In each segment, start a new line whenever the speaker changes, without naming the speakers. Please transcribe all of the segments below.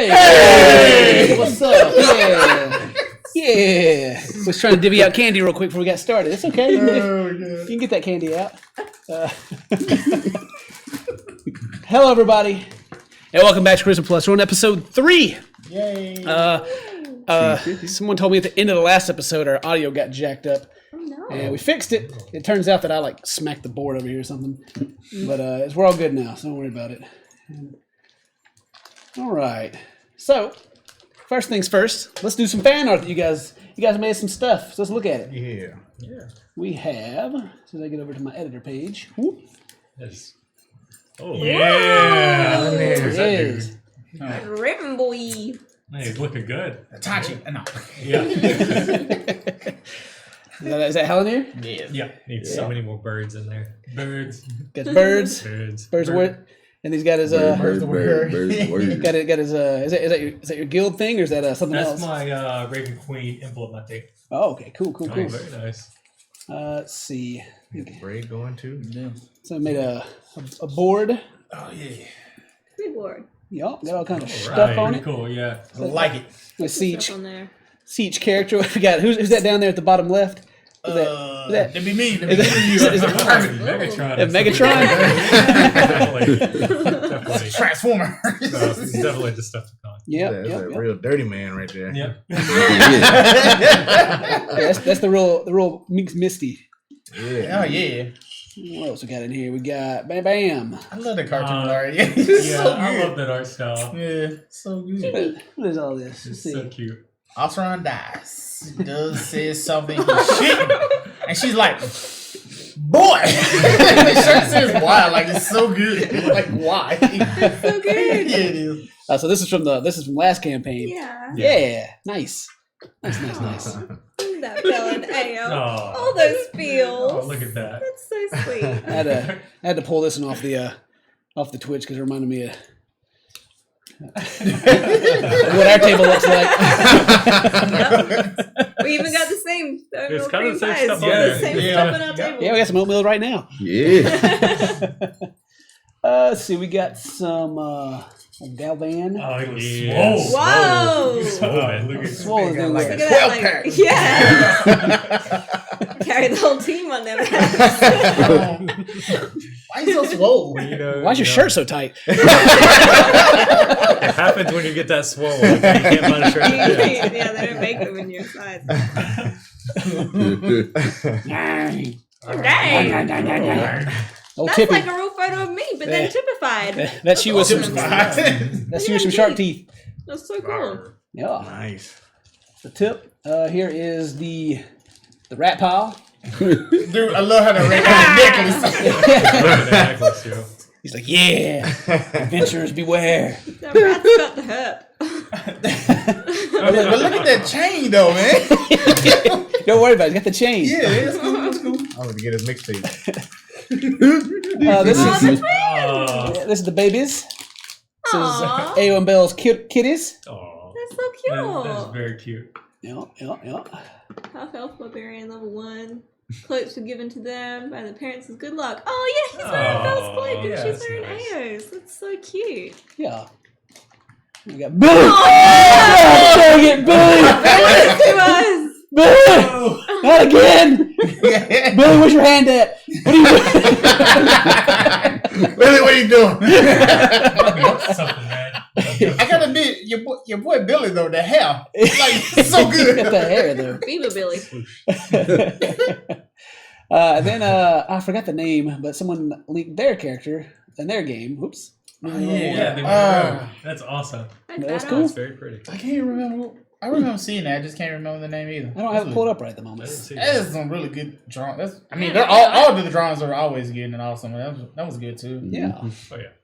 Hey! What's up? Yeah. Was trying to divvy out candy real quick before we got started. It's okay. You can get that candy out. Hello, everybody, and welcome back to Charisma Plus. We're on episode 3.
Yay!
Someone told me at the end of the last episode our audio got jacked up.
Oh no!
And we fixed it. It turns out that I smacked the board over here or something. But we're all good now, so don't worry about it. All right. So, first things first, let's do some fan art that you guys made some stuff. So let's look at it.
Yeah.
We have, as soon as I get over to my editor page. Whoop.
Yes. Oh yeah!
There it is.
Ribbon boy.
Hey, he's looking good.
Tachi. No.
Yeah.
Is that Helen here?
Yeah. Needs so many more birds in there. Birds.
Got the birds.
Birds.
And he's got his
Birds.
got his is that your guild thing or is that something else?
That's my Raven Queen emblem, I think.
Oh, okay, cool.
Oh, very nice.
Let's see.
Braid going too. Yeah.
So I made a board.
Oh yeah.
Good board.
Yup, got all kinds of stuff on it.
Cool, yeah.
I like it.
Let's see
Stuff on there.
each character. We got who's that down there at the bottom left? Is that
That'd be me.
is it
Megatron.
Megatron?
Definitely.
Transformer.
It's definitely the stuff to con.
Yep.
That's a real dirty man right there.
Yep.
Yeah, that's the real Minx Misty.
Yeah. Oh yeah.
What else we got in here? We got Bam.
I love the cartoon art.
Yeah,
So
I
good.
love that art style.
Yeah, so good.
What is all this? Let's
It's
see.
so cute.
Osron dies. Does says something. Shit. And she's like, boy. The shirt says why. Like it's so good. Like why?
So good.
Yeah, it is.
So this is from last campaign.
Yeah.
Yeah. Nice. Nice.
That villain. Ayo.
Oh.
All those feels.
Oh, look at that.
That's so sweet.
I had to pull this one off the Twitch because it reminded me of what our table looks like.
We even got the same.
It's kind of the same
size.
stuff
We
on
got
there.
the same
Yeah.
stuff on our table.
Yeah, we got some oatmeal right now.
Yeah.
Let's see, we got some Galvan.
Oh, yeah.
Whoa.
Swollen. Look at
Swollen dude.
Like
Look
a
at
12
that.
pack.
Yeah. Carry the whole team on them.
Why you so swole?
You know,
Why's your shirt so tight?
It happens when you get that swollen. You can't find a shirt.
Yeah, they don't make them in your size. Dang.
Oh,
That's
Tippy.
like a real photo of me, but then typified.
That's you with some shark teeth.
That's so cool.
Yeah.
Nice.
The tip. Here is the rat pile.
Dude, I love how the red necklace.
Necklace, yo.
He's like, yeah, adventurers beware.
That rat's got the hip.
But look at that chain though, man.
Don't worry about it. Got the chain.
Yeah, it's cool. It's cool. I'm gonna get his mixtape.
This
Oh.
is the babies. This is
Aw.
Ayo and Belle's kitties.
Oh.
That's so cute.
That's very cute.
Yeah.
Half elf barbarian level 1. Cloaks were given to them by the parents as good luck. Oh yeah, he's wearing a Belle's cloak and
yeah,
she's
that's
wearing
nice.
Ayo's. That's so cute.
Yeah. We got Billy. Oh, dang it, Billy.
To us.
Billy, not again. Billy, where's your hand at? What are you doing?
Billy, what are you doing?
Something, man.
I gotta admit, your boy Billy though, the hair, like so good.
Got the hair though.
Beaver Billy.
And then I forgot the name, but someone leaked their character in their game. Whoops.
Yeah, they were that's awesome.
That's cool.
It's very pretty.
I can't remember. I remember seeing that. I just can't remember the name either.
I don't have it pulled up right at the moment.
That is some really good drawing. They're all of the drawings are always good and awesome. That was good too.
Yeah.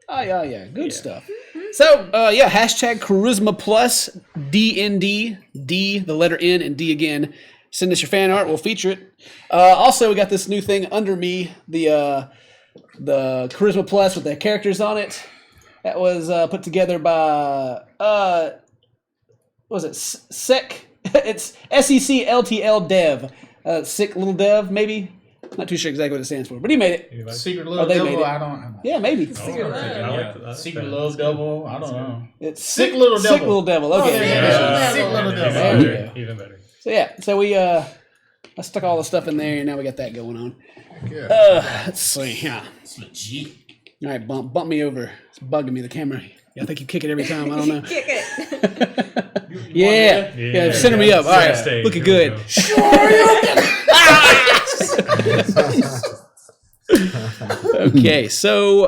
Oh yeah.
Good stuff. So, hashtag Charisma Plus, DND, D, the letter N, and D again. Send us your fan art. We'll feature it. Also, we got this new thing under me, the Charisma Plus with the characters on it. That was put together by, what was it, SEC? It's SECLTL Dev. Sick Little Dev, maybe? Not too sure exactly what it stands for, but he made it.
Anybody?
Secret
Oh,
love
they made
devil.
it.
I don't.
Yeah, maybe.
Oh,
Secret
I
love.
like
Secret
that.
love devil. I don't know.
It's
Sick little devil.
Sick little devil. Okay.
Oh,
yeah.
Sick little
Even
devil.
There we
better.
go.
Even better.
So yeah, so we I stuck all the stuff in there, and now we got that going on.
Yeah.
Let's see. Yeah.
It's legit.
All right, bump me over. It's bugging me. The camera. Yeah, I think you kick it every time. I don't know.
Kick it.
Yeah, center me up. All right,
Stay.
looking
Here we
good.
go.
Okay, so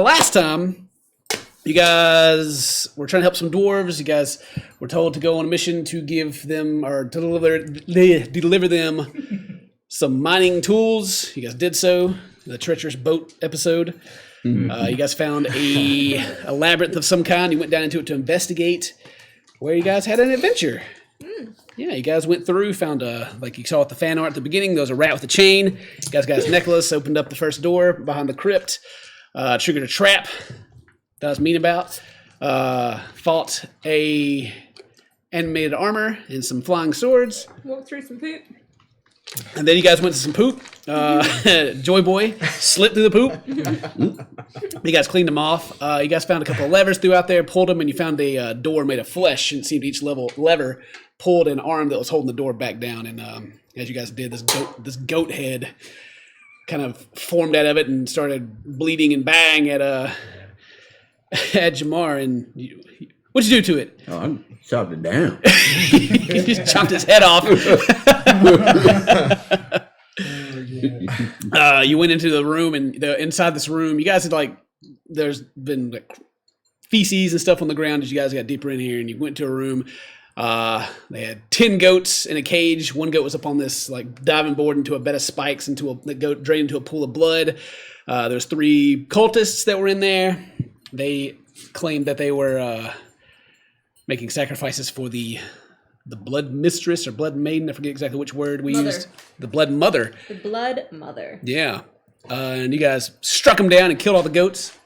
last time you guys were trying to help some dwarves. You guys were told to go on a mission to give them or to deliver them some mining tools. You guys did so. The treacherous boat episode. You guys found a labyrinth of some kind. You went down into it to investigate, where you guys had an adventure. Yeah, you guys went through, found like you saw at the fan art at the beginning, there was a rat with a chain. You guys got his necklace, opened up the first door behind the crypt, triggered a trap that I was mean about, fought a animated armor and some flying swords.
Walk through some poop.
And then you guys went to some poop. Joy Boy slipped through the poop. You guys cleaned them off. You guys found a couple of levers throughout there, pulled them, and you found a door made of flesh. And it seemed each lever pulled an arm that was holding the door back down. And as you guys did, this goat head kind of formed out of it and started bleeding and bang at Jamar. And what'd you do to it?
Oh, I chopped it down.
You just chopped his head off. You went into the room, and inside this room, you guys had there's been feces and stuff on the ground as you guys got deeper in here, and you went to a room. They had 10 goats in a cage. One goat was up on this diving board into a bed of spikes, the goat drained into a pool of blood. There's 3 cultists that were in there. They claimed that they were making sacrifices for the blood mistress or blood maiden. I forget exactly which word we used. The blood mother.
The blood mother.
Yeah. And you guys struck them down and killed all the goats.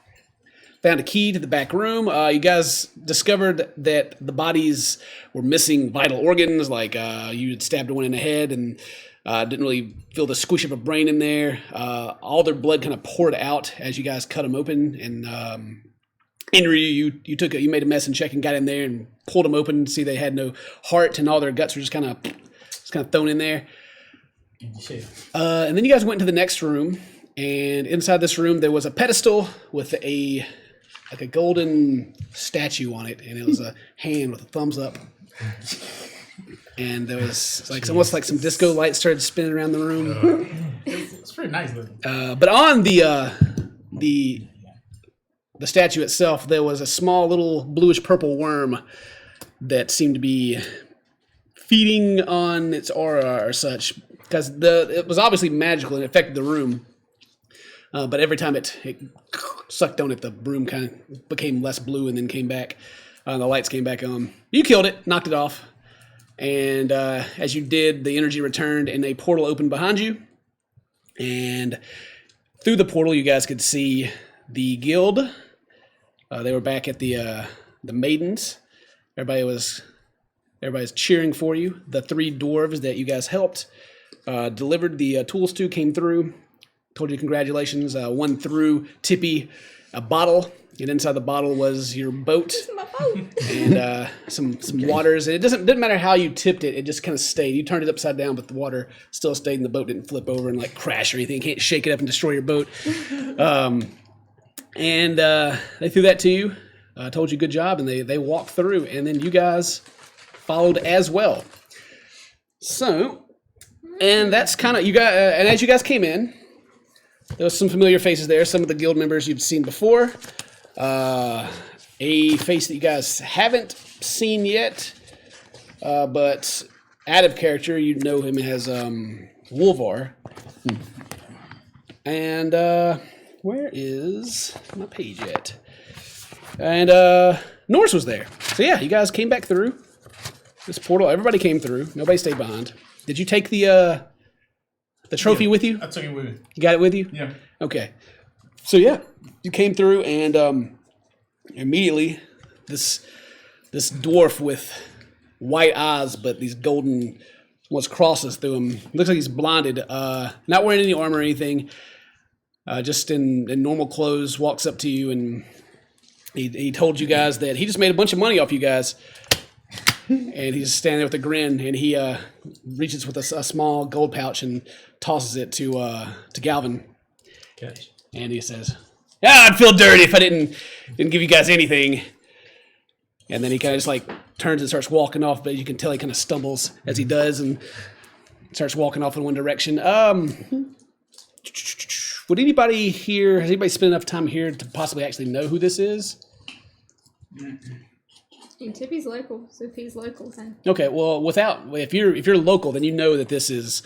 Found a key to the back room. You guys discovered that the bodies were missing vital organs, you had stabbed one in the head and didn't really feel the squish of a brain in there. All their blood kind of poured out as you guys cut them open. And Henry, you made a medicine check and got in there and pulled them open to see they had no heart, and all their guts were just kind of thrown in there. And then you guys went into the next room, and inside this room there was a pedestal with a golden statue on it, and it was a hand with a thumbs up. And there was almost like some disco lights started spinning around the room.
It's pretty nice looking.
But on the statue itself, there was a small little bluish purple worm that seemed to be feeding on its aura or such, because it was obviously magical and it affected the room. But every time it sucked on it, the room kind of became less blue and then came back. The lights came back on. You killed it, knocked it off. And as you did, the energy returned and a portal opened behind you. And through the portal, you guys could see the guild. They were back at the maidens. Everybody's cheering for you. The 3 dwarves that you guys helped delivered the tools to came through. Told you congratulations. One threw Tippy a bottle, and inside the bottle was your boat and some waters. And it didn't matter how you tipped it; it just kind of stayed. You turned it upside down, but the water still stayed, and the boat didn't flip over and crash or anything. You can't shake it up and destroy your boat. And they threw that to you. Told you good job, and they walked through, and then you guys followed as well. So, and that's kind of you guys. And as you guys came in, there was some familiar faces there. Some of the guild members you've seen before. A face that you guys haven't seen yet, but out of character, you know him as Wolvar. And where is my page at? And Norse was there. So yeah, you guys came back through this portal. Everybody came through. Nobody stayed behind. Did you take the trophy with you?
I took it with me.
You got it with you?
Yeah.
Okay. So yeah, you came through, and immediately this dwarf with white eyes but these golden almost crosses through him. Looks like he's blinded. Not wearing any armor or anything. Just in normal clothes. Walks up to you and he told you guys that he just made a bunch of money off you guys. And he's standing there with a grin, and he reaches with a small gold pouch and tosses it to Galvin.
Catch.
And he says, I'd feel dirty if I didn't give you guys anything. And then he kind of just like turns and starts walking off, but you can tell he kind of stumbles as he does and starts walking off in one direction. Would anybody here, has anybody spent enough time here to possibly actually know who this is?
And Tippy's local, so if he's local, then.
Okay, well, if you're local, then you know that this is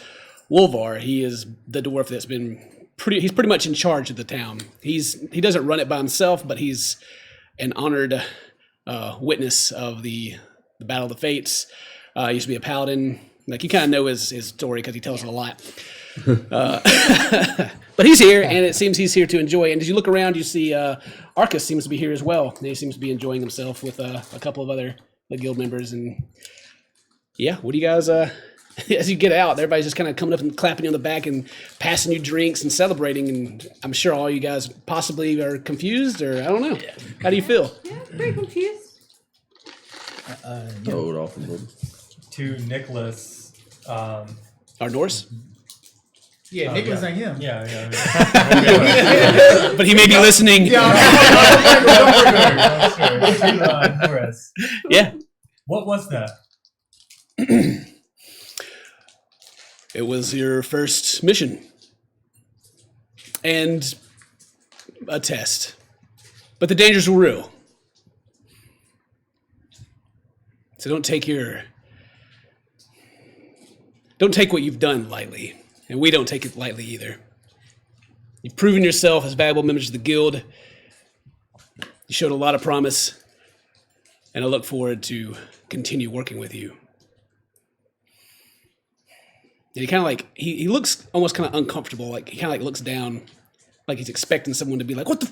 Wolvar. He is the dwarf that's been he's pretty much in charge of the town. He doesn't run it by himself, but he's an honored witness of the Battle of the Fates. He used to be a paladin. Like, you kind of know his story because he tells it a lot. But he's here, and it seems he's here to enjoy. And as you look around, you see Arcus seems to be here as well. And he seems to be enjoying himself with a couple of other guild members. And yeah, what do you guys? As you get out, everybody's just kind of coming up and clapping you on the back and passing you drinks and celebrating. And I'm sure all you guys possibly are confused, or I don't know. How do you feel?
Yeah, pretty confused.
Hold off a little.
To Nicholas.
Our Norse?
Yeah, Nicholas ain't him.
Yeah.
But he may be listening.
To Norris.
Yeah.
What was that?
It was your first mission. And a test. But the dangers were real. So don't take what you've done lightly. And we don't take it lightly either. You've proven yourself as valuable members of the guild. You showed a lot of promise. And I look forward to continue working with you. And he kind of like, he looks almost kind of uncomfortable. Like, he kind of like looks down, like he's expecting someone to be like, what the,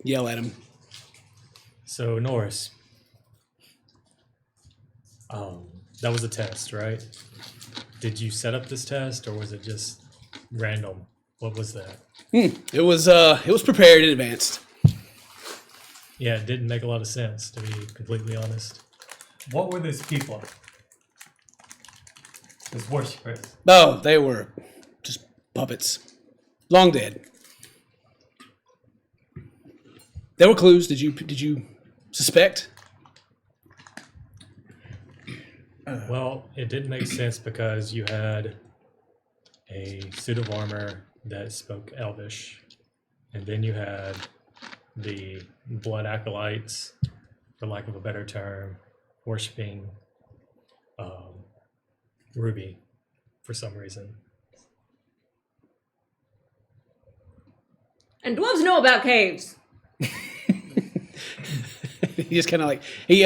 yell at him.
So, Norris. That was a test, right? Did you set up this test, or was it just random? What was that?
It was prepared in advance.
Yeah, it didn't make a lot of sense, to be completely honest. What were those people? Those worshippers?
Oh, they were just puppets. Long dead. There were clues. Did you suspect?
Well, it didn't make sense because you had a suit of armor that spoke Elvish, and then you had the blood acolytes, for lack of a better term, worshiping Ruby for some reason.
And dwarves know about caves.
He just kind of like you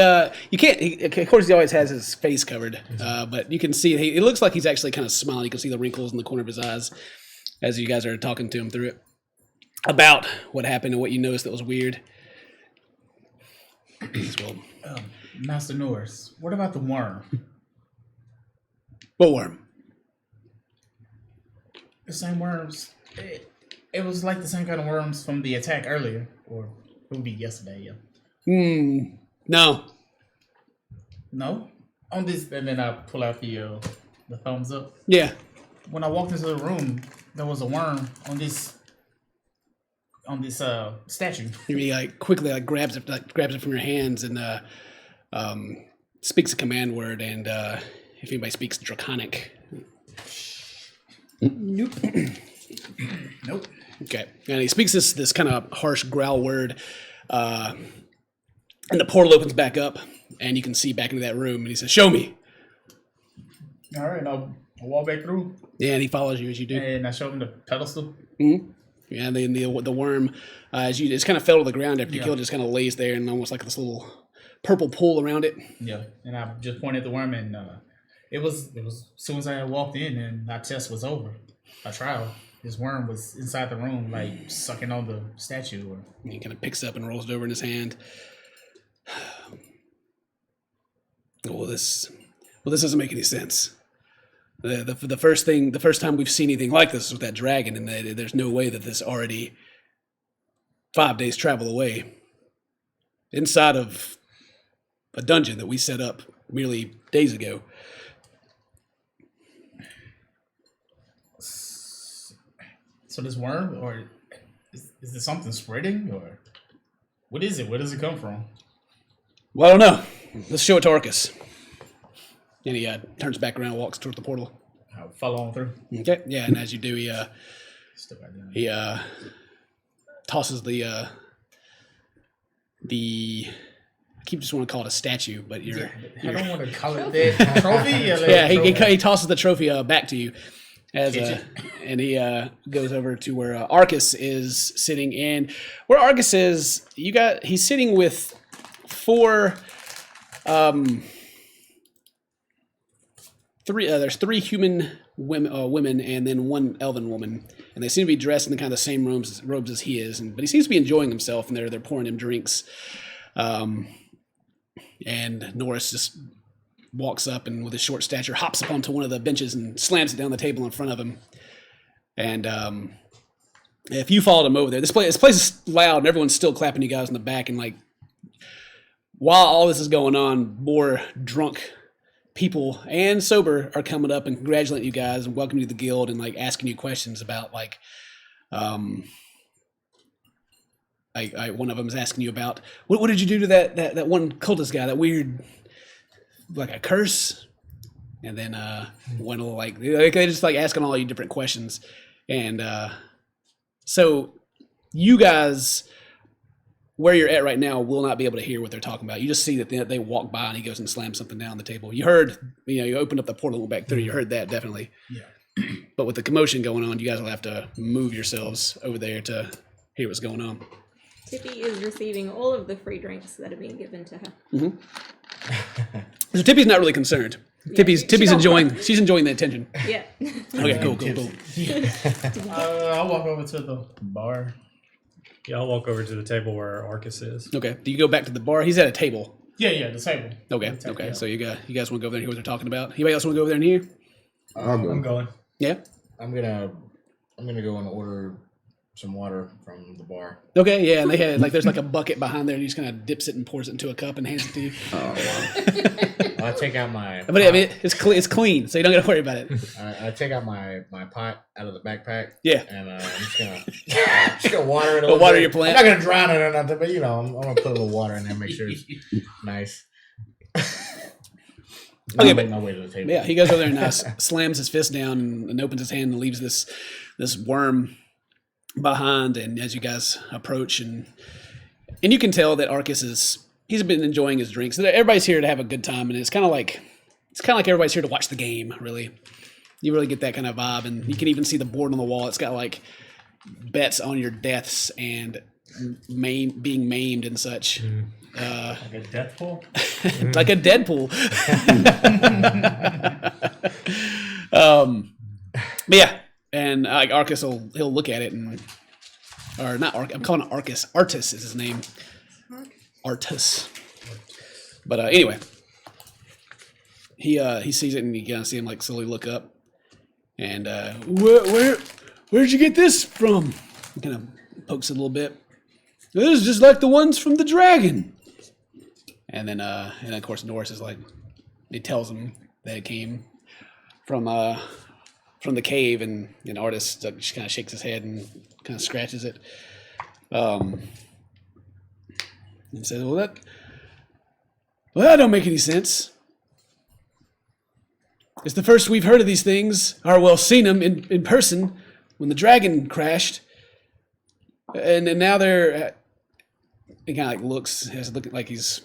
can't. Of course, he always has his face covered, but you can see it looks like he's actually kind of smiling. You can see the wrinkles in the corner of his eyes as you guys are talking to him through it about what happened and what you noticed that was weird. Well,
Master Norris, what about the worm?
what worm?
The same worms. It was like the same kind of worms from the attack earlier, or it would be yesterday. Yeah.
No.
No. On this, and then I pull out the thumbs up.
Yeah.
When I walked into the room, there was a worm on this statue.
He like quickly like grabs it from your hands and speaks a command word, and if anybody speaks Draconic.
Nope. Nope.
Okay. And he speaks this kind of harsh growl word, and the portal opens back up, and you can see back into that room, and he says, "Show me."
All right, I'll walk back through.
Yeah, and he follows you as you do.
And I show him the pedestal.
Mm-hmm. Yeah, and then the worm, as you just kind of fell to the ground after you killed it, just kind of lays there, and almost like this little purple pool around it.
Yeah, and I just pointed at the worm, and it was as soon as I walked in, and our test was over, our trial. This worm was inside the room, like sucking on the statue.
And he kind of picks up and rolls it over in his hand. Well, this doesn't make any sense. The first time we've seen anything like this with that dragon, and there's no way that this already 5 days travel away inside of a dungeon that we set up merely days ago.
So this worm, or is this something spreading, or what is it? Where does it come from?
Well, I don't know. Let's show it to Arcus. And he turns back around and walks toward the portal.
I'll follow on through.
Okay, yeah, and as you do,
Step right down.
he tosses the I keep just want to call it a statue, but
I don't want to call it that. Trophy?
Yeah, he tosses the trophy back to you, as and he goes over to where Arcus is sitting. And where Arcus is, he's sitting with four, there's three human women and then one elven woman, and they seem to be dressed in the kind of the same robes as he is, but he seems to be enjoying himself, and they're pouring him drinks. And Norris just walks up and with his short stature hops up onto one of the benches and slams it down the table in front of him. And if you followed him over there, this place is loud and everyone's still clapping you guys in the back. And like, while all this is going on, more drunk people and sober are coming up and congratulating you guys and welcoming you to the guild and like asking you questions about like, one of them is asking you about what did you do to that one cultist guy, that weird, like a curse, and then one will like they just like asking all you different questions, and so you guys where you're at right now will not be able to hear what they're talking about. You just see that they walk by and he goes and slams something down on the table. You heard, you opened up the portal and went back through. You heard that definitely.
Yeah.
But with the commotion going on, you guys will have to move yourselves over there to hear what's going on.
Tippy is receiving all of the free drinks that are being given to her.
Mm-hmm. So Tippy's not really concerned.
Yeah,
Tippy's enjoying. She's enjoying the attention.
Yeah.
Okay, cool.
I'll walk over to the bar.
Yeah, I'll walk over to the table where Arcus is.
Okay. Do you go back to the bar? He's at a table.
Yeah, the table.
Okay.
The table,
Okay.
yeah.
So you guys want to go over there and hear what they're talking about? Anybody else want to go over there and hear?
I'm going.
Yeah.
I'm gonna go and order some water from the bar.
Okay. Yeah. And they had there's like a bucket behind there, and he just kind of dips it and pours it into a cup and hands it to you.
I take out my.
But I mean, it's clean, so you don't got to worry about it.
I take out my pot out of the backpack.
Yeah.
And I'm just gonna water it a little
water
bit.
your plant.
I'm not gonna drown it or nothing, but I'm gonna put a little water in there, make sure it's nice.
Okay, but
my way to the table.
yeah, he goes over there and slams his fist down and opens his hand and leaves this worm behind. And as you guys approach, and you can tell that Arcus he's been enjoying his drinks. Everybody's here to have a good time, and it's kind of like everybody's here to watch the game. Really, you really get that kind of vibe, and you can even see the board on the wall. It's got like bets on your deaths and being maimed and such.
Like a death pool?
Like a Deadpool. But yeah, and like Arcus he'll look at it or not Arcus. I'm calling it Arcus. Artus is his name. Artus. But anyway, he sees it and you kind of see him like slowly look up. And where'd you get this from? He kind of pokes it a little bit. This is just like the ones from the dragon. And then of course Norris is like, he tells him that it came from the cave, and Artis just kind of shakes his head and kind of scratches it, and says, "Well, that don't make any sense. It's the first we've heard of these things, or seen them in person when the dragon crashed, and now they're." He kind of looking like he's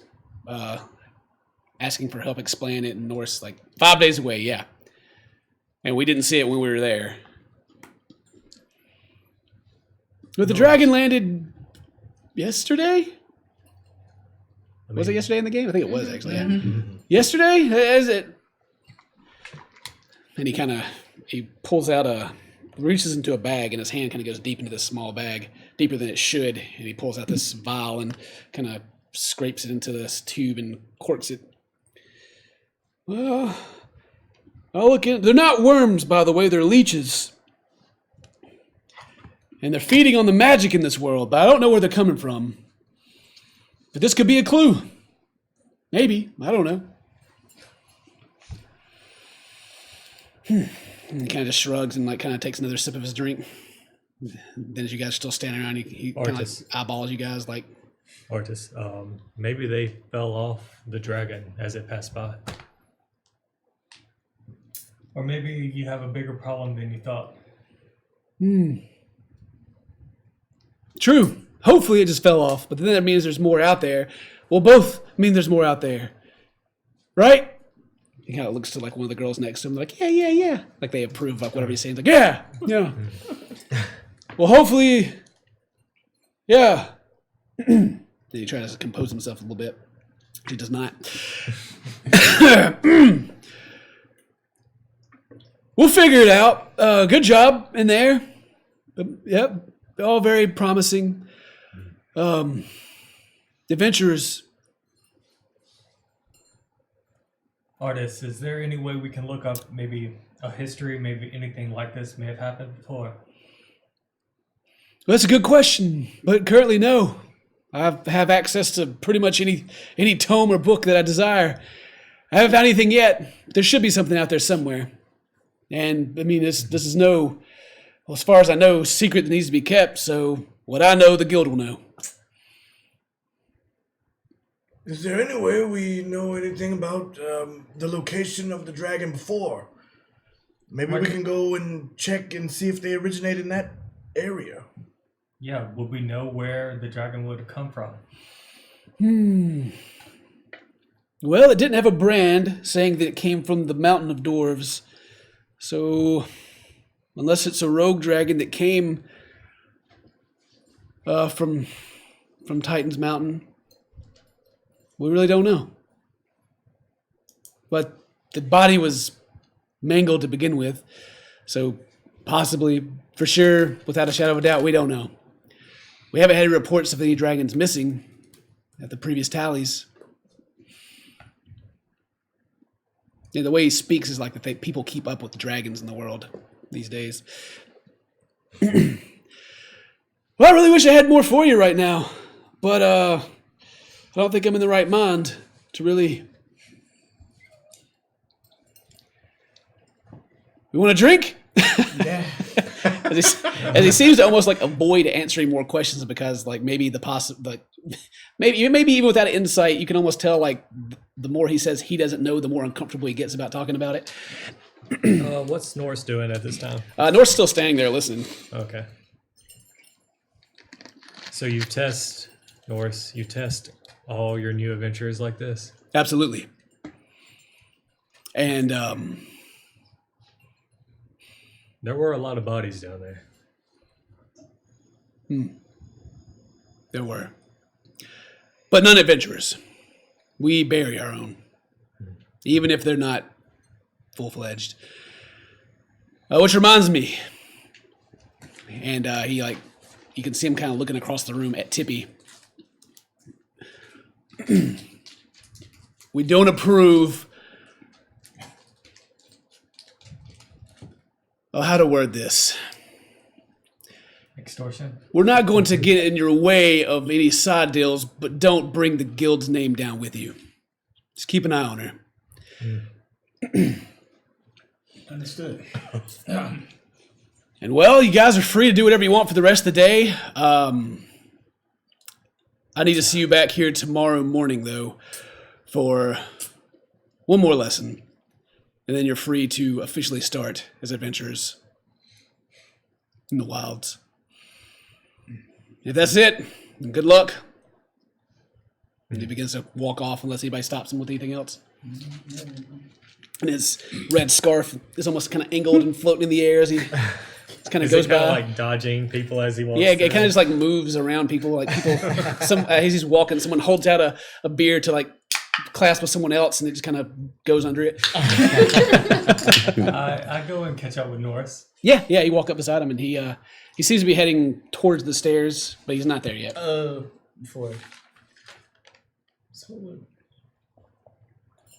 asking for help explaining it, and Norris like 5 days away, yeah. And we didn't see it when we were there. But the dragon landed yesterday? Was it yesterday in the game? I think it was actually. Yeah. Yesterday? Is it? And he pulls out reaches into a bag, and his hand kind of goes deep into this small bag, deeper than it should, and he pulls out this vial and kind of scrapes it into this tube and corks it. Well, I'll look in. They're not worms, by the way. They're leeches. And they're feeding on the magic in this world, but I don't know where they're coming from. But this could be a clue. Maybe. I don't know. And he kind of just shrugs and like kind of takes another sip of his drink. Then as you guys are still standing around, he kind of like eyeballs you guys like...
Artis, maybe they fell off the dragon as it passed by. Or maybe you have a bigger problem than you thought.
True. Hopefully it just fell off, but then that means there's more out there. Well, both mean there's more out there. Right? He kind of looks to like one of the girls next to him, like, yeah. Like they approve like whatever he's saying. Like, yeah. Well, hopefully, yeah. Then he tries to compose himself a little bit. He does not. We'll figure it out. Good job in there. Yep. All very promising. Adventurers.
Artis, is there any way we can look up maybe a history, maybe anything like this may have happened before?
Well, that's a good question, but currently no. I have access to pretty much any tome or book that I desire. I haven't found anything yet. There should be something out there somewhere. And, I mean, this is no, well, as far as I know, secret that needs to be kept, so what I know, the guild will know.
Is there any way we know anything about the location of the dragon before? Maybe we can go and check and see if they originate in that area.
Yeah, would we know where the dragon would have come from?
Well, it didn't have a brand saying that it came from the Mountain of Dwarves. So, unless it's a rogue dragon that came from Titan's Mountain, we really don't know. But the body was mangled to begin with, so possibly, for sure, without a shadow of a doubt, we don't know. We haven't had any reports of any dragons missing at the previous tallies. Yeah, the way he speaks is like that people keep up with the dragons in the world these days. Well, I really wish I had more for you right now, but I don't think I'm in the right mind to really... You want a drink?
Yeah.
As he seems to almost like avoid answering more questions because like maybe maybe even without insight, you can almost tell like the more he says he doesn't know, the more uncomfortable he gets about talking about it.
What's Norse doing at this time?
North's still standing there listening.
Okay. So you test, Norse, all your new adventures like this?
Absolutely. And
there were a lot of bodies down there.
There were. But none adventurers. We bury our own. Even if they're not full-fledged. Which reminds me. And you can see him kind of looking across the room at Tippy. We don't approve of how to word this.
Extortion?
We're not going to get in your way of any side deals, but don't bring the guild's name down with you. Just keep an eye on her.
Understood.
And well, you guys are free to do whatever you want for the rest of the day. I need to see you back here tomorrow morning, though, for one more lesson. And then you're free to officially start as adventurers in the wilds. If that's it, then good luck. And he begins to walk off unless anybody stops him with anything else. And his red scarf is almost kind of angled and floating in the air as he kind of goes by.
Like dodging people as he walks.
Yeah, it kind of just like moves around people. Like people, as he's walking, someone holds out a beer to like clasp with someone else, and it just kind of goes under it.
I go and catch up with Norris.
Yeah, you walk up beside him, and he seems to be heading towards the stairs, but he's not there yet.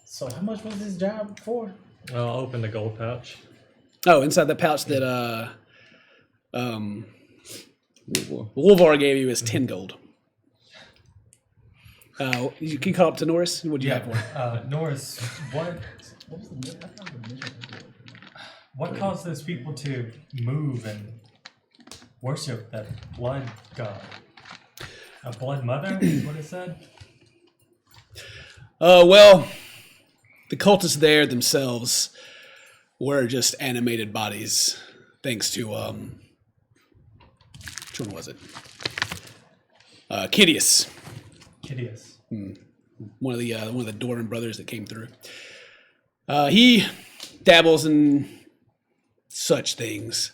So how much was this job for?
I'll open the gold pouch.
Oh, inside the pouch that Wolvar gave you is 10 gold. Can you call up to Norris? What do you have for?
Norris, what caused those people to move and worship that blood god? A blood mother is what it said?
Well, the cultists there themselves were just animated bodies, thanks to which one was it? Kidius.
Kidius.
One of the Doran brothers that came through. He dabbles in such things,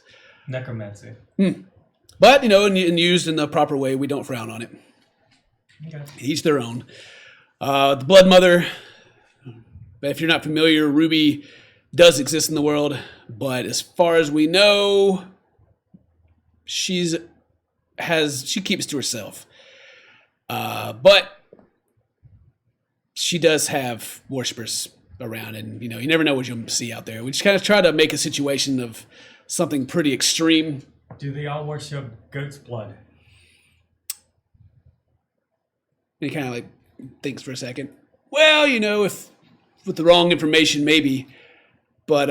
Necromancy.
but and used in the proper way, we don't frown on it.
Okay.
Each their own. The Blood Mother. If you're not familiar, Ruby does exist in the world, but as far as we know, she keeps to herself. But she does have worshippers around, and you never know what you'll see out there. We just kind of try to make a situation of something pretty extreme.
Do they all worship goat's blood?
And he kind of like thinks for a second. Well, if with the wrong information, maybe, but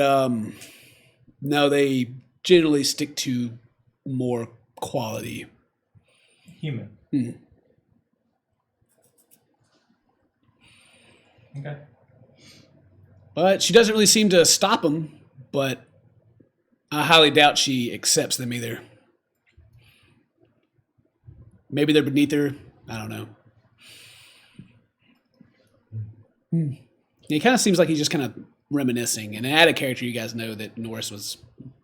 no, they generally stick to more quality.
Human. Okay.
But she doesn't really seem to stop them, but I highly doubt she accepts them either. Maybe they're beneath her. I don't know. It kind of seems like he's just kind of reminiscing. And out of character, you guys know that Norris was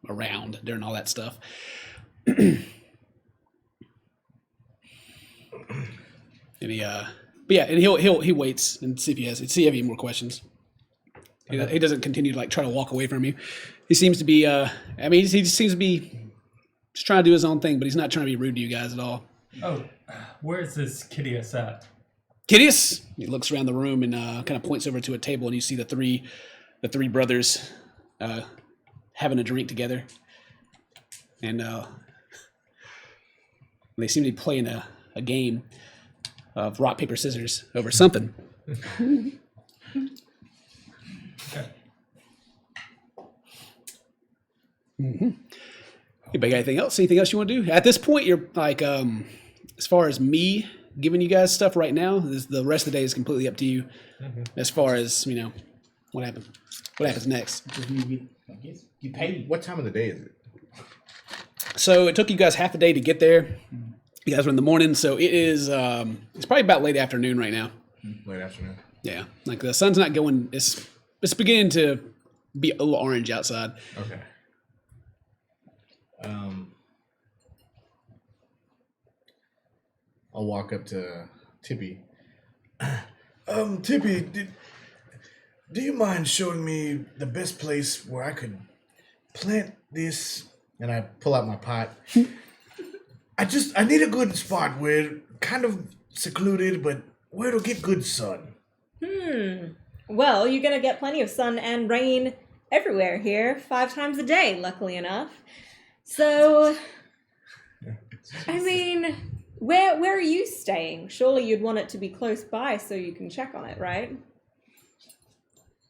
around during all that stuff. And he waits and see if he have any more questions. He doesn't continue to try to walk away from you. He seems to be. He just seems to be just trying to do his own thing, but he's not trying to be rude to you guys at all.
Oh, where's this Kidius at?
Kidius? He looks around the room and kind of points over to a table, and you see the three brothers having a drink together, and they seem to be playing a game of rock paper scissors over something.
Okay.
Anybody got anything else? Anything else you want to do? At this point, you're like, as far as me giving you guys stuff right now, the rest of the day is completely up to you. As far as what happens next.
You pay.
What time of the day is it?
So it took you guys half the day to get there. You guys were in the morning, so it is. It's probably about late afternoon right now.
Late afternoon.
Yeah, like the sun's not going. It's beginning to be a little orange outside.
Okay. I'll walk up to Tippy.
Tippy, do you mind showing me the best place where I could plant this?
And I pull out my pot.
I need a good spot where kind of secluded, but where it'll get good sun.
Well, you're gonna get plenty of sun and rain everywhere here, 5 times a day, luckily enough. So, where are you staying? Surely you'd want it to be close by so you can check on it, right?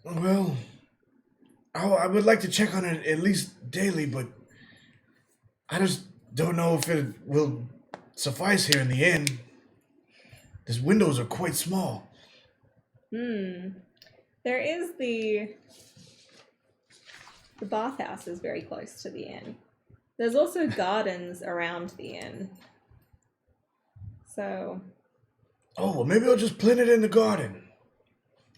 Well, I would like to check on it at least daily, but I just don't know if it will suffice here in the end. These windows are quite small.
There is the bathhouse is very close to the inn. There's also gardens around the inn. So.
Oh, well, maybe I'll just plant it in the garden.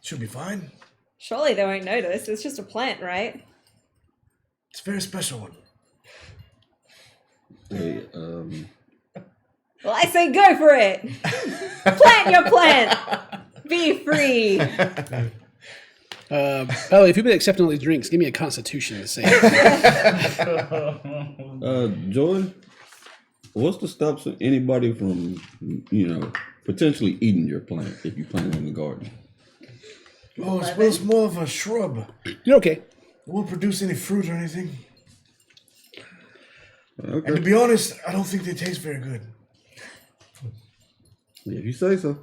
Should be fine.
Surely they won't notice. It's just a plant, right?
It's a very special one.
Hey,
Well, I say go for it. Plant your plant. Be free.
By the way, if you've been accepting all these drinks, give me a Constitution to say.
Joy, what's to stop anybody from, potentially eating your plant if you plant it in the garden?
Oh, it's more of a shrub.
You're okay.
won't produce any fruit or anything.
Okay.
And to be honest, I don't think they taste very good.
If you say so.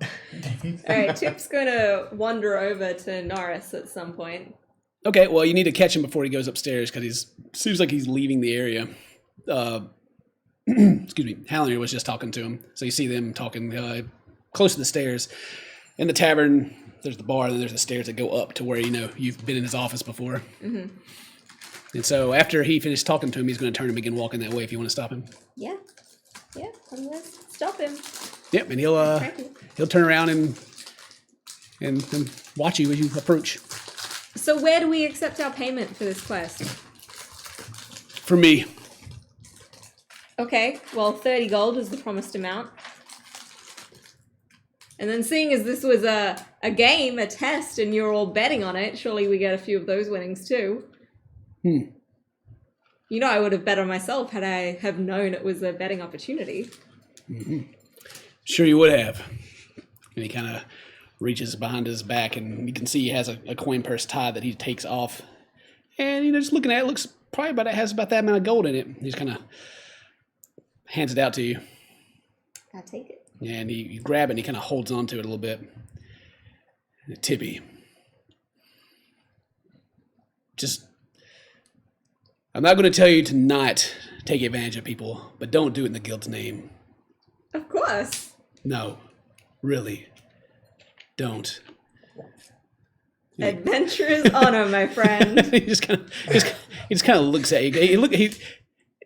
All right, Tip's going to wander over to Norris at some point.
Okay, well, you need to catch him before he goes upstairs because seems like he's leaving the area. Excuse me, Hallinger was just talking to him. So you see them talking close to the stairs. In the tavern, there's the bar, and then there's the stairs that go up to where, you've been in his office before. Mm-hmm. And so after he finished talking to him, he's going to turn and begin walking that way if you want to stop him.
Yeah, I'm going to stop him.
Yep, and he'll turn around and watch you as you approach.
So where do we accept our payment for this quest?
For me.
Okay, well, 30 gold is the promised amount. And then seeing as this was a game, a test, and you're all betting on it, surely we get a few of those winnings too. You know I would have bet on myself had I have known it was a betting opportunity.
Mm-hmm. Sure you would have. And he kind of reaches behind his back, and you can see he has a coin purse tied that he takes off. And, just looking at it, looks probably has about that amount of gold in it. He just kind of hands it out to you.
I take it.
And you grab it, and he kind of holds on to it a little bit. Tippy. I'm not going to tell you to not take advantage of people, but don't do it in the guild's name.
Of course.
No, really, don't.
Adventurer's honor, my friend.
he just kind of looks at you.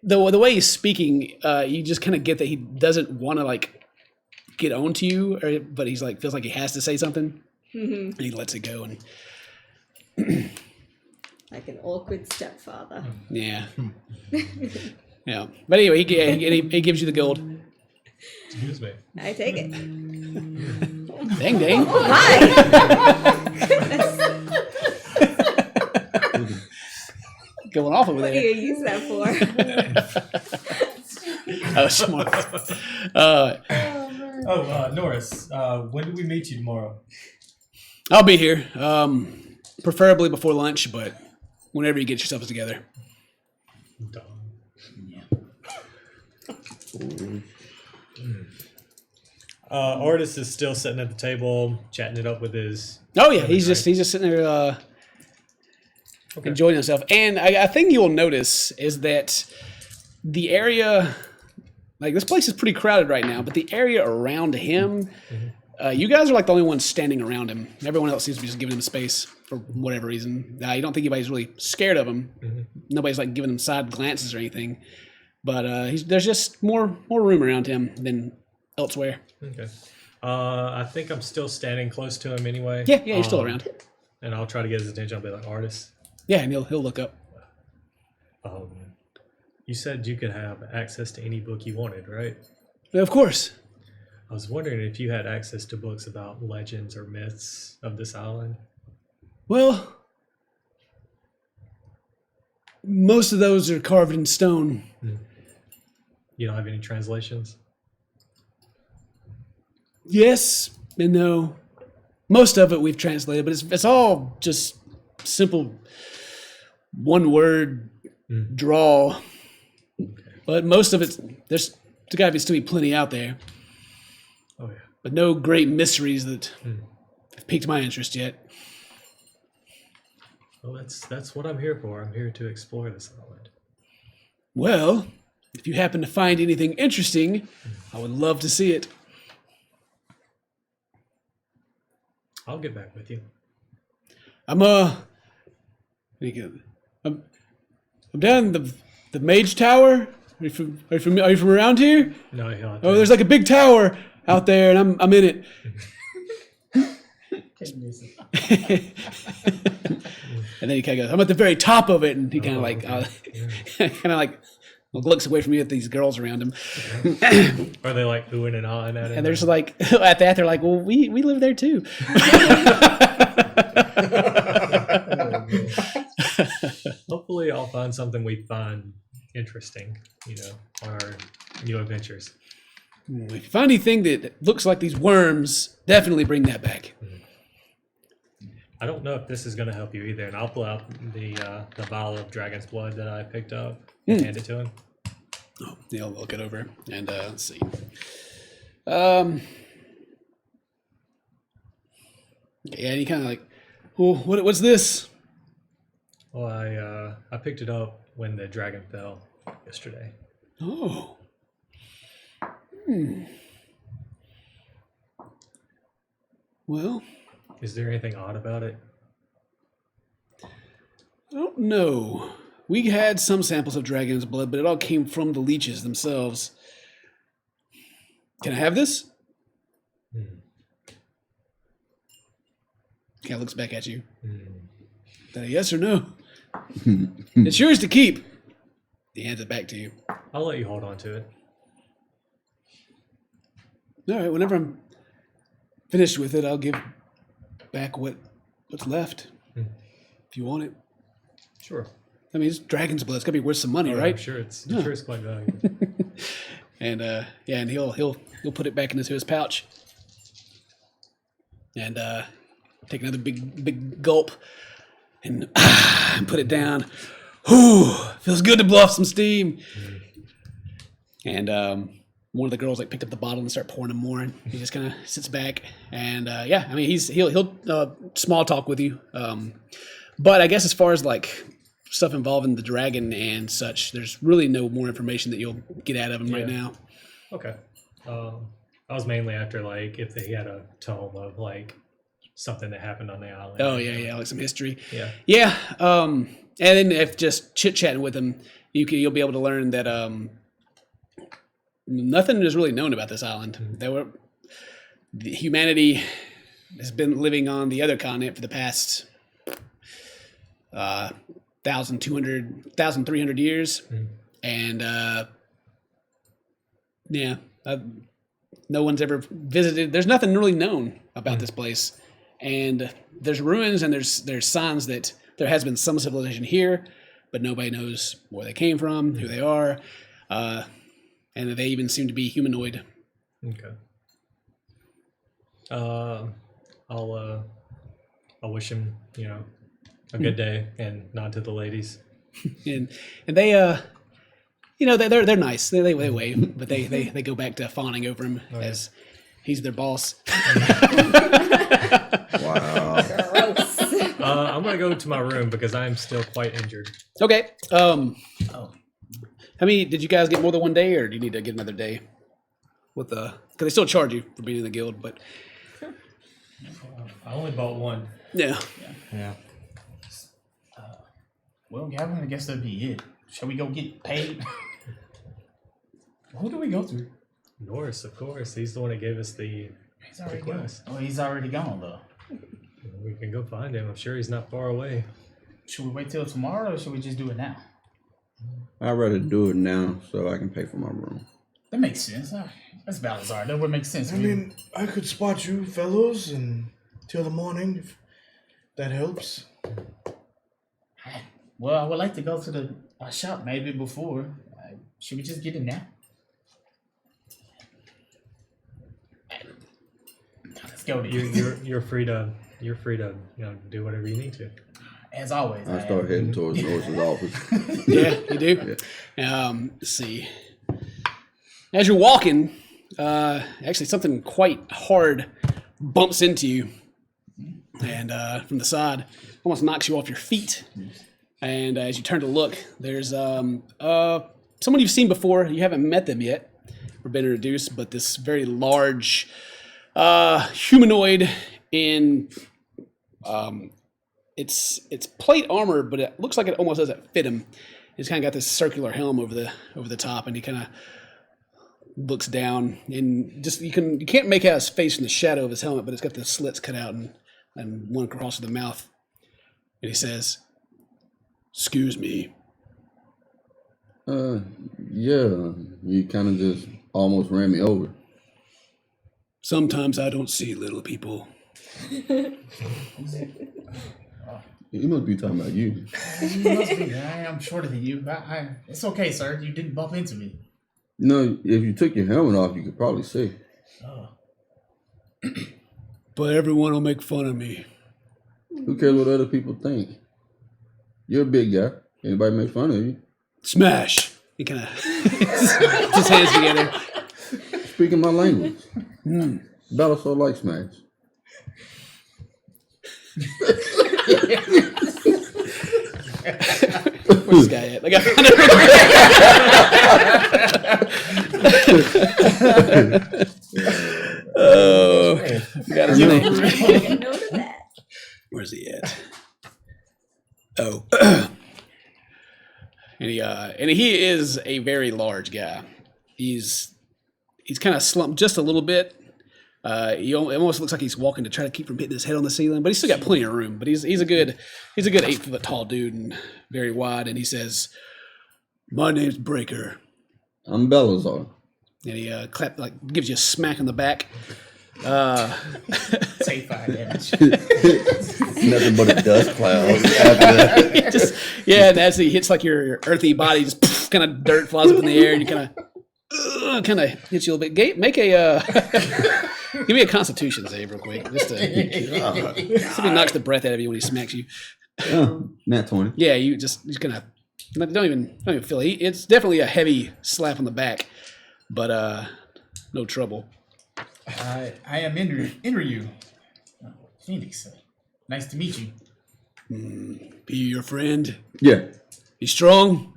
The way he's speaking, you just kind of get that he doesn't want to get on to you, but he's feels like he has to say something. Mm-hmm. And he lets it go, and
like an awkward stepfather.
Yeah. Yeah. But anyway, he gives you the gold.
Excuse me.
I take it.
Dang, dang.
Oh my! Goodness.
Going off over
What do
there.
you use that for?
Oh, smart.
Norris, when do we meet you tomorrow?
I'll be here. Preferably before lunch, but whenever you get yourselves together.
Artis is still sitting at the table, chatting it up with his.
Oh yeah, he's just sitting there enjoying himself. And I think you'll notice is that the area, this place is pretty crowded right now, but the area around him, you guys are the only ones standing around him. Everyone else seems to be just giving him space for whatever reason. You don't think anybody's really scared of him. Mm-hmm. Nobody's giving him side glances or anything. But there's just more room around him than elsewhere.
Okay. I think I'm still standing close to him anyway.
Yeah, you're still around.
And I'll try to get his attention. I'll be like, Artis.
Yeah, and he'll look up.
You said you could have access to any book you wanted, right?
Of course.
I was wondering if you had access to books about legends or myths of this island.
Well, most of those are carved in stone.
You don't have any translations?
Yes and no. Most of it we've translated, but it's all just simple one-word draw. But most of it, there's got to still be plenty out there.
Oh yeah.
But no great mysteries that have piqued my interest yet.
Well, that's what I'm here for. I'm here to explore this island.
Well, if you happen to find anything interesting, I would love to see it.
I'll get back with you.
I'm down in the Mage Tower. Are you from around here?
No, yeah.
Oh, there's a big tower out there, and I'm in it. And then he kind of goes, I'm at the very top of it, and he kind of looks away from you at these girls around him.
Are they oohing and ahhing at him?
And there's at that they're like, well, we live there too.
Hopefully I'll find something we find interesting, on our new adventures.
If you find anything that looks like these worms, definitely bring that back.
I don't know if this is going to help you either, and I'll pull out the vial of dragon's blood that I picked up and hand it to him.
Oh, yeah, I'll look it over and let's see. Yeah, and you kind of like, oh, what's this?
Well, I picked it up when the dragon fell yesterday.
Oh. Well,
Is there anything odd about it?
I don't know. We had some samples of dragon's blood, but it all came from the leeches themselves. Can I have this? Kind of looks back at you. Is that a yes or no? It's yours to keep. He hands it back to you.
I'll let you hold on to it.
All right, whenever I'm finished with it, I'll give back what's left. If you want it.
Sure.
I mean, it's dragon's blood. It's gotta be worth some money,
Oh,
right?
I'm sure it's quite valuable.
And yeah, and he'll put it back into his pouch. And take another big gulp and put it down. Whew, feels good to blow off some steam. And one of the girls like picked up the bottle and started pouring him more. And he just kind of sits back and yeah, I mean he'll small talk with you. But I guess as far as like stuff involving the dragon and such, there's really no more information that you'll get out of him right now.
Okay. I was mainly after like if they had a tome of like something that happened on the island.
Oh yeah, like some history.
Yeah.
Yeah. And then if just chit chatting with him, you'll be able to learn that nothing is really known about this island. Humanity has been living on the other continent for the past 1,300 years, and yeah, no one's ever visited. There's nothing really known about this place, and there's ruins and there's signs that there has been some civilization here, but nobody knows where they came from, who they are, and they even seem to be humanoid.
Okay. I'll wish him, a good day and nod to the ladies.
and they they're nice. They wave, but they go back to fawning over him as he's their boss.
Wow.
Gross.
I'm gonna go to my room because I'm still quite injured.
Okay. How many did you guys get? More than one day, or do you need to get another day? With because they still charge you for being in the guild, but
I only bought one.
yeah.
Yeah.
Well, Gavin, I guess that'd be it. Shall we go get paid? Who do we go to?
Norris, of course. He's the one that gave us the
He's already gone.
request.
Oh, he's already gone though.
We can go find him. I'm sure he's not far away.
Should we wait till tomorrow, or should we just do it now?
I'd rather do it now so I can pay for my room.
That makes sense. That's Balazar. That would make sense.
I mean, I could spot you fellows until the morning if that helps.
Well, I would like to go to the shop maybe before. Should we just get it now? Let's go.
You're free to do whatever you need to.
As always.
I start heading towards Norris's office.
Yeah, you do. Let's see. As you're walking, actually something quite hard bumps into you, and from the side, almost knocks you off your feet. And as you turn to look, there's someone you've seen before. You haven't met them yet or been introduced, but this very large humanoid in it's plate armor, but it looks like it almost doesn't fit him. He's kind of got this circular helm over the top, and he kind of looks down, and just you can't make out his face in the shadow of his helmet, but it's got the slits cut out and one across the mouth. And he says, "Excuse me."
Yeah, you kind of just almost ran me over.
Sometimes I don't see little people.
You must be talking about you.
You must be. I am shorter than you. It's okay, sir. You didn't bump into me.
If you took your helmet off, you could probably see.
Oh.
But everyone will make fun of me.
Who cares what other people think? You're a big guy. Anybody make fun of you?
Smash. He kind of puts his hands together.
Speaking my language. Bellasaur likes smash.
Where's this guy at? Like, I found it. Oh, got his name.
Take note of that.
Where's he at? Oh, and he is a very large guy. He's kind of slumped just a little bit. It almost looks like he's walking to try to keep from hitting his head on the ceiling, but he's still got plenty of room. But he's a good 8 foot tall dude and very wide. And he says, "My name's Breaker."
I'm Bellasaur.
And he gives you a smack on the back.
Take 5 damage.
Nothing but a dust cloud. After that.
And as he hits like your earthy body, just kind of dirt flies up in the air, and you kind of hits you a little bit. Make a give me a Constitution save real quick, just to see if he knocks the breath out of you when he smacks you.
Nat 20.
Yeah, you kind of don't even feel it. It's definitely a heavy slap on the back, but no trouble.
I am Inryu. Phoenix. Nice to meet you.
Be your friend.
Yeah.
He's strong.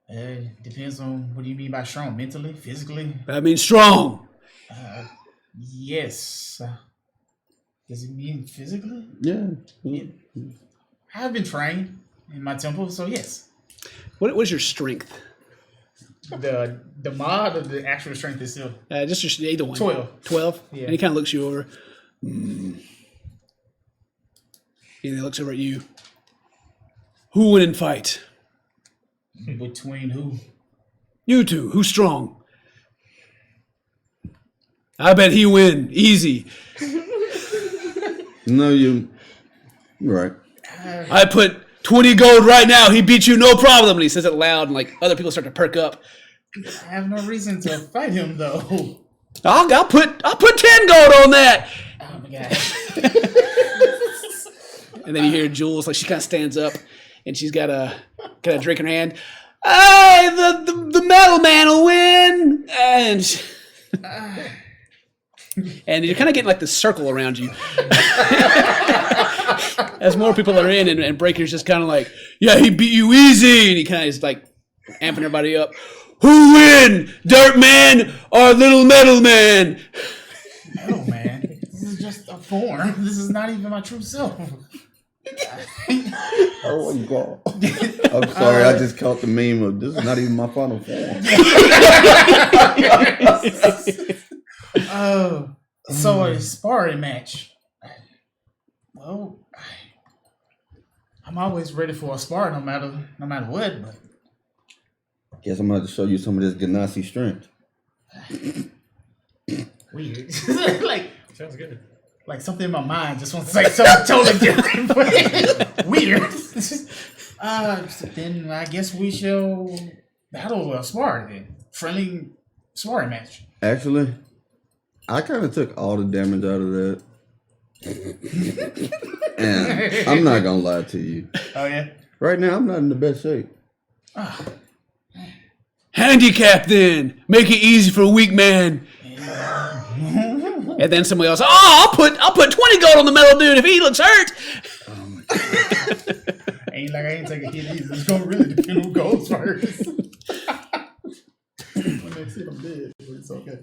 Depends on what do you mean by strong? Mentally, physically?
I mean strong.
Yes. Does it mean physically?
Yeah.
I've been trained in my temple, so yes.
What is your strength?
The mod or the actual strength itself?
Just either one.
12. Yeah.
And he kind of looks you over. And he looks over at you. Who win in fight?
Between who?
You two. Who's strong? I bet he win. Easy.
No, you're right.
I put 20 gold right now. He beat you no problem. And he says it loud, and like other people start to perk up.
I have no reason to fight him though.
I'll put 10 gold on that.
Oh my gosh.
And then you hear Jules, like she kind of stands up, and she's got a drink in her hand. Hey, the metal man will win, and you're kind of getting like this circle around you. As more people are in, and Breaker's just kind of like, yeah, he beat you easy, and he kind of is like amping everybody up. Who win, Dirt Man or Little Metal Man?
Metal man, this is just a form. This is not even my true self.
Oh my god. I'm sorry, I just caught the meme of this is not even my final form.
So a sparring match. Well, I'm always ready for a spar, no matter what. But
Guess I'm gonna have to show you some of this Ganassi strength.
weird, like
Sounds good.
like something in my mind just wants to say something totally different. But weird. Then I guess we shall battle a spar then. Friendly sparring match.
Actually, I kind of took all the damage out of that. And I'm not gonna lie to you.
Oh yeah.
Right now, I'm not in the best shape.
Handicap then. Make it easy for a weak man. And then somebody else, I'll put 20 gold on the metal dude if he looks hurt.
Ain't like I ain't take a hit either. It's gonna really depend who goes first. When they see I'm dead, but it's okay.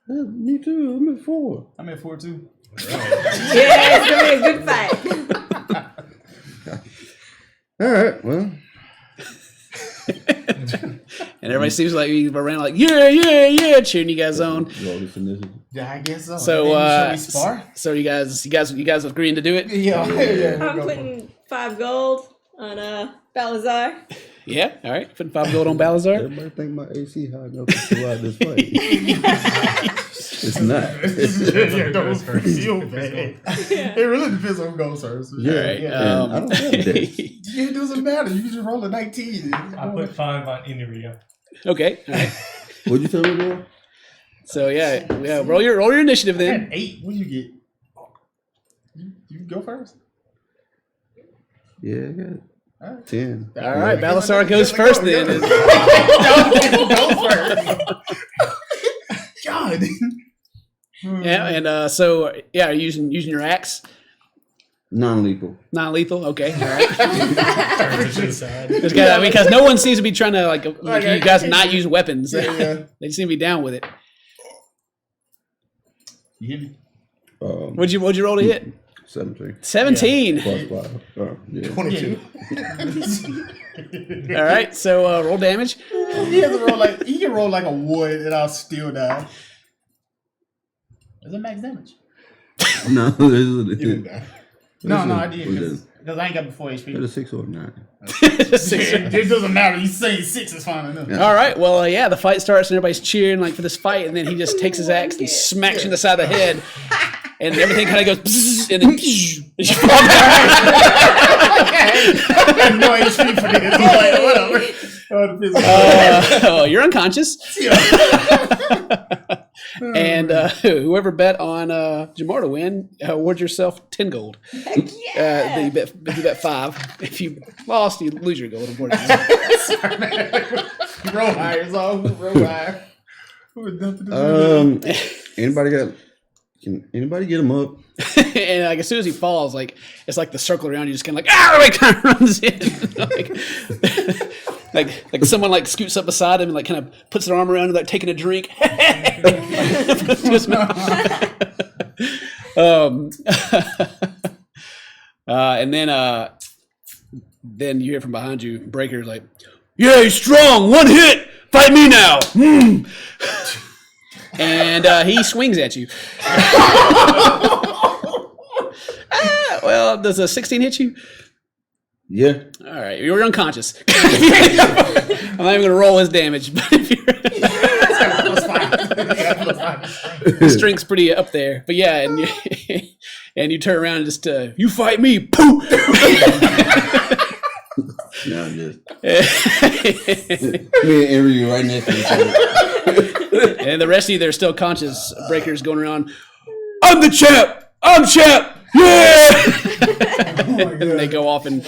Yeah, me too. I'm at 4.
I'm at 4 too.
Yeah, it's gonna be a good fight.
All right. Well,
And everybody seems like we around like, yeah, cheering you guys on.
roll this initiative.
Yeah, I guess so.
So,
Shall we spar?
so you guys agreeing to do it?
Yeah.
I'm putting 5 gold on Balazar.
Yeah, all right. Putting 5 gold on Balazar.
Everybody think my AC high enough to survive this fight. It's not.
Yeah, don't feel bad. It really depends on who goes first.
Yeah,
Alright,
and I don't have this.
It doesn't matter. You can just roll a 19.
I put 5 on Inuria.
Okay. All right.
What'd you tell me, bro?
So yeah, roll your initiative
I
then.
had 8. What do you get? You go first.
Yeah, I got 10.
All right, Balasar goes first then.
Go first. God.
Yeah, and so are you using your axe?
Non-lethal.
Non-lethal. Okay. All right.
Turns it to the side.
Because no one seems to be trying to like you guys not use weapons. They seem to be down with it.
You hear me?
What'd you roll to hit?
17.
17.
Plus 5. Oh, yeah.
22.
All right. So roll damage.
He has to roll like he can roll like a wood and I'll still die. Is it max damage?
No,
You didn't die.
No, I did because I ain't got before
Got a
HP.
6 or a 9.
It doesn't matter. You say 6 is fine enough.
All right. Well, the fight starts and everybody's cheering like for this fight, and then he just takes his axe and smacks you in the side of the head, and everything kind of goes, bzzz, and then you fall down.
I have no HP for this. Whatever.
You're unconscious. And whoever bet on Jamar to win, award yourself 10 gold.
Heck yeah.
You bet 5. If you lost, you lose your gold, unfortunately.
Roll higher. It's all roll higher.
Can anybody get him up?
And like as soon as he falls, like it's like the circle around you just kind of like everybody kind of runs in, like someone like scoots up beside him and like kind of puts their arm around him, like taking a drink. And then you hear from behind you, Breaker's like, "Yeah, he's strong. 1 hit. Fight me now." And he swings at you. Well, does a 16 hit you?
Yeah.
All right, you're unconscious. I'm not even going to roll his damage, but if you're the strength's pretty up there. But yeah, and you turn around and just you fight me. Pooh!
No, I'm just. Me and Avery right next to each other.
And the rest of you, they're still conscious. Breakers going around. I'm the champ. I'm champ. Yeah. And they go off and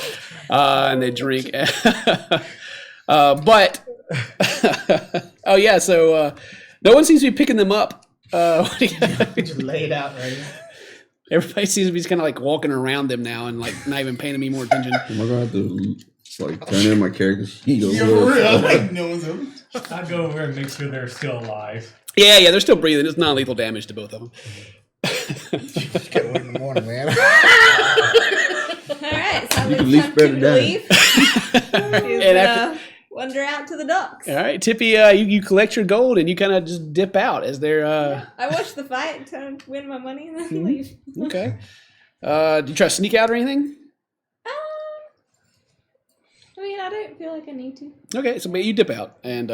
they drink. But oh yeah, so no one seems to be picking them up.
Just lay it out right.
Everybody seems to be just kind of like walking around them now and like not even paying any more attention.
Am I gonna have to like turn in my character sheet over?
I'd go over and make sure they're still alive.
Yeah, they're still breathing. It's non-lethal damage to both of them.
Just gotta wait in the morning, man.
All right, so
You can
it's
leave
time
better
to
than-
leave. He's
And
gonna wander out to the docks.
All right, Tippy, you collect your gold and you kind of just dip out as they're
I watch the fight, try to win my money, and then leave.
okay. Do you try to sneak out or anything?
I mean, I don't feel like I need to.
Okay, so but you dip out, and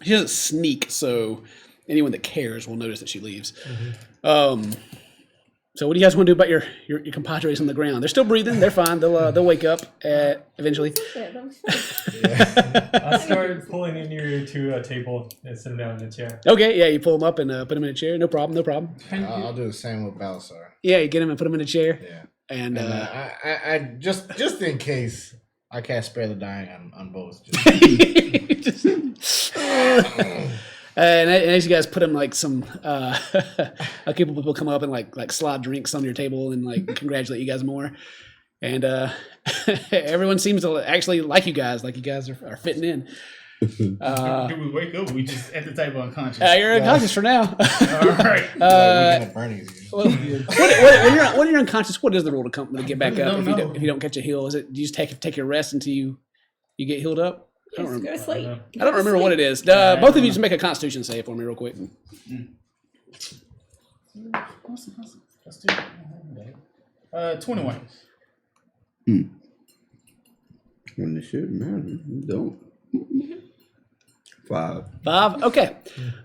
she doesn't sneak, so anyone that cares will notice that she leaves. So what do you guys want to do about your compadres on the ground? They're still breathing. They're fine. They'll wake up eventually.
Yeah, that was fun.
I started pulling in you to a table and sit down in the chair.
Okay, yeah, you pull them up and put them in a chair. No problem.
I'll do the same with Balasar.
Yeah, you get them and put them in a chair.
Yeah.
And
I just in case I can't spare the dying on both.
And as you guys put them like some, a couple people come up and like slide drinks on your table and like congratulate you guys more, and everyone seems to actually like you guys are fitting in.
Do we wake up? Or we just at the table unconscious.
You're unconscious for now.
All right.
When you're unconscious, what is the rule to get back up if you don't catch a heal? Is it do you just take your rest until you get healed up? I don't
Just go
remember.
to sleep.
I don't remember what it is. Both of you just make a Constitution save for me real quick.
Let's do 21.
When the shit matters, you don't. 5.
5? Okay.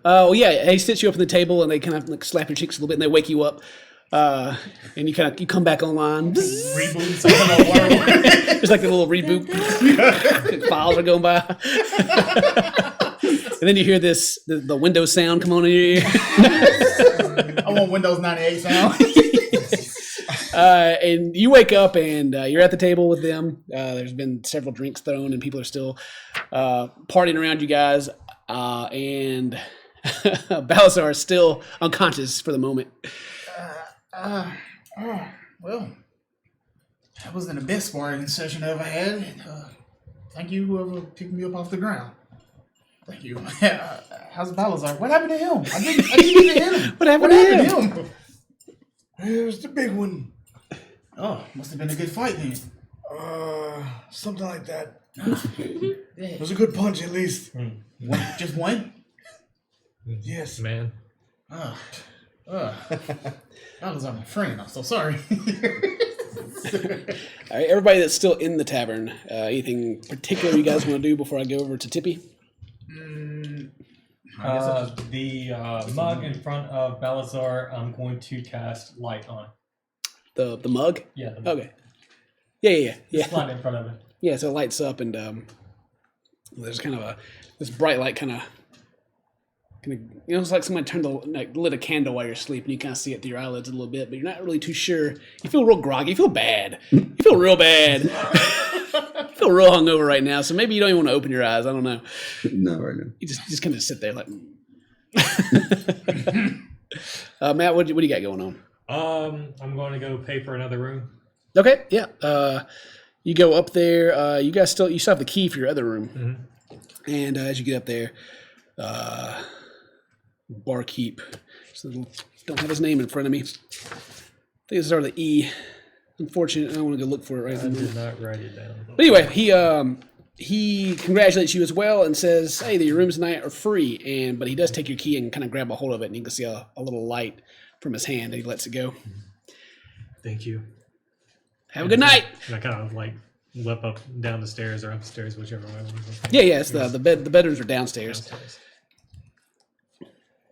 Well, yeah, he sits you up on the table and they kind of like slap your cheeks a little bit and they wake you up. And you come back online.
Reboot. Something on
It's like the little reboot. Files are going by. And then you hear the Windows sound come on in your ear.
I want Windows 98 sound.
And you wake up and you're at the table with them. There's been several drinks thrown and people are still partying around you guys. And Balazar is still unconscious for the moment.
Well, that wasn't the best sparring session I ever had. Thank you, whoever picked me up off the ground. Thank you. How's Balazar? What happened to him? I didn't even hit him.
What happened to him?
It was the big one.
Oh, must have been a good fight then.
Something like that. It was a good punch, at least.
One, just one?
Yes.
Man.
Balazar, my friend. I'm so sorry.
All right, everybody that's still in the tavern, anything particular you guys want to do before I go over to Tippy?
The mug in front of Balazar, I'm going to cast light on.
The mug?
Yeah. The mug.
Okay. Yeah.
Just light in front of it.
Yeah, so it lights up and there's kind of this bright light kind of it's like somebody lit a candle while you're sleeping. You kind of see it through your eyelids a little bit, but you're not really too sure. You feel real groggy. You feel bad. You feel real bad. You feel real hungover right now, so maybe you don't even want to open your eyes. I don't know.
No, right now.
You just kind of sit there like. Matt, what do you got going on?
I'm going to go pay for another room.
Okay, yeah. You go up there. You still have the key for your other room, and as you get up there, barkeep. So don't have his name in front of me. I think it started with E. Unfortunate. I don't want to go look for it right
I
now.
did not write it down.
But anyway, he congratulates you as well and says, "Hey, your rooms tonight are free." But he does take your key and kind of grab a hold of it, and you can see a little light from his hand, and he lets it go.
Thank you.
Have a good night.
And I kind of like whip up down the stairs or upstairs, whichever way.
Yeah. It's the bedrooms are downstairs.
Downstairs.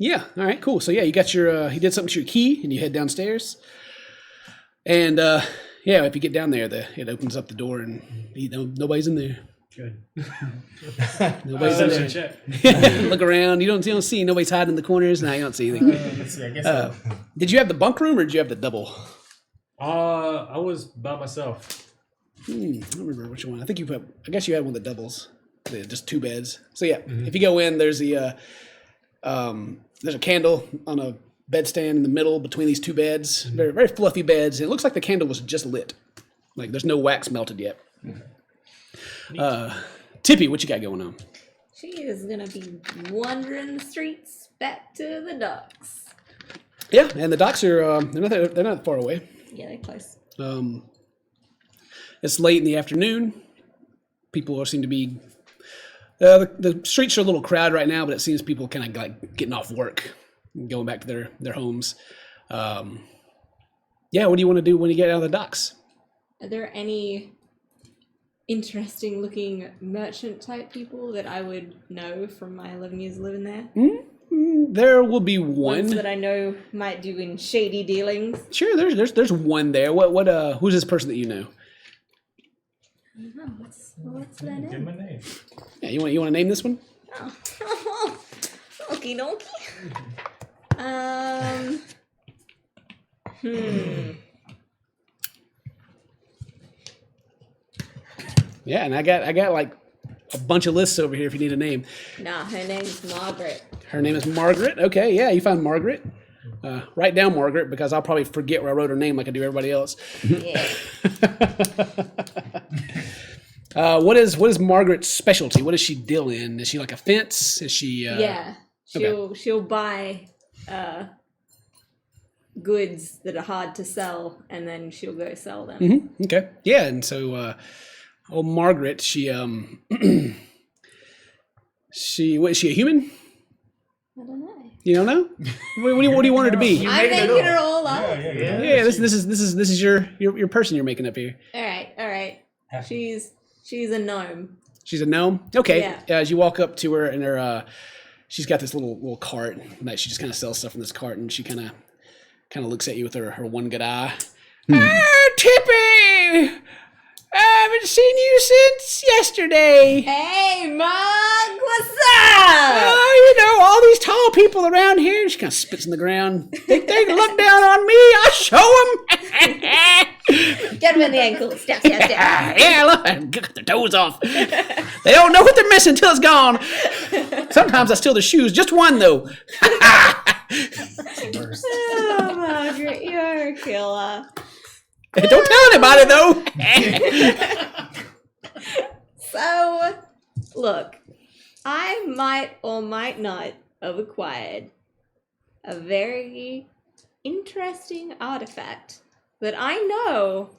Yeah. All right. Cool. So yeah, you got your. He did something to your key, and you head downstairs. And if you get down there, it opens up the door, and nobody's in there.
Good.
Nobody's in there.
Check.
Look around. You don't see nobody's hiding in the corners. No, you don't see anything.
Let's see, I guess
Did you have the bunk room or did you have the double?
I was by myself.
I don't remember which one. I guess you had one of the doubles. Just two beds. So yeah, if you go in, there's a candle on a bedstand in the middle between these two beds. Very, very fluffy beds. It looks like the candle was just lit. Like there's no wax melted yet. Tippy, what you got going on?
She is gonna be wandering the streets back to the docks.
Yeah, and the docks are they're not far away.
Yeah, they're close.
It's late in the afternoon. People seem to be the streets are a little crowded right now, but it seems people kind of like getting off work and going back to their homes. What do you want to do when you get out of the docks?
Are there any interesting looking merchant type people that I would know from my 11 years living there?
There will be one
Ones that I know might do in shady dealings.
Sure, there's one there. Who's this person that you know?
I don't know. What's their
Give
name?
him a name.
Yeah, you want to name this one?
Oh. Okie dokie.
Yeah, and I got like a bunch of lists over here if you need a name.
Nah, her name's Margaret.
Her name is Margaret. Okay, yeah, you found Margaret. Write down Margaret because I'll probably forget where I wrote her name like I do everybody else.
Yeah.
What is Margaret's specialty? What does she deal in? Is she like a fence? Is she?
Yeah. She'll buy goods that are hard to sell, and then she'll go sell them.
Mm-hmm. Okay. Yeah, and so Margaret, she is she a human?
I don't know.
You don't know? What do you want her to be?
I'm making her all up.
Yeah, this is your person you're making up here.
All right. She's a gnome.
She's a gnome. Okay.
Yeah.
As you walk up to her, and she's got this little cart that she just kind of sells stuff in this cart, and she kind of looks at you with her one good eye. Tippy, I haven't seen you since yesterday.
Hey, Mug, what's up?
all these tall people around here. She kind of spits in the ground. They look down on me. I show them.
Get him in the ankle. Step.
Yeah, look, get their toes off. They don't know what they're missing until it's gone. Sometimes I steal the shoes. Just one, though.
Oh, Margaret, you're a killer.
Don't tell anybody, though.
So, look, I might or might not have acquired a very interesting artifact that I know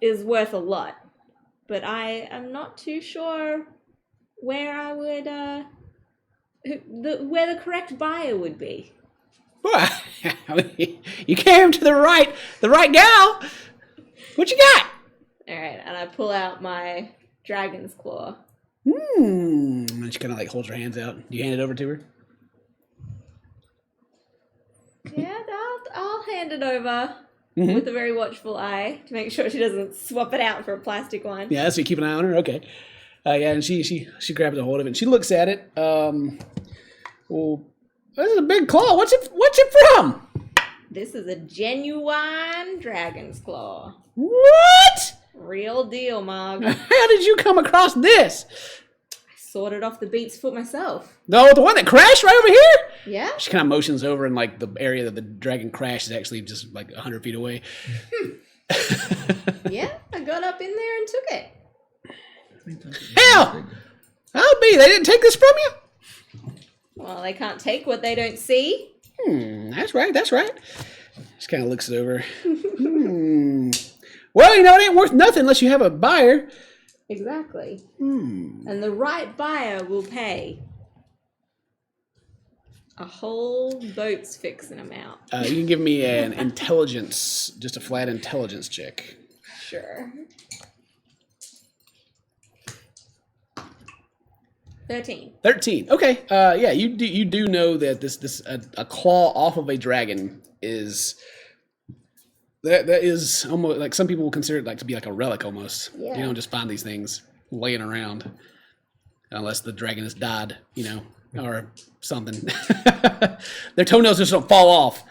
is worth a lot, but I am not too sure where I would, where the correct buyer would be.
Well, you came to the right gal. What you got?
All right, and I pull out my dragon's claw.
And she kind of like holds her hands out. Do you hand it over to her?
Yeah, I'll hand it over with a very watchful eye to make sure she doesn't swap it out for a plastic one.
Yeah, so you keep an eye on her. Okay. Yeah, and she grabs a hold of it and she looks at it. Well, this is a big claw. What's it from?
This is a genuine dragon's claw.
What?
Real deal, Mog.
How did you come across this?
I sorted off the beats foot myself.
No, the one that crashed right over here?
Yeah?
She kind of motions over, and like the area that the dragon crashed is actually just like 100 feet away.
Yeah, I got up in there and took it.
Hell! I'll be. They didn't take this from you?
Well, they can't take what they don't see.
That's right. She kind of looks it over. Well, it ain't worth nothing unless you have a buyer.
Exactly. And the right buyer will pay a whole boat's fixing amount.
You can give me an intelligence, just a flat intelligence check.
Sure. 13.
13. Okay. Yeah, you do know that this a claw off of a dragon is that is almost like some people will consider it like to be like a relic almost.
Yeah.
You don't just find these things laying around unless the dragon has died, or something. Their toenails just don't fall off.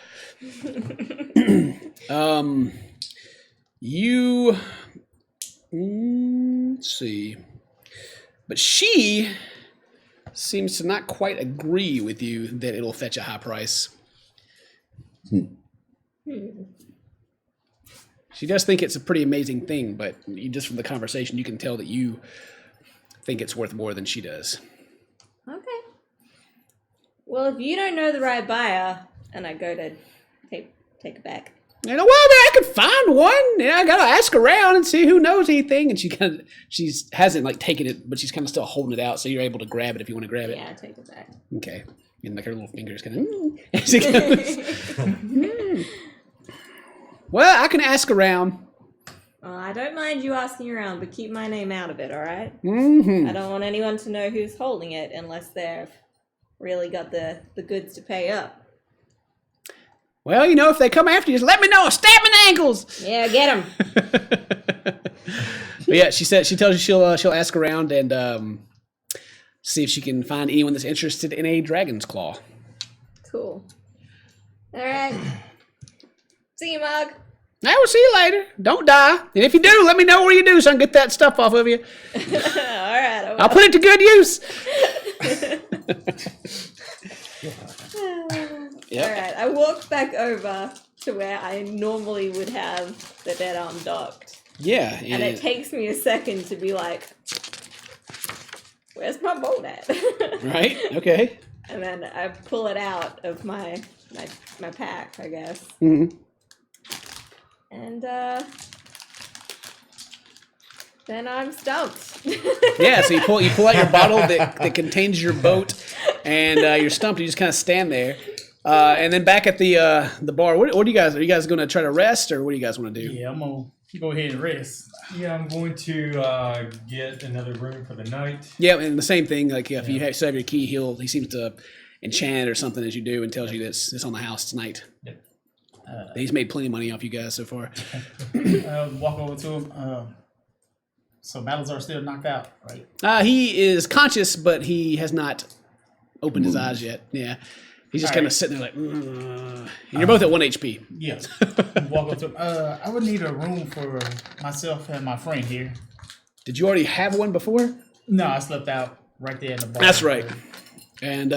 Let's see. But she seems to not quite agree with you that it'll fetch a high price. She does think it's a pretty amazing thing, but just from the conversation, you can tell that you think it's worth more than she does.
Okay. Well, if you don't know the right buyer, and I go to take it back.
Well, I could find one. I gotta ask around and see who knows anything. And she hasn't like taken it, but she's kind of still holding it out, so you're able to grab it if you want to grab it.
Yeah, take it back.
Okay. And like her little fingers kind of. She goes, Well, I can ask around.
Well, I don't mind you asking around, but keep my name out of it, all right?
Mm-hmm.
I don't want anyone to know who's holding it unless they've really got the goods to pay up.
Well, if they come after you, just let me know. Stab me in the ankles.
Yeah, get them.
But yeah, she tells you she'll ask around and see if she can find anyone that's interested in a dragon's claw.
Cool. All right. See you, Mug.
I will see you later. Don't die. And if you do, let me know where you do so I can get that stuff off of you.
All right.
I'll put it to good use.
All right. I walk back over to where I normally would have the dead arm docked.
Yeah.
And it takes me a second to be like, where's my boat at?
Right? Okay.
And then I pull it out of my pack, I guess.
Mm-hmm.
And then I'm stumped.
Yeah, so you pull out your bottle that contains your boat, and you're stumped. You just kind of stand there, and then back at the bar. What do you guys? Are you guys going to try to rest, or what do you guys want to do?
Yeah, I'm gonna go ahead and rest.
Yeah, I'm going to get another room for the night.
Yeah, and the same thing. Like if you still have your key, he seems to enchant or something as you do, and tells you that it's on the house tonight.
Yep.
He's made plenty of money off you guys so far.
Walk over to him. So Balazar still knocked out, right?
He is conscious, but he has not opened his eyes yet. Yeah. He's just
All
kind of
right.
sitting there like, and you're both at 1 HP.
Yeah. Walk up to him. I would need a room for myself and my friend here.
Did you already have one before?
No, I slept out right there in the bar.
That's right. And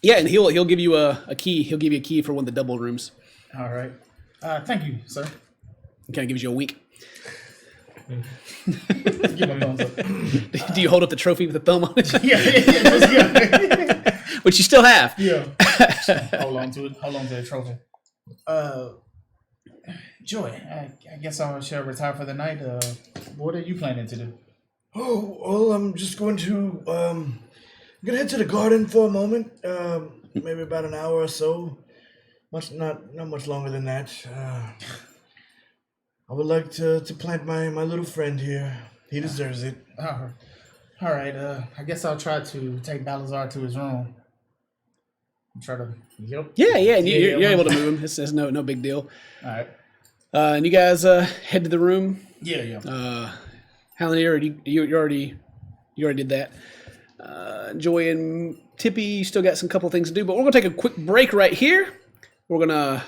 yeah, and he'll give you a key. He'll give you a key for one of the double rooms.
All right. Thank you, sir.
He kind of gives you a wink.
Give my thumbs up.
Do you hold up the trophy with the thumb on it?
Yeah.
Which you still have.
Yeah. Hold on to it. Hold on to the trophy. Joy, I guess I shall retire for the night. What are you planning to do?
Oh, well, I'm just going to I'm gonna head to the garden for a moment. Maybe about an hour or so. Not much longer than that. I would like to plant my little friend here. He deserves it.
All right. I guess I'll try to take Balazar to his room. Try to. Yep.
Yeah, and you're
Yeah.
able to move him. It's no big deal.
All right.
And you guys head to the room.
Yeah.
Halanier, you already did that. Joy and Tippy, you still got some couple things to do, but we're gonna take a quick break right here. We're gonna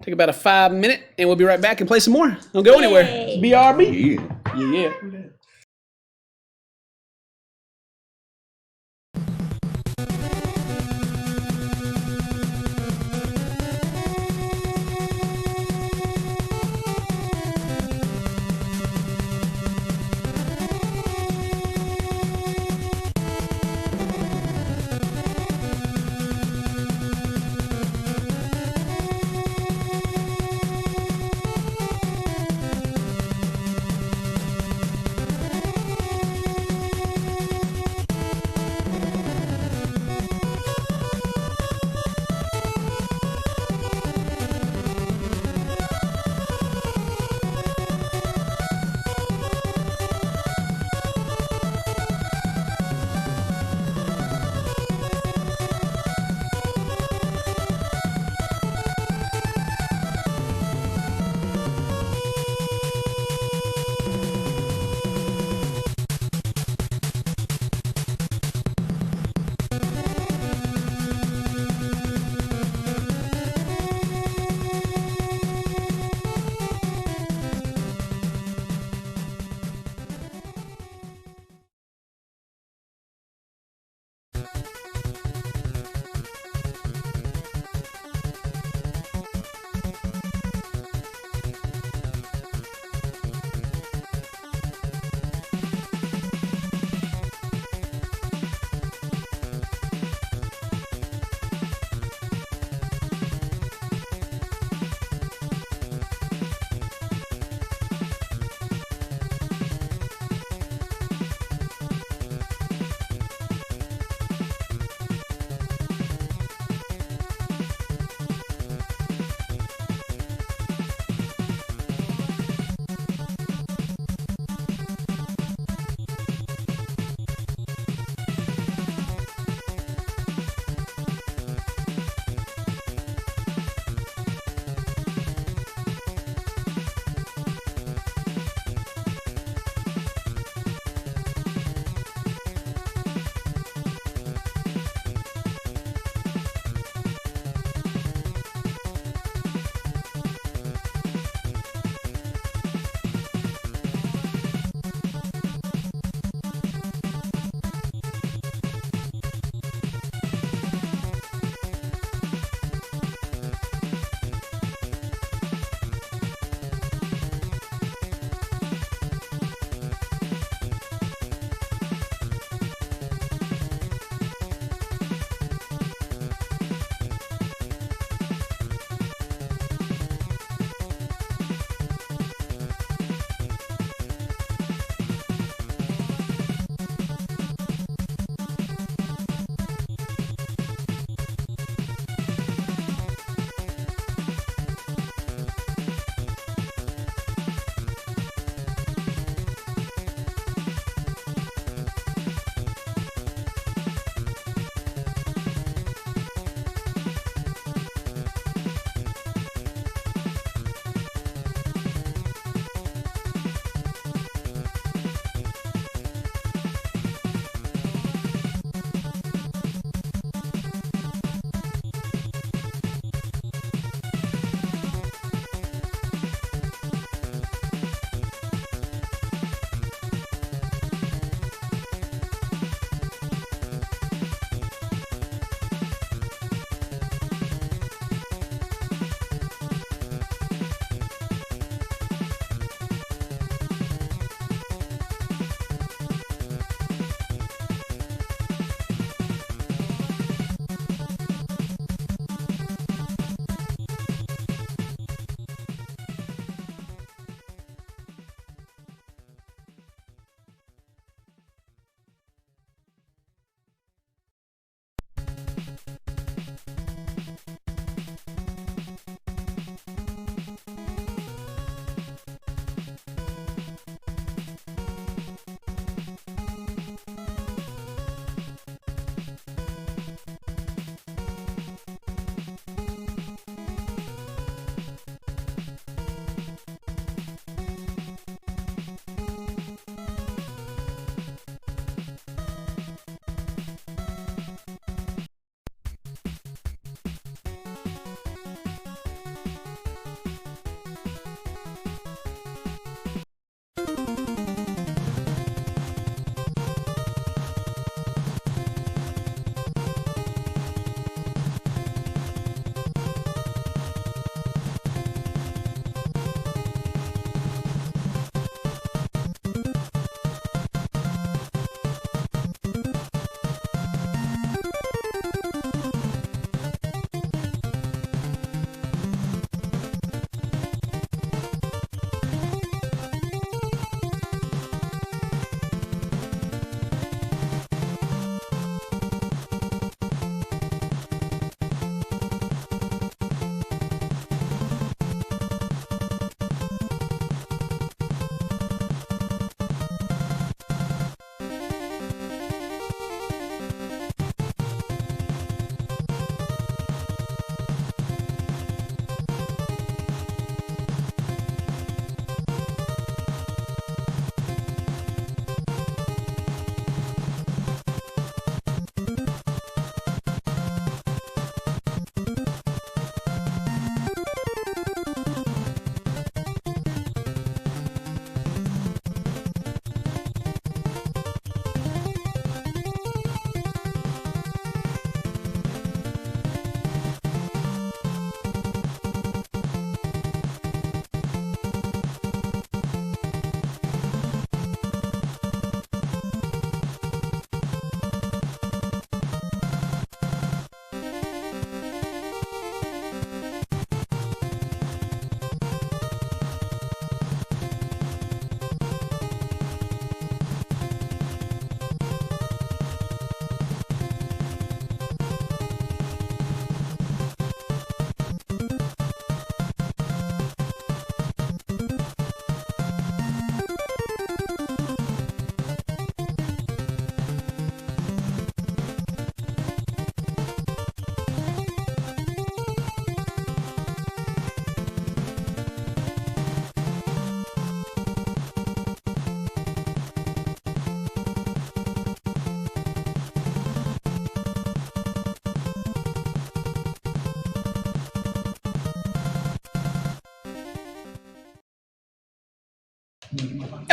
take about a 5-minute, and we'll be right back and play some more. Don't go anywhere.
Yay.
BRB.
Yeah.
Yeah.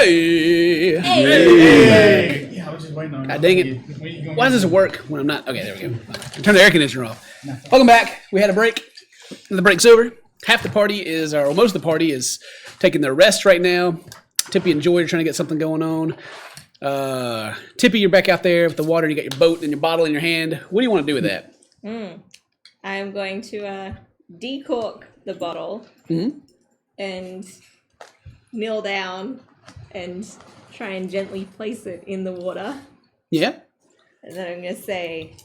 Hey.
Hey! Yeah, I was just waiting on
God dang it. Why does this work when I'm not? Okay, there we go. Turn the air conditioner off. Welcome back. We had a break. The break's over. Half the party is, or most of the party is taking their rest right now. Tippy and Joy are trying to get something going on. Tippy, you're back out there with the water. You got your boat and your bottle in your hand. What do you want to do with that?
I'm going to decork the bottle and kneel down and try and gently place it in the water.
Yeah.
And then I'm going to say,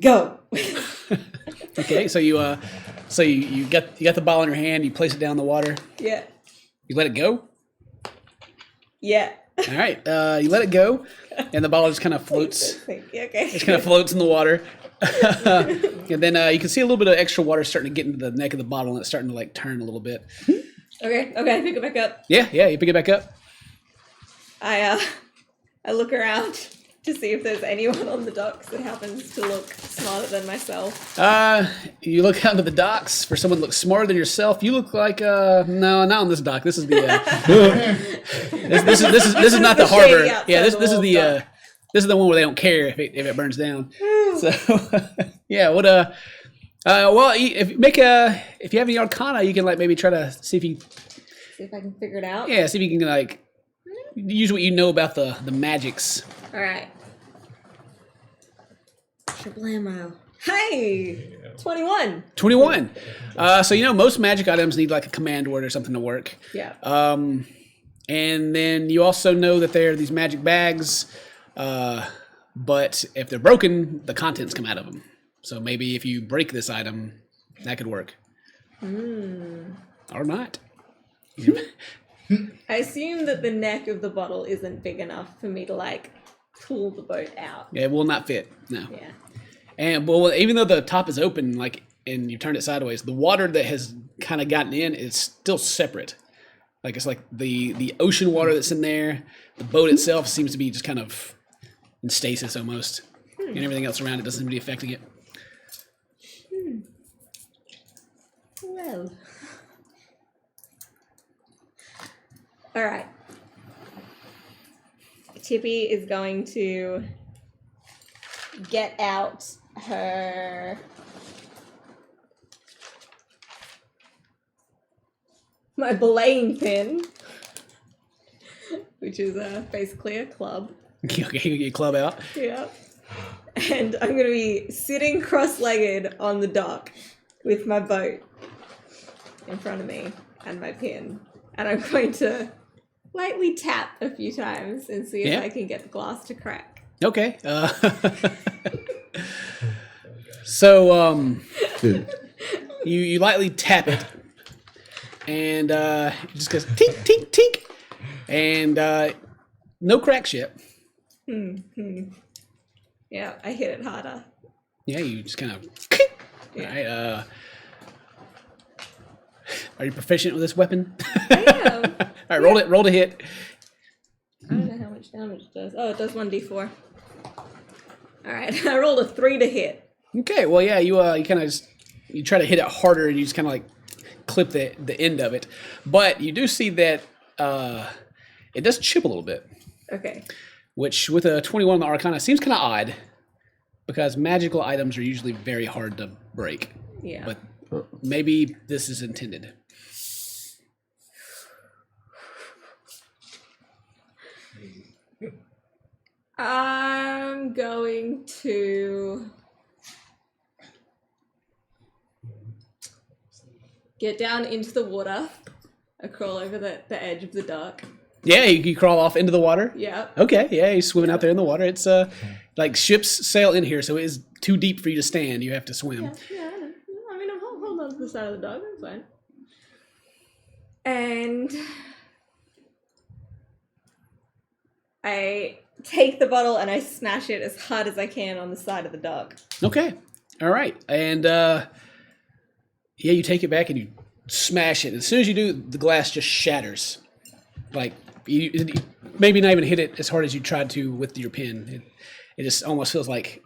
go.
Okay, so you got the bottle in your hand. You place it down in the water.
Yeah.
You let it go.
Yeah.
All right. You let it go, and the bottle just kind of floats.
Thank you. Okay.
Just kind of floats in the water. And then you can see a little bit of extra water starting to get into the neck of the bottle, and it's starting to like turn a little bit.
Okay, pick it back up.
Yeah, you pick it back up.
I look around to see if there's anyone on the docks that happens to look smarter than myself.
You look out to the docks for someone that looks smarter than yourself. You look like no, not on this dock. This is the this is not the harbor. Yeah, this is the this is the one where they don't care if it burns down. So yeah, what well, if you have any arcana, you can like maybe try to see
if I can figure it out.
Yeah, see if you can like use what you know about the magics.
All right. Shablamo. Hey, 21.
21. So most magic items need like a command word or something to work.
Yeah.
And then you also know that there are these magic bags, but if they're broken, the contents come out of them. So maybe if you break this item, that could work. Or not.
I assume that the neck of the bottle isn't big enough for me to like pull the boat out.
Yeah, it will not fit. No.
Yeah.
And well, even though the top is open, like, and you turned it sideways, the water that has kind of gotten in is still separate. Like it's like the ocean water that's in there. The boat itself seems to be just kind of in stasis almost, and everything else around it doesn't seem to be affecting it.
Well. All right. Tippy is going to get out my belaying pin, which is basically a club.
Okay, you get your club out.
Yeah. And I'm going to be sitting cross-legged on the dock with my boat in front of me and my pin. And I'm going to lightly tap a few times and see if I can get the glass to crack.
Okay. So you lightly tap it, and it just goes tink tink tink, and no cracks yet.
Yeah, I hit it harder.
Yeah, you just kind of. All right. Are you proficient with this weapon?
I am.
All right, roll to hit.
I don't know how much damage it does. Oh, it does 1d4. All right, I rolled a 3 to hit.
Okay, well, yeah, you kind of just you try to hit it harder, and you just kind of like clip the end of it, but you do see that it does chip a little bit.
Okay.
Which, with a 21 on the Arcana, seems kind of odd, because magical items are usually very hard to break.
Yeah.
But maybe this is intended.
I'm going to get down into the water. I crawl over the edge of the dock.
Yeah, you crawl off into the water.
Yeah.
Okay, yeah, you're swimming out there in the water. It's like ships sail in here, so it is too deep for you to stand. You have to swim.
Yeah, I know. I mean, I'm holding on to the side of the dock. That's fine. And I take the bottle and I smash it as hard as I can on the side of the dock.
Okay, all right, and yeah, you take it back and you smash it. As soon as you do, the glass just shatters. Like you maybe not even hit it as hard as you tried to with your pin. It just almost feels like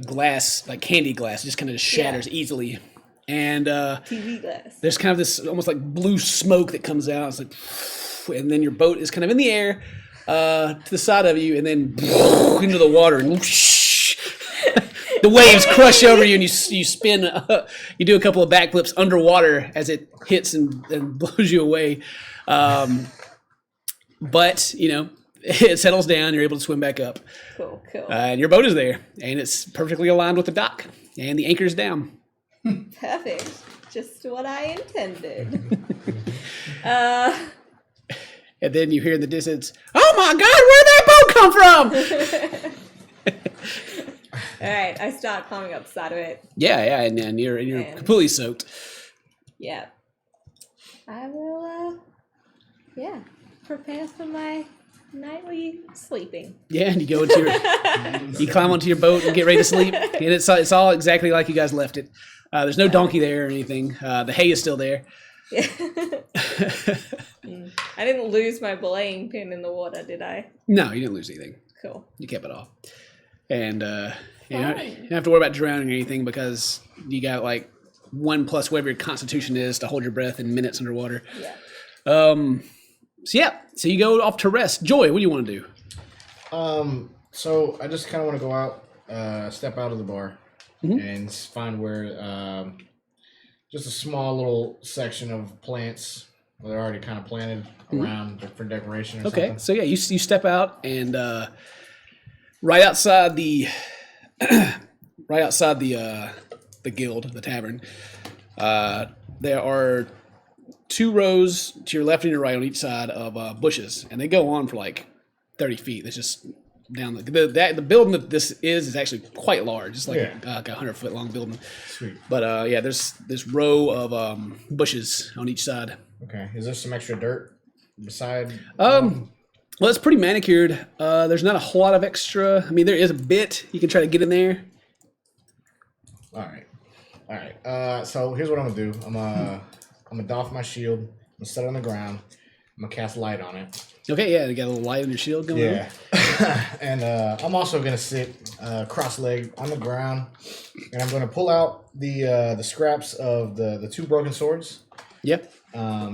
glass, like candy glass, just kind of shatters easily. and
TV glass.
there's kind of this almost like blue smoke that comes out. It's like, and then your boat is kind of in the air to the side of you, and then into the water, and the waves crush over you, and you spin. You do a couple of backflips underwater as it hits and blows you away. But it settles down. You're able to swim back up,
Cool.
and your boat is there, and it's perfectly aligned with the dock, and the anchor is down.
Perfect. Just what I intended.
And then you hear in the distance, "Oh my God, where'd that boat come from?"
All right, I start climbing up the side of it.
Yeah, and you're completely soaked.
Yeah. I will, prepare for my nightly sleeping.
Yeah, and you go into you climb onto your boat and get ready to sleep, and it's all exactly like you guys left it. There's no donkey there or anything. The hay is still there.
Yeah. I didn't lose my belaying pin in the water, did I?
No, you didn't lose anything.
Cool.
You kept it all. And you don't have to worry about drowning or anything because you got like 1 plus whatever your constitution is to hold your breath in minutes underwater.
Yeah.
So you go off to rest. Joy, what do you want to do?
So I just kind of want to go out, step out of the bar, and find where just a small little section of plants they're already kind of planted around for decoration. Or something.
So yeah, you step out and right outside the guild, the tavern, there are 2 rows to your left and your right on each side of bushes, and they go on for like 30 feet. It's just down the building that this is actually quite large. It's like a 100-foot long building.
Sweet.
But there's this row of bushes on each side.
Okay. Is there some extra dirt beside?
Well, it's pretty manicured. There's not a whole lot of extra. I mean, there is a bit. You can try to get in there.
All right. So here's what I'm gonna do. I'm gonna doff my shield. I'm gonna set it on the ground. I'm gonna cast light on it.
Okay, yeah, you got a little light on your shield going on.
And I'm also gonna sit cross-legged on the ground, and I'm gonna pull out the scraps of the 2 broken swords.
Yep.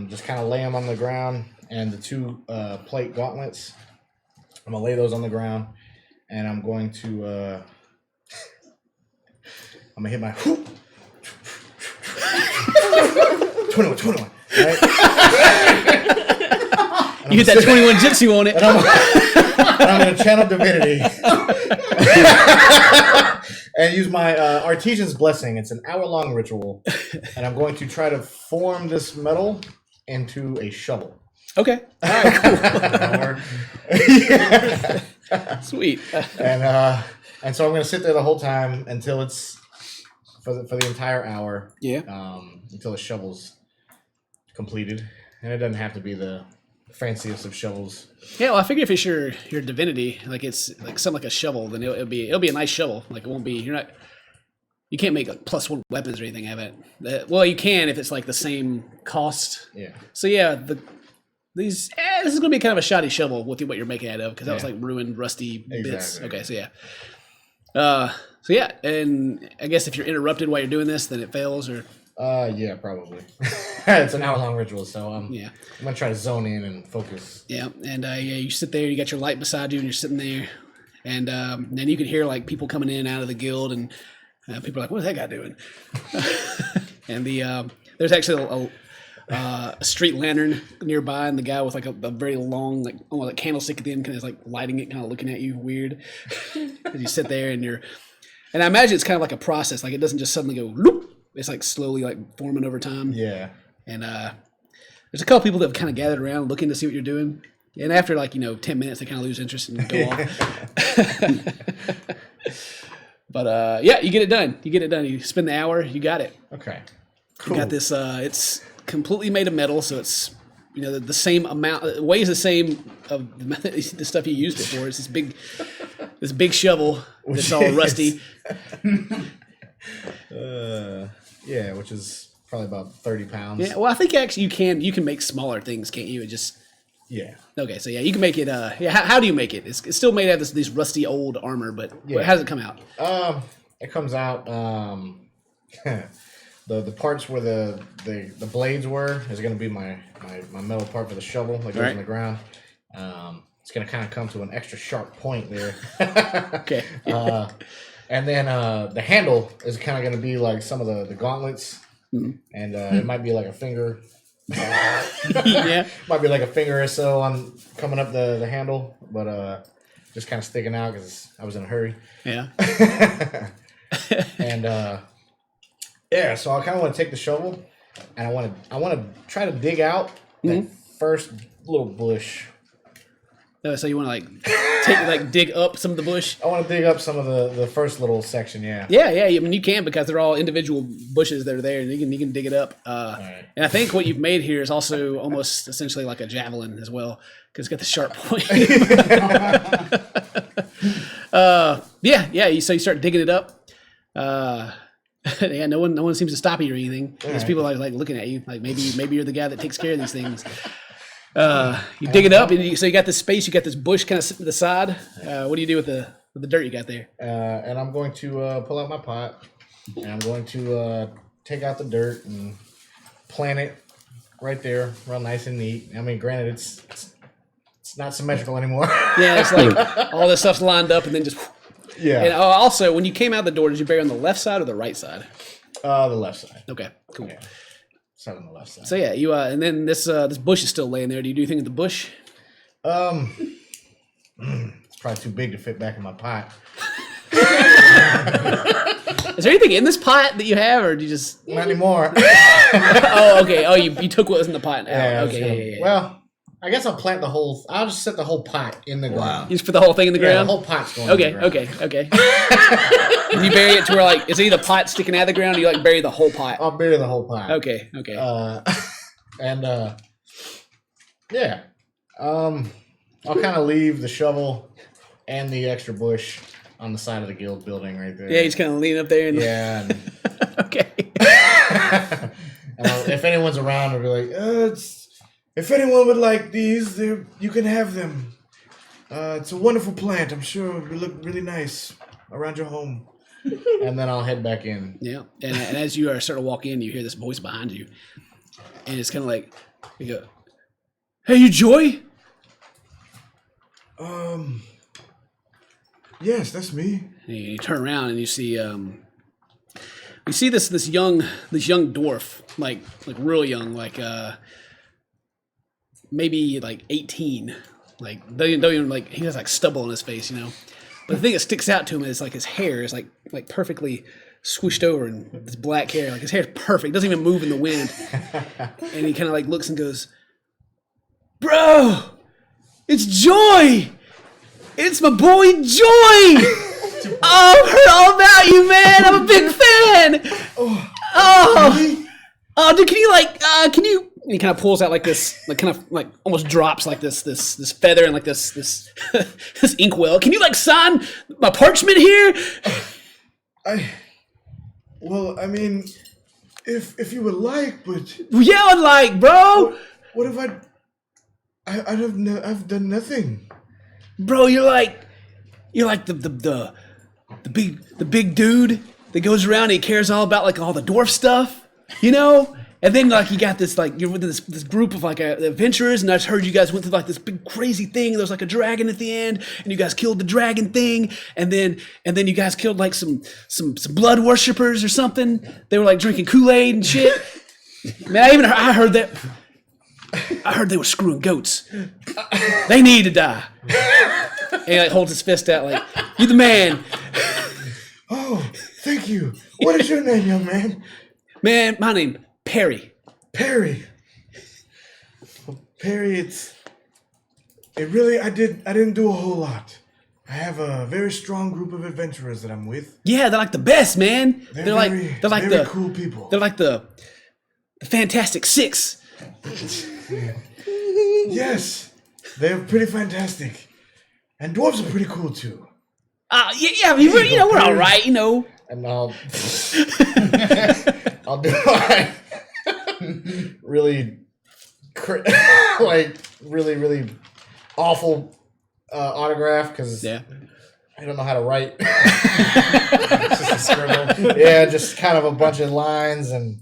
Just kind of lay them on the ground, and the 2 plate gauntlets. I'm gonna lay those on the ground, and I'm going to I'm gonna hit my 21, right?
You hit that 21 gypsy on it.
And I'm going to channel divinity and use my Artisan's Blessing. It's an hour-long ritual, and I'm going to try to form this metal into a shovel.
Okay. All right, cool. Sweet.
And so I'm going to sit there the whole time until it's for the entire hour.
Yeah.
Until the shovel's completed, and it doesn't have to be the fanciest of shovels.
Yeah, well, I figure if it's your divinity, like it's like something like a shovel, then it'll be a nice shovel. Like it won't be. You can't make like +1 weapons or anything of it. Well, you can if it's like the same cost.
Yeah.
So yeah, this is gonna be kind of a shoddy shovel with what you're making out of because that was like ruined, rusty bits.
Exactly.
Okay, so yeah. So yeah, and I guess if you're interrupted while you're doing this, then it fails or.
Yeah, probably. It's an hour-long ritual, so I'm gonna try to zone in and focus.
Yeah, and you sit there, you got your light beside you, and you're sitting there, and then you can hear like people coming in and out of the guild, and people are like, "What is that guy doing?" And there's actually a street lantern nearby, and the guy with like a very long, like almost like candlestick at the end, kind of like lighting it, kind of looking at you weird. As you sit there, and I imagine it's kind of like a process, like it doesn't just suddenly go loop. It's like slowly like forming over time.
Yeah.
And there's a couple people that have kind of gathered around looking to see what you're doing. And after like, 10 minutes, they kind of lose interest and go off. But you get it done. You spend the hour, you got it.
Okay. Cool.
You got this, it's completely made of metal, so it's, the same amount, it weighs the same of the stuff you used it for. It's this big shovel that's all rusty.
Yeah, which is probably about 30 pounds.
Yeah, well, I think actually you can make smaller things, can't you? It just Okay, so yeah, you can make it. How do you make it? It's still made out of this rusty old armor, but how does it come out?
It comes out. the parts where the blades were is going to be my metal part for the shovel that goes in the ground. It's going to kind of come to an extra sharp point there.
Okay.
And then the handle is kind of going to be like some of the gauntlets, and it might be like a finger.
Yeah.
Might be like a finger or so on coming up the handle, but just kind of sticking out because I was in a hurry.
Yeah.
And so I kind of want to take the shovel, and I want to try to dig out that first little bush.
So you want to like dig up some of the bush?
I want to dig up some of the first little section. Yeah.
Yeah. I mean, you can because they're all individual bushes that are there, and you can dig it up.
Right.
And I think what you've made here is also almost essentially like a javelin as well, because it's got the sharp point. So you start digging it up. No one seems to stop you or anything. There's people like looking at you, like maybe you're the guy that takes care of these things. You dig it up, and so you got this space, you got this bush kind of sitting to the side. What do you do with the dirt you got there?
And I'm going to pull out my pot, and I'm going to take out the dirt and plant it right there, real nice and neat. I mean, granted, it's not symmetrical anymore.
Yeah, it's like all this stuff's lined up, and then just.
Yeah.
And also, when you came out the door, did you bury on the left side or the right side?
The left side.
Okay, cool.
Yeah. Side on the left side.
So yeah, you and then this bush is still laying there. Do you do anything with the bush?
It's probably too big to fit back in my pot.
Is there anything in this pot that you have, or do you just?
Not anymore.
Oh, okay. Oh, you took what was in the pot.
Yeah,
Okay. Yeah.
Well, I guess I'll plant the whole. I'll just set the whole pot in the ground.
You just put the whole thing in the
Yeah,
ground.
the whole pot's going. in the ground.
Okay. And you bury it to where like is any of the pot sticking out of the ground, or you like bury the whole pot?
I'll bury the whole pot.
Okay.
I'll kind of leave the shovel and the extra bush on the side of the guild building right there.
Yeah, he's kind of leaning up there. And
Yeah. And,
okay.
if anyone's around, I'll be like, if anyone would like these, you can have them. It's a wonderful plant. I'm sure it will look really nice around your home. And then I'll head back in.
Yeah, and as you are starting to walk in, you hear this voice behind you, and it's kind of like, you go, "Hey, you Joy?"
Yes, that's me.
And you turn around and you see this young dwarf, like real young, like maybe like 18, like don't even like he has like stubble on his face, you know. But the thing that sticks out to him is like his hair is like perfectly swooshed over and this black hair, like his hair's perfect, doesn't even move in the wind. And he kind of like looks and goes, "Bro, it's Joy! It's my boy Joy! Oh, I've heard all about you, man. I'm a big fan. Dude, can you? And he kind of pulls out like this, like kind of like almost drops like this feather and like this this inkwell. Can you like sign my parchment here?
I mean, if you would like, but
Yeah, I'd like, bro.
what if I've done nothing.
Bro, you're like the big dude that goes around and he cares all about like all the dwarf stuff, you know? And then like you got this like you're with this group of like adventurers, and I just heard you guys went through like this big crazy thing. There was like a dragon at the end, and you guys killed the dragon thing, and then you guys killed like some blood worshippers or something. They were like drinking Kool-Aid and shit. Man, I heard that. I heard they were screwing goats. They need to die. And he like holds his fist out like, "You the man."
Oh, thank you. What is your name, young man?
Man, my name Perry.
Perry. Well, Perry, I didn't do a whole lot. I have a very strong group of adventurers that I'm with.
Yeah, they're like the best, man. They're like
very
the
cool people.
They're like the Fantastic Six.
Yes, they're pretty fantastic. And dwarves are pretty cool too.
Yeah, I mean, we're all right, you know.
And I'll do like really really awful autograph because I don't know how to write. It's just a scribble. Yeah, just kind of a bunch of lines and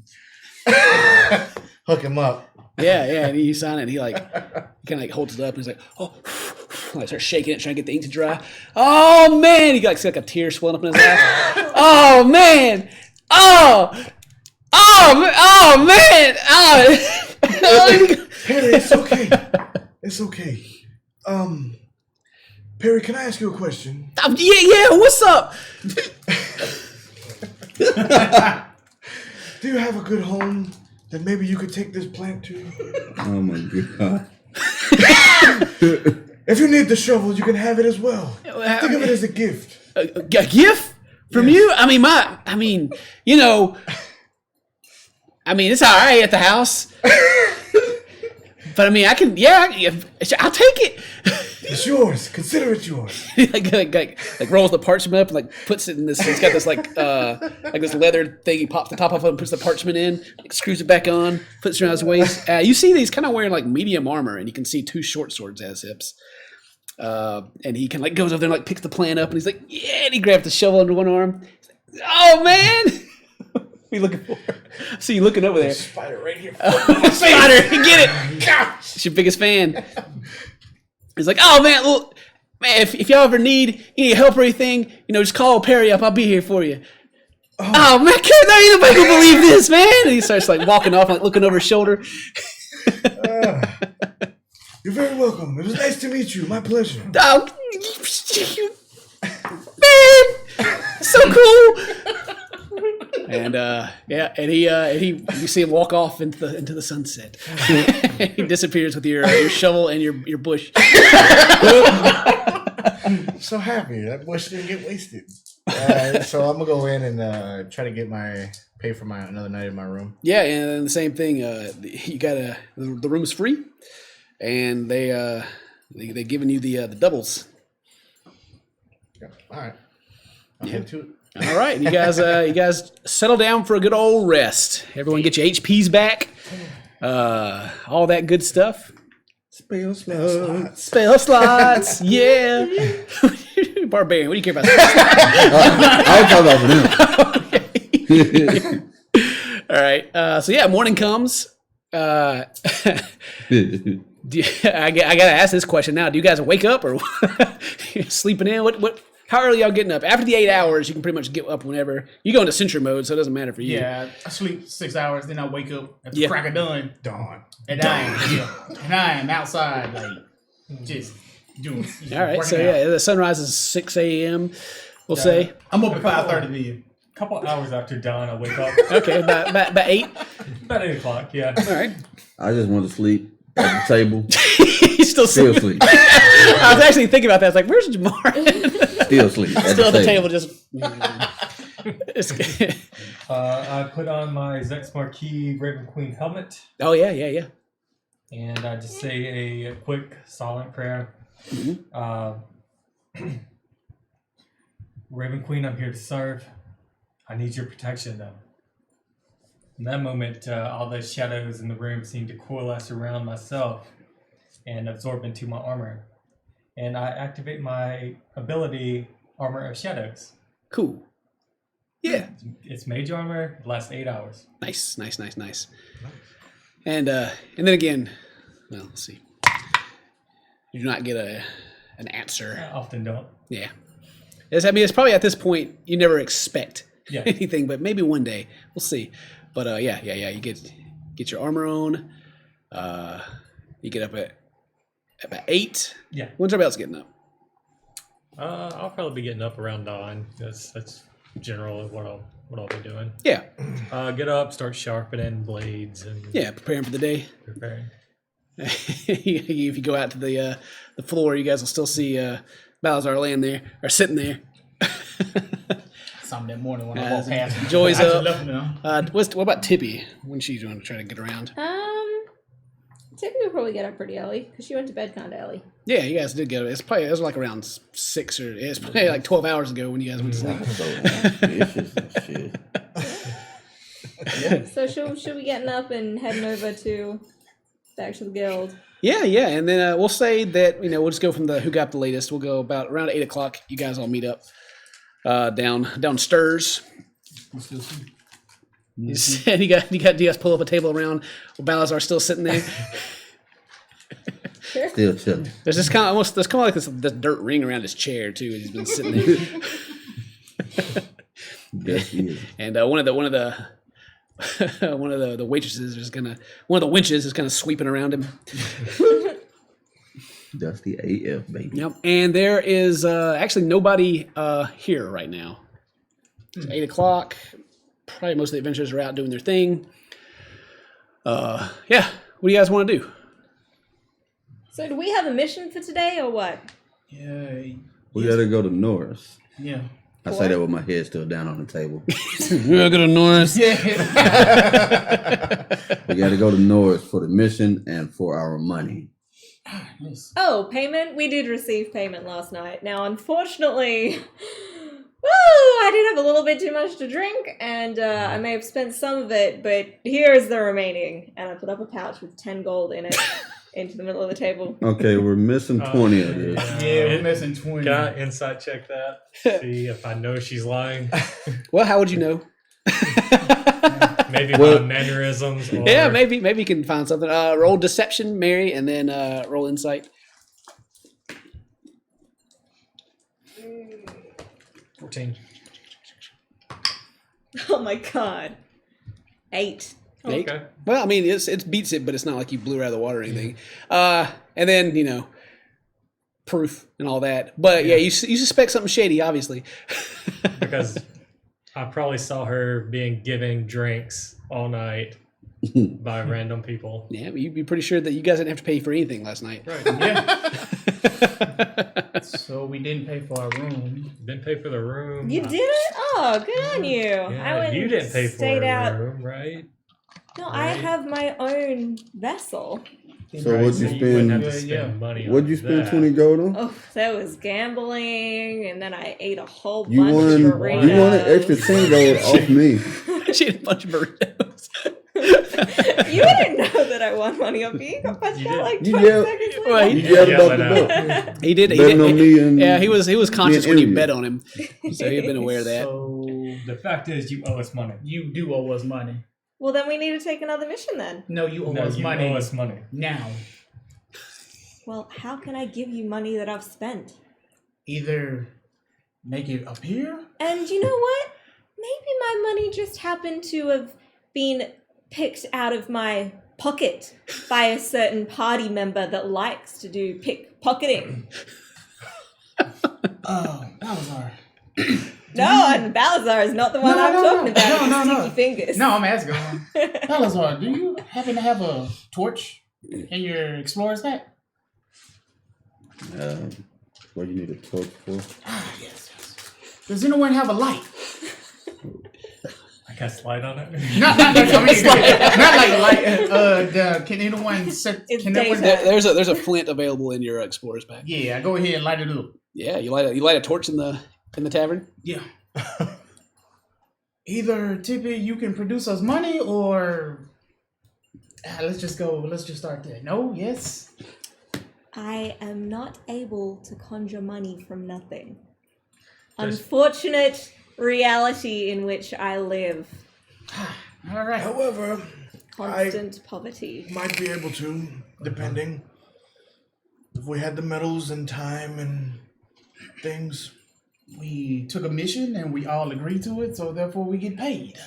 hook him up.
Yeah, and you sign it, and he kind of holds it up, and he's like, oh, like starts shaking it, trying to get the ink to dry. Oh man, he got like a tear swelling up in his eye. Oh man, oh man,
Perry, it's okay. It's okay. Perry, can I ask you a question?
Yeah, what's up?
Do you have a good home that maybe you could take this plant to?
Oh my god.
If you need the shovel, you can have it as well. Think of it as a gift.
A gift from you? I mean, it's all right at the house. But I mean, I'll take it.
It's yours. Consider it yours.
like rolls the parchment up and like puts it in this. He's got this like this leather thing. He pops the top off it and puts the parchment in. Like, screws it back on. Puts it around his waist. You see, he's kind of wearing like medium armor, and you can see 2 short swords at his hips. And he can like goes over there and like picks the plant up, and he's like, yeah. And he grabs the shovel under one arm. He's like, oh man. What are you looking for? I see you looking over there.
Spider right here.
Spider, get it. It's your biggest fan. He's like, oh man, look, man, if y'all ever need help or anything, just call Perry up. I'll be here for you. Oh man, ain't nobody gonna believe this, man. And he starts like walking off, like looking over his shoulder.
You're very welcome. It was nice to meet you. My pleasure.
Oh, man, so cool. And you see him walk off into the sunset. He disappears with your shovel and your bush.
I'm so happy that bush didn't get wasted. So I'm gonna go in and try to get pay for another night in my room.
Yeah, and the same thing. You got the room's free, and they giving you the doubles.
Yeah. All right, I'll head to it.
All right, you guys settle down for a good old rest. Everyone get your HPs back. All that good stuff.
Spell slots.
Spell slots. Yeah. Barbarian, what do you care about?
I'll talk about them.
All right. So yeah, morning comes. I gotta ask this question now. Do you guys wake up or sleeping in? What? How early y'all getting up? After the 8 hours, you can pretty much get up whenever. You go into sentry mode, so it doesn't matter for you.
Yeah, I sleep 6 hours, then I wake up at the crack of dawn. And I am outside, like, just doing.
All right, so the sunrise is 6 a.m. We'll say.
I'm up at 5:30 then.
A couple hours after dawn, I wake up.
Okay, about 8.
About 8 o'clock, yeah.
All right.
I just want to sleep at the table.
He's still
sleep.
I was actually thinking about that. I was like, "Where's Jamar?"
Still sleep.
Still at the table, just.
I put on my Zex Marquis Raven Queen helmet.
Oh yeah.
And I just say a quick silent prayer.
Mm-hmm.
Raven Queen, I'm here to serve. I need your protection, though. In that moment, all the shadows in the room seem to coalesce around myself and absorb into my armor. And I activate my ability, Armor of Shadows.
Cool. Yeah.
It's mage armor, it lasts 8 hours.
Nice. And then again, well, let's see. You do not get an answer.
I often don't.
Yeah. It's probably at this point you never expect anything, but maybe one day we'll see. But yeah. You get your armor on. You get up at about 8.
Yeah.
When's everybody else getting up?
I'll probably be getting up around dawn. That's generally what I'll be doing.
Yeah.
Get up, start sharpening blades, and
Preparing for the day.
Preparing.
If you go out to the floor, you guys will still see Balazar laying there or sitting there.
Something that morning when I walk past.
Joy's
I
up.
just left him,
What about Tippy? When she's going to try to get around?
Tippy will probably get up pretty early because she went to bed kind of early.
Yeah, you guys did get it. It was like around 6 or it's probably like 12 hours ago when you guys went to sleep.
So should we getting up and heading over to back to the guild?
Yeah, and then we'll say that we'll just go from the who got the latest. We'll go about around 8:00. You guys all meet up downstairs.
Let's go see.
You said you guys pull up a table around. Balazar still sitting there.
Still chilling.
There's this kind of almost there's kind of like this dirt ring around his chair too. He's been sitting there.
Yes, he is.
And one of the waitresses is one of the winches is kind of sweeping around him.
Dusty AF, baby.
Yep. And there is actually nobody here right now. It's 8:00. Probably most of the adventurers are out doing their thing. Yeah. What do you guys want to do?
So do we have a mission for today or what?
Yeah.
We gotta go to Norris.
Yeah.
I say that with my head still down on the table.
We gotta go to Norris.
Yeah.
We gotta go to Norris for the mission and for our money.
Nice.
Oh, payment? We did receive payment last night. Now, unfortunately, I did have a little bit too much to drink, and I may have spent some of it, but here's the remaining. And I put up a pouch with 10 gold in it into the middle of the table.
Okay, we're missing 20 of this.
Yeah, we're missing 20.
Can I insight check that? See if I know she's lying.
Well, how would you know?
Maybe by mannerisms. Or...
Yeah, maybe you can find something. Roll deception, Mary, and then roll insight.
14.
Oh my god. 8.
Eight?
Okay.
Well, I mean, it beats it, but it's not like you blew her out of the water or anything. And then proof and all that. But yeah, you suspect something shady, obviously.
Because I probably saw her being given drinks all night by random people.
Yeah, but you'd be pretty sure that you guys didn't have to pay for anything last night.
Right.
Yeah. So we didn't pay for our room.
Didn't pay for the room.
You didn't? Oh, good on you.
Yeah,
I went
you didn't pay for
stayed
a
out.
room, right?
No, I have my own vessel.
So what'd you
You wouldn't have to
spend?
spend money
What'd
on
you spend
that.
20 gold on?
Oh, that was gambling, and then I ate a whole
You
bunch
won.
of
You
burritos.
won an extra 10 gold off me.
She had a bunch of burritos.
You didn't know that I won money off you. You got punched
You
out
did.
like
You
20
yelled-
seconds later.
Well,
You
he,
yelled
Yeah,
about
but,
the belt.
he did.
Betting on me and
Yeah, he was conscious
me
when you
and
bet
you.
on him, so he'd been aware of that.
So
The fact is, you owe us money.
you do owe us money.
Well, then we need to take another mission then.
No, you owe
No,
us
you
money.
owe us money.
Now.
Well, how can I give you money that I've spent?
Either make it appear.
And you know what? Maybe my money just happened to have been picked out of my pocket by a certain party member that likes to do pickpocketing.
Oh, Balazar.
No, and Balazar is not the one
No,
I'm
no,
talking
no.
about.
No,
with
no, no.
sticky fingers.
No, I'm asking. Balazar, do you happen to have a torch in your explorer's bag?
What do you need a torch for?
Ah, yes, yes. Does anyone have a light?
I got slide on it.
Not like light. Can anyone set?
It's
Can anyone?
daytime.
There's a flint available in your explorer's bag.
Yeah, go ahead and light it up.
Yeah, you light a torch in the tavern.
Yeah. Either Tippy, you can produce us money, or let's just start there. No, yes.
I am not able to conjure money from nothing.
Just-
Unfortunate reality in which I live.
All right.
However,
Constant poverty.
might be able to, depending if we had the metals and time and things.
We took a mission and we all agreed to it, so therefore we get paid.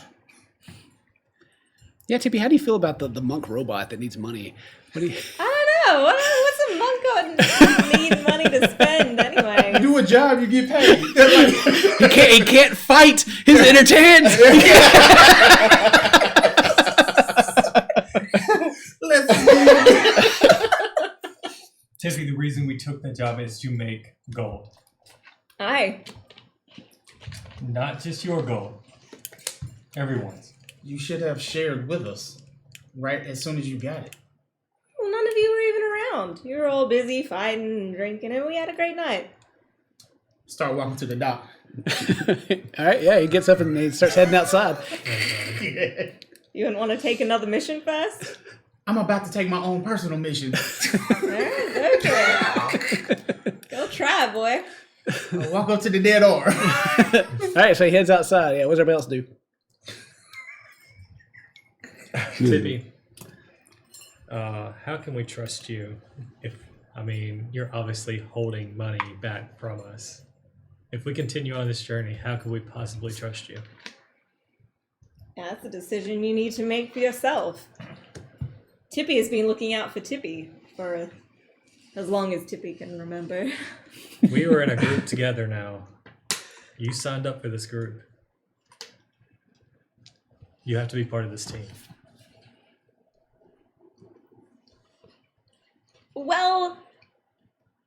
Yeah, Tippy, how do you feel about the monk robot that needs money? What do you?
I don't know. What's a monk got need money to spend anyway?
You do a job, you get paid.
He can't fight his inner hands.
Tippy, the reason we took the job is to make gold.
Aye.
Not just your gold. Everyone's.
You should have shared with us right as soon as you got it.
Well, none of you were even around. You were all busy fighting and drinking, and we had a great night.
Start walking to the dock.
All right, yeah, he gets up and he starts heading outside.
You wouldn't want to take another mission first?
I'm about to take my own personal mission.
Okay. Go try, boy.
I'll walk up to the dead door.
All right, so he heads outside. Yeah, what's everybody else do?
Tippy, how can we trust you? You're obviously holding money back from us. If we continue on this journey, how could we possibly trust you?
That's a decision you need to make for yourself. Tippy has been looking out for Tippy for as long as Tippy can remember.
We were in a group together now. You signed up for this group. You have to be part of this team.
Well,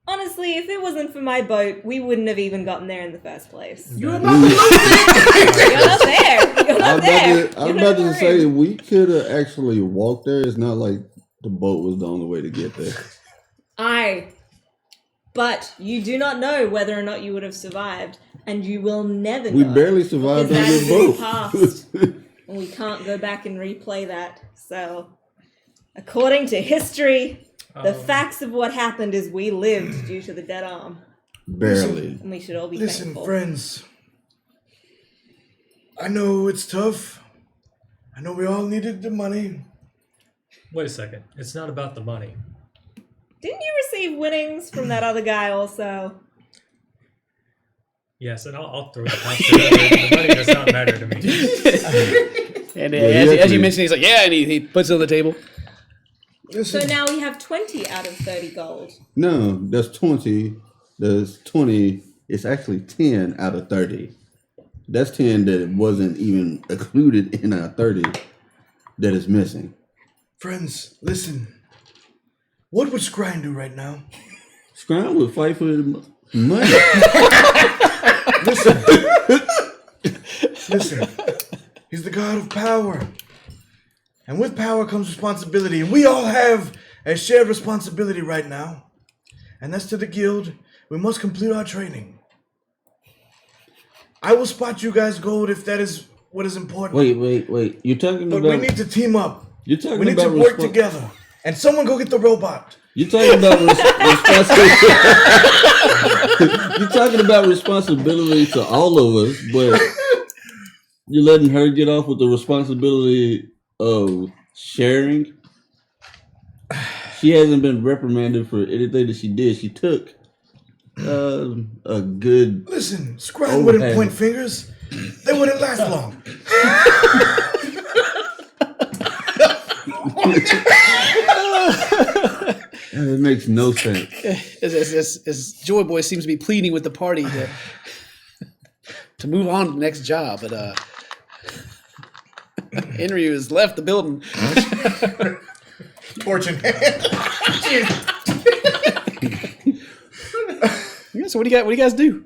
honestly, if it wasn't for my boat, we wouldn't have even gotten there in the first place.
You're about to lose it.
You're not there. You're not there.
I was about to say we could have actually walked there. It's not like the boat was the only way to get there.
But you do not know whether or not you would have survived, and you will never know.
We barely survived on
because
your
that
boat.
is past, and we can't go back and replay that. So, according to history, the facts of what happened is we lived due to the dead arm.
Barely.
And we should all be
Listen,
thankful.
friends. I know it's tough. I know we all needed the money.
Wait a second. It's not about the money.
Didn't you receive winnings from that other guy also?
Yes, and I'll throw it out there. The money does not matter to me.
And
Yeah,
as you mentioned, he's like, yeah, and he puts it on the table.
Listen,
So now we have 20 out of 30 gold.
No, that's 20. There's 20. It's actually 10 out of 30. That's 10 that wasn't even included in our 30 that is missing.
friends, listen. What would Scrine do right now?
Scram would fight for the money.
Listen. He's the god of power. And with power comes responsibility. And we all have a shared responsibility right now. And that's to the guild. We must complete our training. I will spot you guys gold if that is what is important.
Wait. You're talking
But
about.
we need to team up.
You're talking
We need
about
to work together. And someone go get the robot.
You're talking about responsibility. You're talking about responsibility to all of us, but you're letting her get off with the responsibility of sharing. She hasn't been reprimanded for anything that she did. She took a good.
Listen, Scrine wouldn't point fingers. They wouldn't last long.
It makes no sense.
As Joy Boy seems to be pleading with the party to move on to the next job, but Henry has left the building.
Torch in hand.
Yeah, so what do you guys do?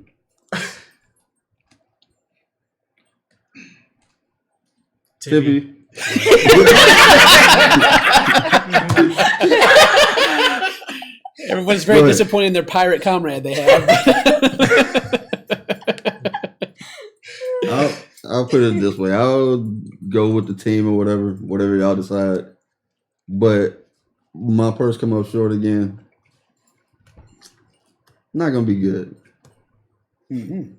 Tippy.
Everyone's very disappointed in their pirate comrade they have.
I'll put it this way. I'll go with the team or whatever y'all decide. But my purse come up short again. Not gonna be good.
Mm-hmm.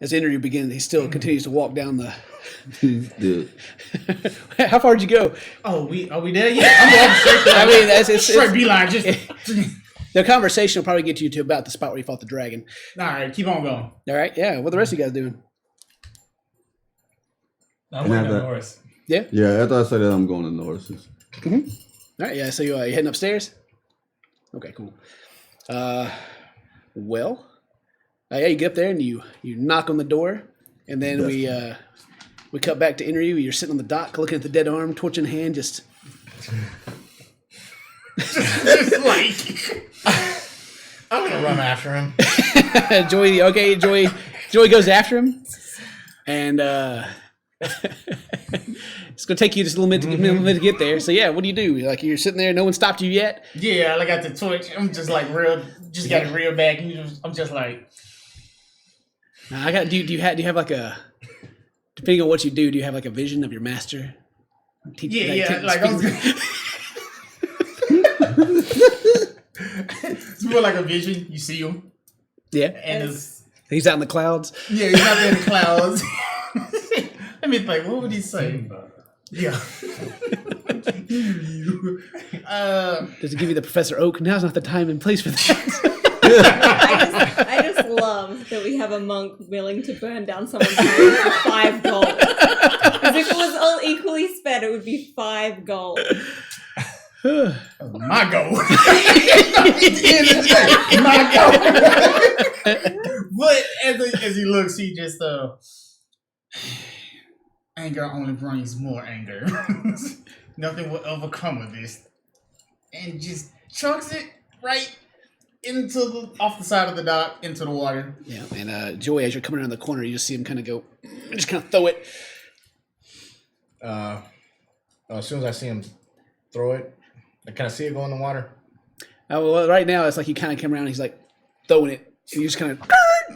As the interview begins, he still continues to walk down the.
Dude.
How far did you go?
Oh, are we there yet? I'm walking straight there.
I mean, it's
straight beeline. Just
the conversation will probably get you to about the spot where you fought the dragon.
all right. Keep on going.
All right, yeah. What the rest of you guys doing?
I'm
And
waiting
after-
on Norris.
Yeah.
Yeah, after I say that, I'm going to Norris's.
All right, yeah. So you heading upstairs? Okay, cool. Well, yeah, you get up there and you knock on the door, and then we cut back to interview. You're sitting on the dock, looking at the dead arm, torch in hand, just.
Just like
I'm gonna run after him.
Joey goes after him, and it's gonna take you just a little minute to get there. So yeah, what do you do? Like you're sitting there, no one stopped you yet.
yeah, I got the torch. I'm just like got it real back. I'm just like
Now, do you have like a depending on what you do you have like a vision of your master?
Like I was it's more like a vision. You see him, and
he's out in the clouds.
Yeah, he's out there in the clouds. Let me think. What would he say? Yeah.
Does it give you the Professor Oak? Now's not the time and place for that.
I just love that we have a monk willing to burn down someone's home for 5 gold. Because if it was all equally spent, it would be 5 gold.
My goal. At the end of the day, my goal. But as he looks, he just anger only brings more anger. Nothing will overcome with this, and just chunks it right off the side of the dock into the water.
Yeah, and Joey, as you're coming around the corner, you just see him kind of go, just kind of throw it.
As soon as I see him throw it, I kind of see it go in the water.
Well, right now it's like he kind of come around, and he's like throwing it, and you just kind of,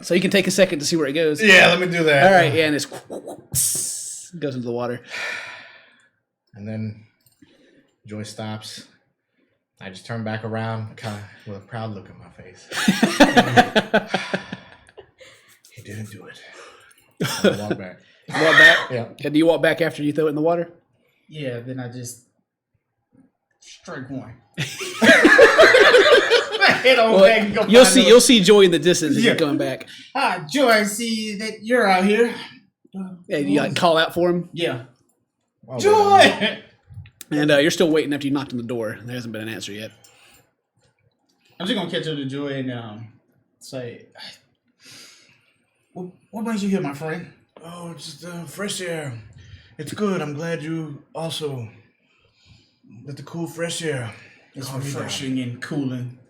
so you can take a second to see where it goes.
Yeah, let me do that.
All right, yeah, and it's goes into the water,
and then Joy stops. I just turn back around, kind of with a proud look on my face. He didn't do it. I walk back.
You walk back?
Yeah.
And do you walk back after you throw it in the water?
Yeah, then I just strike one.
You'll see Joy in the distance as you're going back.
Joy, I see that you're out here.
Yeah, you like call out for him?
Yeah.
Oh,
Joy!
And you're still waiting after you knocked on the door. There hasn't been an answer yet.
I'm just gonna catch up to Joy and say, what brings you here, my friend?
Oh, it's just fresh air. It's good. I'm glad you also let the cool fresh air.
It's
calm me down.
refreshing and cooling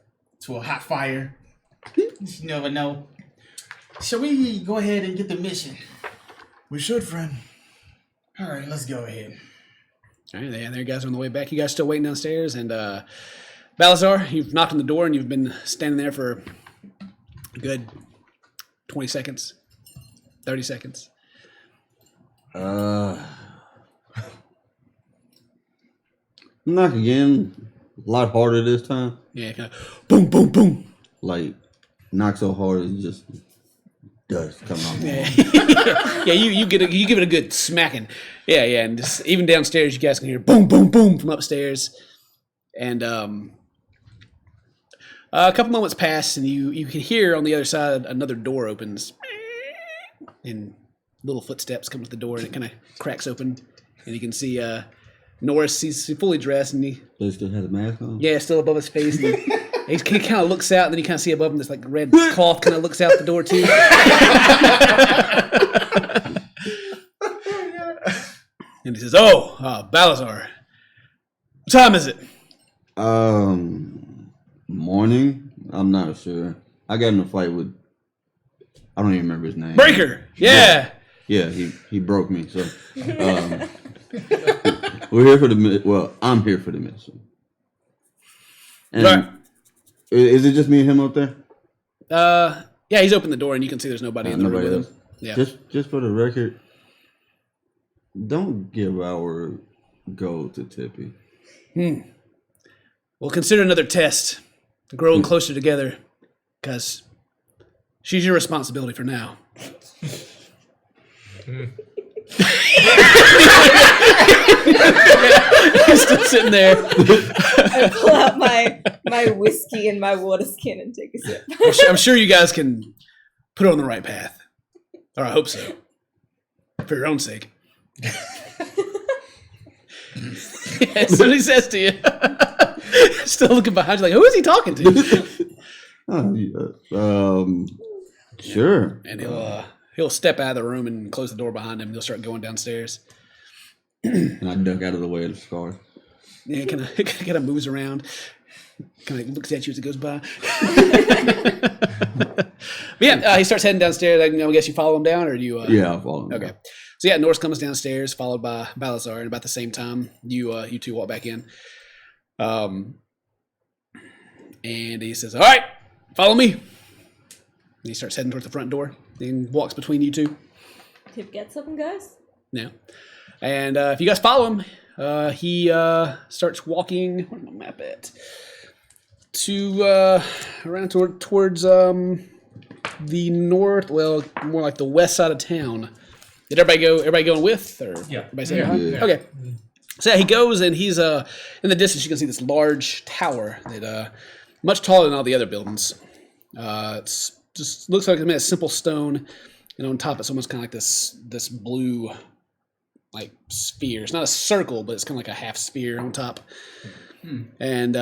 to a hot fire. You never know. Shall we go ahead and get the mission?
We should, friend.
All right, let's go ahead.
All right, there you guys are on the way back. You guys still waiting downstairs, and Balazar, you've knocked on the door, and you've been standing there for a good 20 seconds, 30 seconds.
Knock again. A lot harder this time.
Yeah, kind of boom, boom, boom.
Like, knock so hard it just dust coming off.
Yeah, you give it a good smacking. Yeah, and just even downstairs, you guys can hear boom, boom, boom from upstairs. And a couple moments pass, and you can hear on the other side another door opens, and little footsteps come to the door, and it kind of cracks open, and you can see Norris. He's fully dressed, and he
Still has a mask on.
Yeah, still above his face. And he kind of looks out, and then you kind of see above him this like red cloth kind of looks out the door too. And he says, "Oh, Balazar, what time is it?"
Morning. I'm not sure. I got in a fight with. I don't even remember his name.
Breaker. Yeah.
Yeah, he broke me. So we're here for the. Well, I'm here for the mission. And
Right.
Is it just me and him up there?
Yeah, he's opened the door, and you can see there's nobody in the room
Nobody
with
else.
him. Yeah.
Just for the record, don't give our gold to Tippy.
We'll consider another test. Growing closer together, because she's your responsibility for now. He's still sitting there.
I pull out my whiskey and my water skin and take a sip.
I'm sure you guys can put her on the right path. Or I hope so. For your own sake. That's what he says to you. Still looking behind you like, who is he talking to?
Sure.
And he'll step out of the room and close the door behind him. He'll start going downstairs.
And I duck out of the way of the scar.
Yeah, kind of moves around. Kind of looks at you as it goes by. But yeah, he starts heading downstairs. I guess you follow him down, or do you?
Yeah, I'll follow him.
Okay. So yeah, Norris comes downstairs, followed by Balazar, and about the same time, you two walk back in. And he says, "All right, follow me." And he starts heading towards the front door. Then walks between you two.
Tip gets up and goes.
Yeah. And if you guys follow him, he starts walking. Where's my map at? To around towards the north. Well, more like the west side of town. Did everybody go? Everybody going with? Or
Yeah.
Everybody say Okay. So yeah, he goes and he's in the distance. You can see this large tower that much taller than all the other buildings. It's just looks like it's made of simple stone, and on top it's almost kind of like this blue like sphere. It's not a circle, but it's kind of like a half sphere on top. And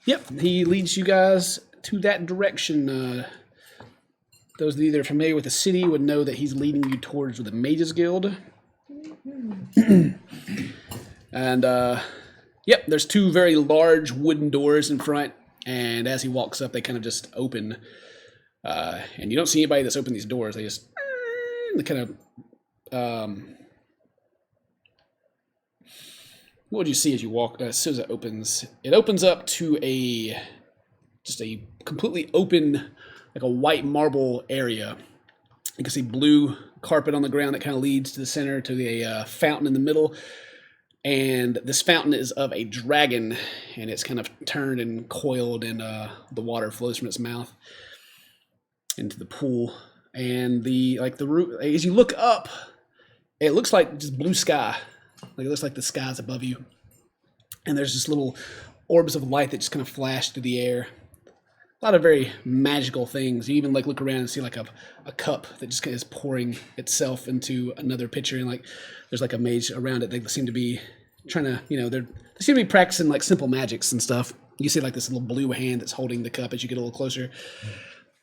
yep, he leads you guys to that direction. Those that are either familiar with the city would know that he's leading you towards the Mages Guild. And yep, there's two very large wooden doors in front, and as he walks up, they kind of just open. And you don't see anybody that's opened these doors. They just kind of. What would you see as you walk? As soon as it opens up to just a completely open, like a white marble area. You can see blue carpet on the ground that kind of leads to the center to the fountain in the middle. And this fountain is of a dragon, and it's kind of turned and coiled, and the water flows from its mouth into the pool. And as you look up, it looks like just blue sky. Like it looks like the sky's above you. And there's just little orbs of light that just kind of flash through the air. A lot of very magical things. You even look around and see a cup that just kind of is pouring itself into another pitcher, and there's a mage around it. They seem to be trying to, they seem to be practicing simple magics and stuff. You see this little blue hand that's holding the cup as you get a little closer.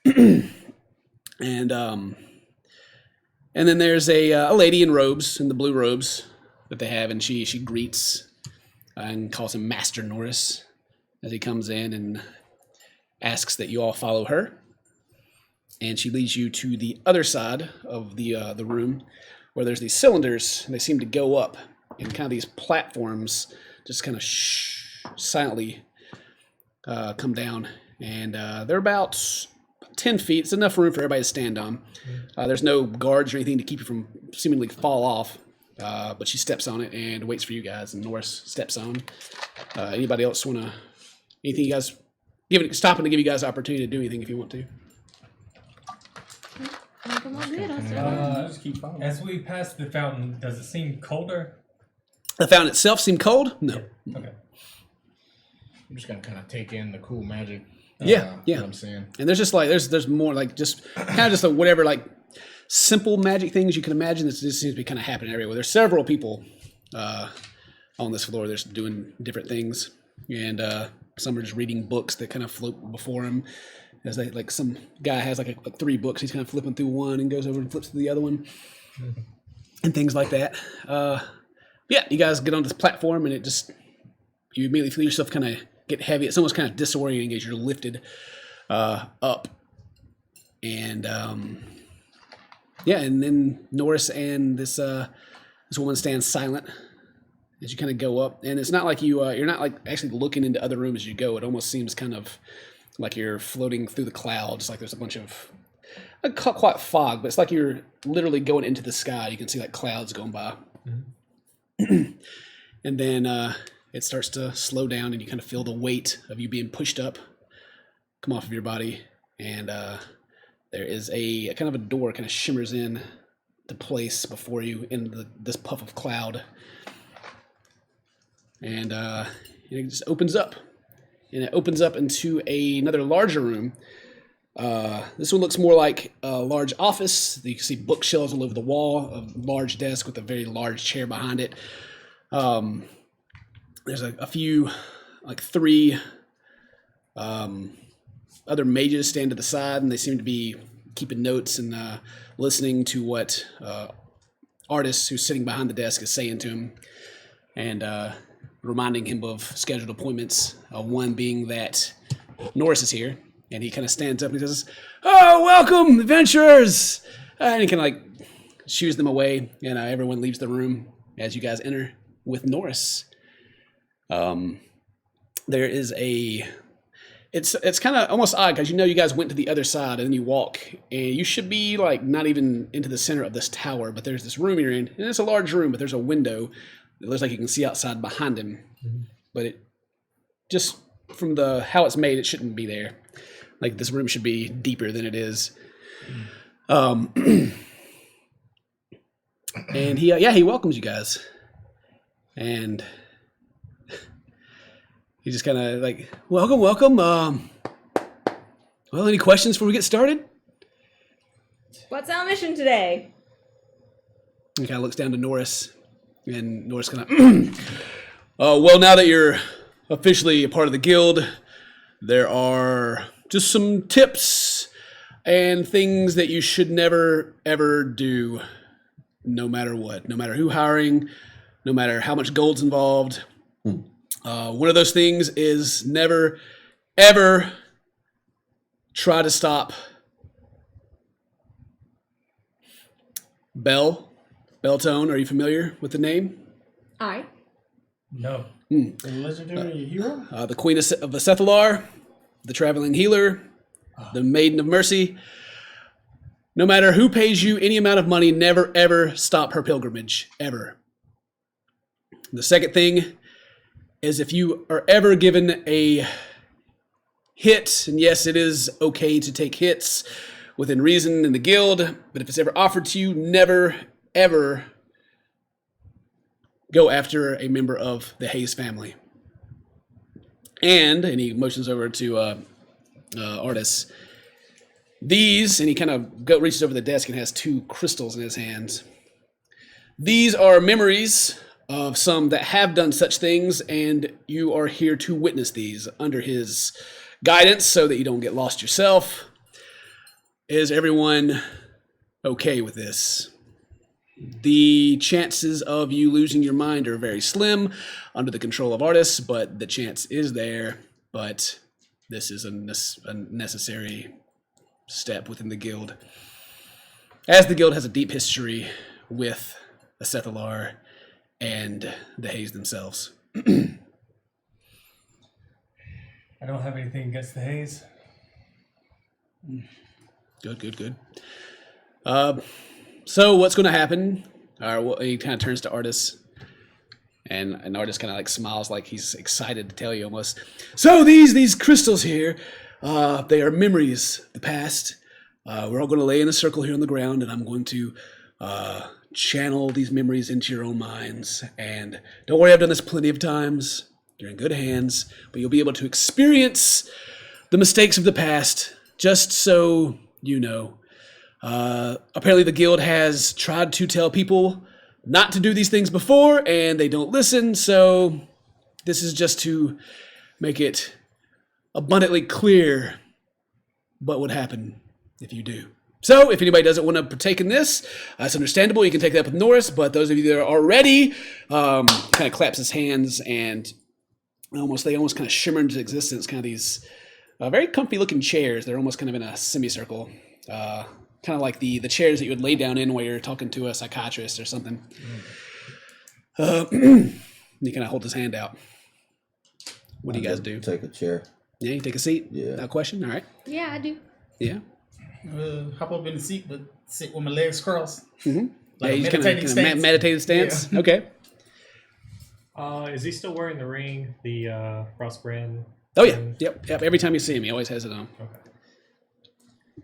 And then there's a lady in robes, in the blue robes that they have, and she greets and calls him Master Norris as he comes in and asks that you all follow her. And she leads you to the other side of the room where there's these cylinders, and they seem to go up, and kind of these platforms just kind of silently come down. And they're about 10 feet. It's enough room for everybody to stand on. There's no guards or anything to keep you from seemingly fall off. But she steps on it and waits for you guys, and Norris steps on. Anybody else want to... Anything you guys... Stopping to give you guys the opportunity to do anything if you want to.
Just keep following. As we pass the fountain, does it seem colder?
The fountain itself seem cold? No.
Okay.
I'm just gonna kind of take in the cool magic.
Yeah.
What I'm saying.
And there's just there's more just kind of just whatever simple magic things you can imagine. This just seems to be kind of happening everywhere. There's several people on this floor. They're just doing different things, and some are just reading books that kind of float before them. As they some guy has 3 books. He's kind of flipping through one and goes over and flips to the other one, and things like that. Yeah, you guys get on this platform, and you immediately feel yourself kind of get heavy. It's almost kind of disorienting as you're lifted up, and yeah, and then Norris and this woman stand silent as you kind of go up, and it's not like you're not actually looking into other rooms as you go. It almost seems kind of like you're floating through the clouds. There's a bunch of quite fog, but it's like you're literally going into the sky. You can see clouds going by, and then it starts to slow down, and you kind of feel the weight of you being pushed up come off of your body, and there is a kind of a door kind of shimmers in to place before you in this puff of cloud. And it just opens up. And it opens up into another larger room. This one looks more like a large office. You can see bookshelves all over the wall, a large desk with a very large chair behind it. There's a few, 3 other mages stand to the side, and they seem to be keeping notes and listening to what Arcus, who's sitting behind the desk, is saying to him, and reminding him of scheduled appointments. One being that Norris is here, and he kind of stands up and he says, "Oh, welcome, adventurers!" And he kind of shoos them away, and everyone leaves the room as you guys enter with Norris. There is it's kind of almost odd because you guys went to the other side and then you walk and you should be like not even into the center of this tower, but there's this room you're in and it's a large room, but there's a window that looks like you can see outside behind him, but it just from how it's made, it shouldn't be there. Like this room should be deeper than it is. And he welcomes you guys, and he just kind of like, welcome. Well, any questions before we get started?
What's our mission today?
He kind of looks down to Norris, and Norris kind of, well, now that you're officially a part of the guild, there are just some tips and things that you should never, ever do, no matter what, no matter who hiring, no matter how much gold's involved. One of those things is never, ever try to stop Belltone. Are you familiar with the name?
Aye.
No.
The legendary hero?
The Queen of the Sethalar, the Traveling Healer, the Maiden of Mercy. No matter who pays you any amount of money, never, ever stop her pilgrimage, ever. The second thing is if you are ever given a hit, and yes, it is okay to take hits within reason in the guild, but if it's ever offered to you, never, ever go after a member of the Hayes family. And he motions over to Artis. These, and he kind of reaches over the desk and has 2 crystals in his hands. These are memories of some that have done such things, and you are here to witness these under his guidance so that you don't get lost yourself. Is everyone okay with this? The chances of you losing your mind are very slim under the control of Artis, but the chance is there. But this is a necessary step within the guild, as the guild has a deep history with the Sethalar and the Hayes themselves.
I don't have anything against the Hayes.
Good. So what's going to happen? He kind of turns to Artis, and Artis kind of like smiles, like he's excited to tell you almost. So these crystals here, they are memories of the past. We're all going to lay in a circle here on the ground, and I'm going to channel these memories into your own minds. And don't worry, I've done this plenty of times. You're in good hands, but you'll be able to experience the mistakes of the past, just so you know. Apparently the guild has tried to tell people not to do these things before, and they don't listen, so this is just to make it abundantly clear what would happen if you do. So, if anybody doesn't want to partake in this, it's understandable. You can take that up with Norris, but those of you that are already, kind of claps his hands, and they almost kind of shimmer into existence, kind of these very comfy looking chairs. They're almost kind of in a semicircle, kind of like the chairs that you would lay down in while you're talking to a psychiatrist or something. You kind of hold his hand out. What do you guys do?
Take a chair.
Yeah, you take a seat?
Yeah.
No question? All right.
Yeah, I do.
Yeah.
Hop up in the seat, but sit with my legs crossed.
Mm-hmm.
Like
yeah,
a
you
meditating stance.
Meditative stance?
Yeah.
Okay.
Is he still wearing the ring, the Frostbrand?
Oh, yeah. Yep. Every time you see him, he always has it on.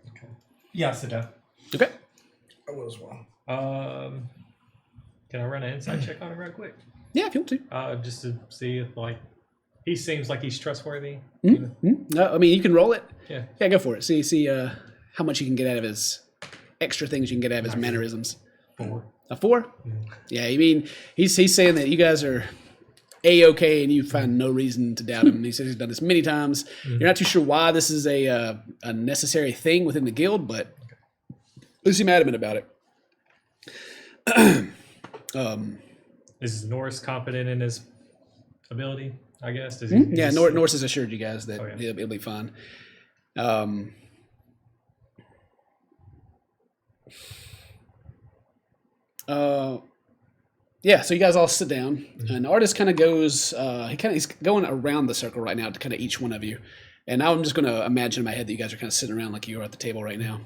Okay.
Yeah, sit down.
Okay.
I will as well.
Can I run an insight check on him real quick?
Yeah, if you want to.
Just to see if, like, he seems like he's trustworthy.
Mm-hmm. No, I mean, you can roll it.
Yeah.
Yeah, go for it. See how much you can get out of his extra things you can get out of his mannerisms.
4.
A 4? Yeah, I mean, he's saying that you guys are A-okay and you find no reason to doubt him. He says he's done this many times. You're not too sure why this is a necessary thing within the guild, but at least he's adamant about it.
Is Norris confident in his ability, I guess? Does
Yeah, Norris has assured you guys that it'll be fine. Yeah, so you guys all sit down, and the artist kind of goes. He's going around the circle right now to kind of each one of you, And now I'm just going to imagine in my head that you guys are kind of sitting around like you are at the table right now.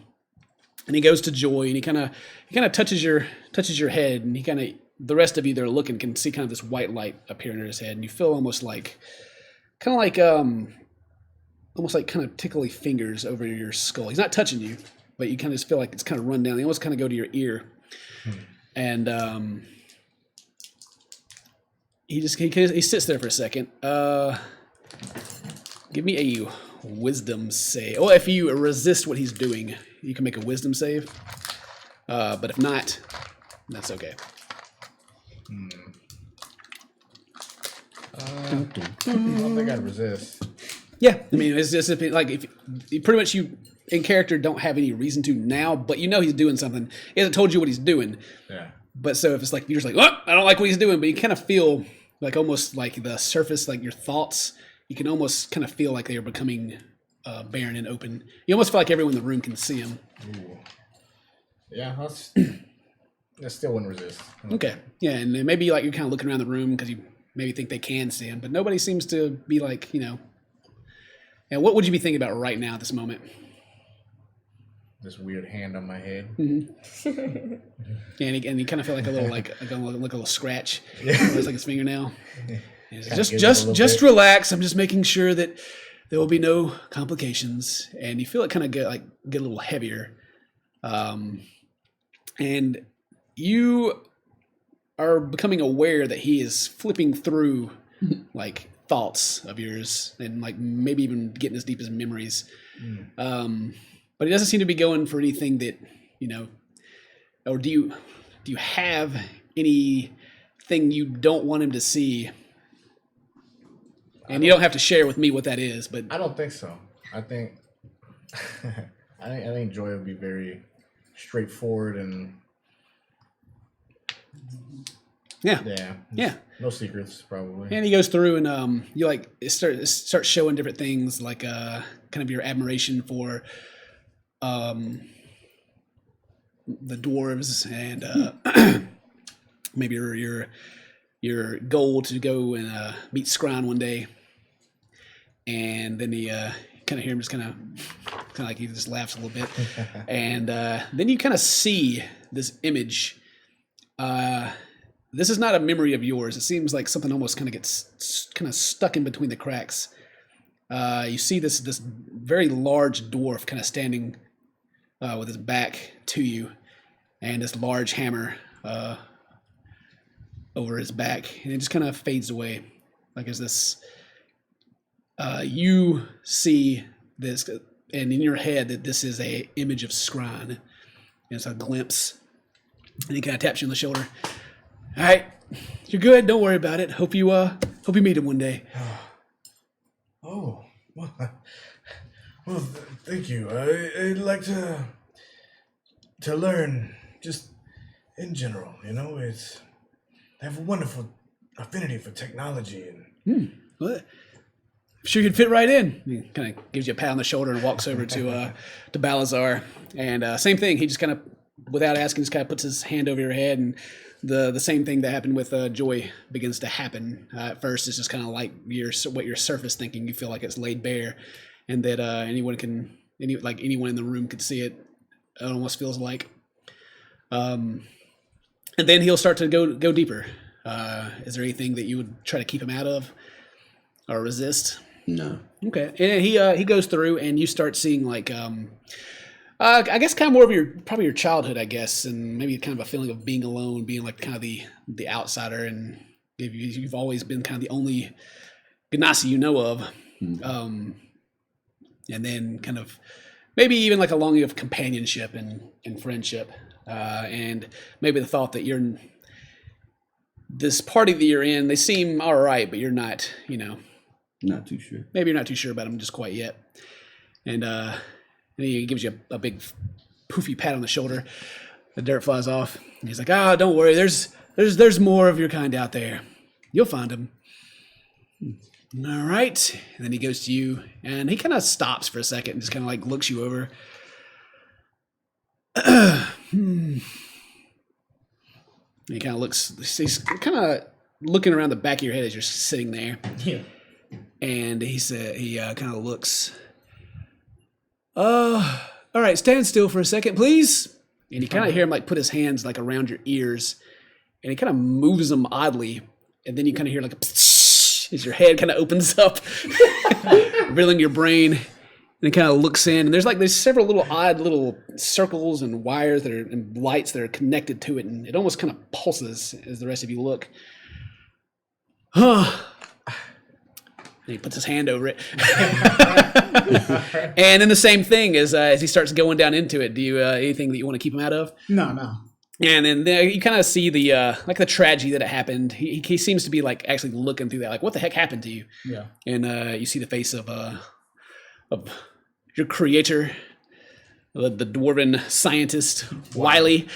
And he goes to Joy, and he kind of touches your head, and the rest of you that are looking can see kind of this white light appear under his head, and you feel almost like kind of tickly fingers over your skull. He's not touching you, but you kind of just feel like it's kind of run down. They almost kind of go to your ear, and he sits there for a second. Give me a wisdom save. Well, if you resist what he's doing, you can make a wisdom save. But if not, that's okay.
I don't think I'd resist.
Yeah, I mean, it's just like if you pretty much you in character don't have any reason to now, but you know he's doing something. He hasn't told you what he's doing.
Yeah.
But so if it's like you're just like, oh, I don't like what he's doing, but you kind of feel like almost like the surface, like your thoughts, you can almost kind of feel like they are becoming barren and open. You almost feel like everyone in the room can see him.
Ooh. Yeah, I still wouldn't resist.
Okay, yeah, and then maybe like you're kind of looking around the room because you maybe think they can see him, but nobody seems to be like, you know. And what would you be thinking about right now at this moment?
This weird hand on my head.
Mm-hmm. and you kind of feel like a little like a little scratch.
Yeah.
It's like his fingernail. Just relax. I'm just making sure that there will be no complications. And you feel it kind of get a little heavier. And you are becoming aware that he is flipping through like thoughts of yours and like maybe even getting as deep as memories. But he doesn't seem to be going for anything that, you know, or do you have anything you don't want him to see? And you don't have to share with me what that is, but
I don't think so. I think I think Joy would be very straightforward and
yeah.
No secrets, probably.
And he goes through and you like start showing different things like kind of your admiration for the dwarves and maybe your goal to go and meet Scran one day. And then he kind of hear him just kind of like he just laughs a little bit. And then you kind of see this image. This is not a memory of yours. It seems like something almost kind of gets kind of stuck in between the cracks. You see this very large dwarf kind of standing with his back to you, and this large hammer over his back, and it just kind of fades away. Like there's this. You see this, and in your head that this is a image of Scran. And it's a glimpse, and he kind of taps you on the shoulder. All right, you're good. Don't worry about it. Hope you meet him one day.
Oh, well, thank you. I'd like to learn just in general. You know, I have a wonderful affinity for technology and.
Well, I'm sure you'd fit right in. He kind of gives you a pat on the shoulder and walks over to Balazar. And same thing. He just kind of, without asking, just kind of puts his hand over your head, and the same thing that happened with Joy begins to happen. At first, it's just kind of like what your surface thinking. You feel like it's laid bare, and that anyone in the room could see it. It almost feels like. And then he'll start to go deeper. Is there anything that you would try to keep him out of or resist?
No.
Okay. And he goes through, and you start seeing like I guess kind of more of probably your childhood, I guess, and maybe kind of a feeling of being alone, being like kind of the outsider, and you've always been kind of the only Ganassi you know of. And then kind of maybe even like a longing of companionship and friendship, and maybe the thought that you're in this party that you're in, they seem all right, but you're not, you know.
Not too sure.
Maybe you're not too sure about them just quite yet. And he gives you a big poofy pat on the shoulder. The dirt flies off. And he's like, don't worry. There's more of your kind out there. You'll find them. All right. And then he goes to you, and he kind of stops for a second and just kind of like looks you over. He kind of looks. He's kind of looking around the back of your head as you're sitting there.
Yeah.
And he said he kind of looks. All right, stand still for a second, please. And you kind of hear him like put his hands like around your ears, and he kind of moves them oddly, and then you kind of hear like a as your head kind of opens up, revealing your brain, and it kind of looks in, and there's several little odd little circles and wires that are and lights that are connected to it, and it almost kind of pulses as the rest of you look. Huh. And he puts his hand over it. And then the same thing as he starts going down into it. Do you anything that you want to keep him out of?
No.
And then there you kind of see the like the tragedy that it happened. He seems to be like actually looking through that, like what the heck happened to you?
Yeah.
And you see the face of your creator, the dwarven scientist Wiley.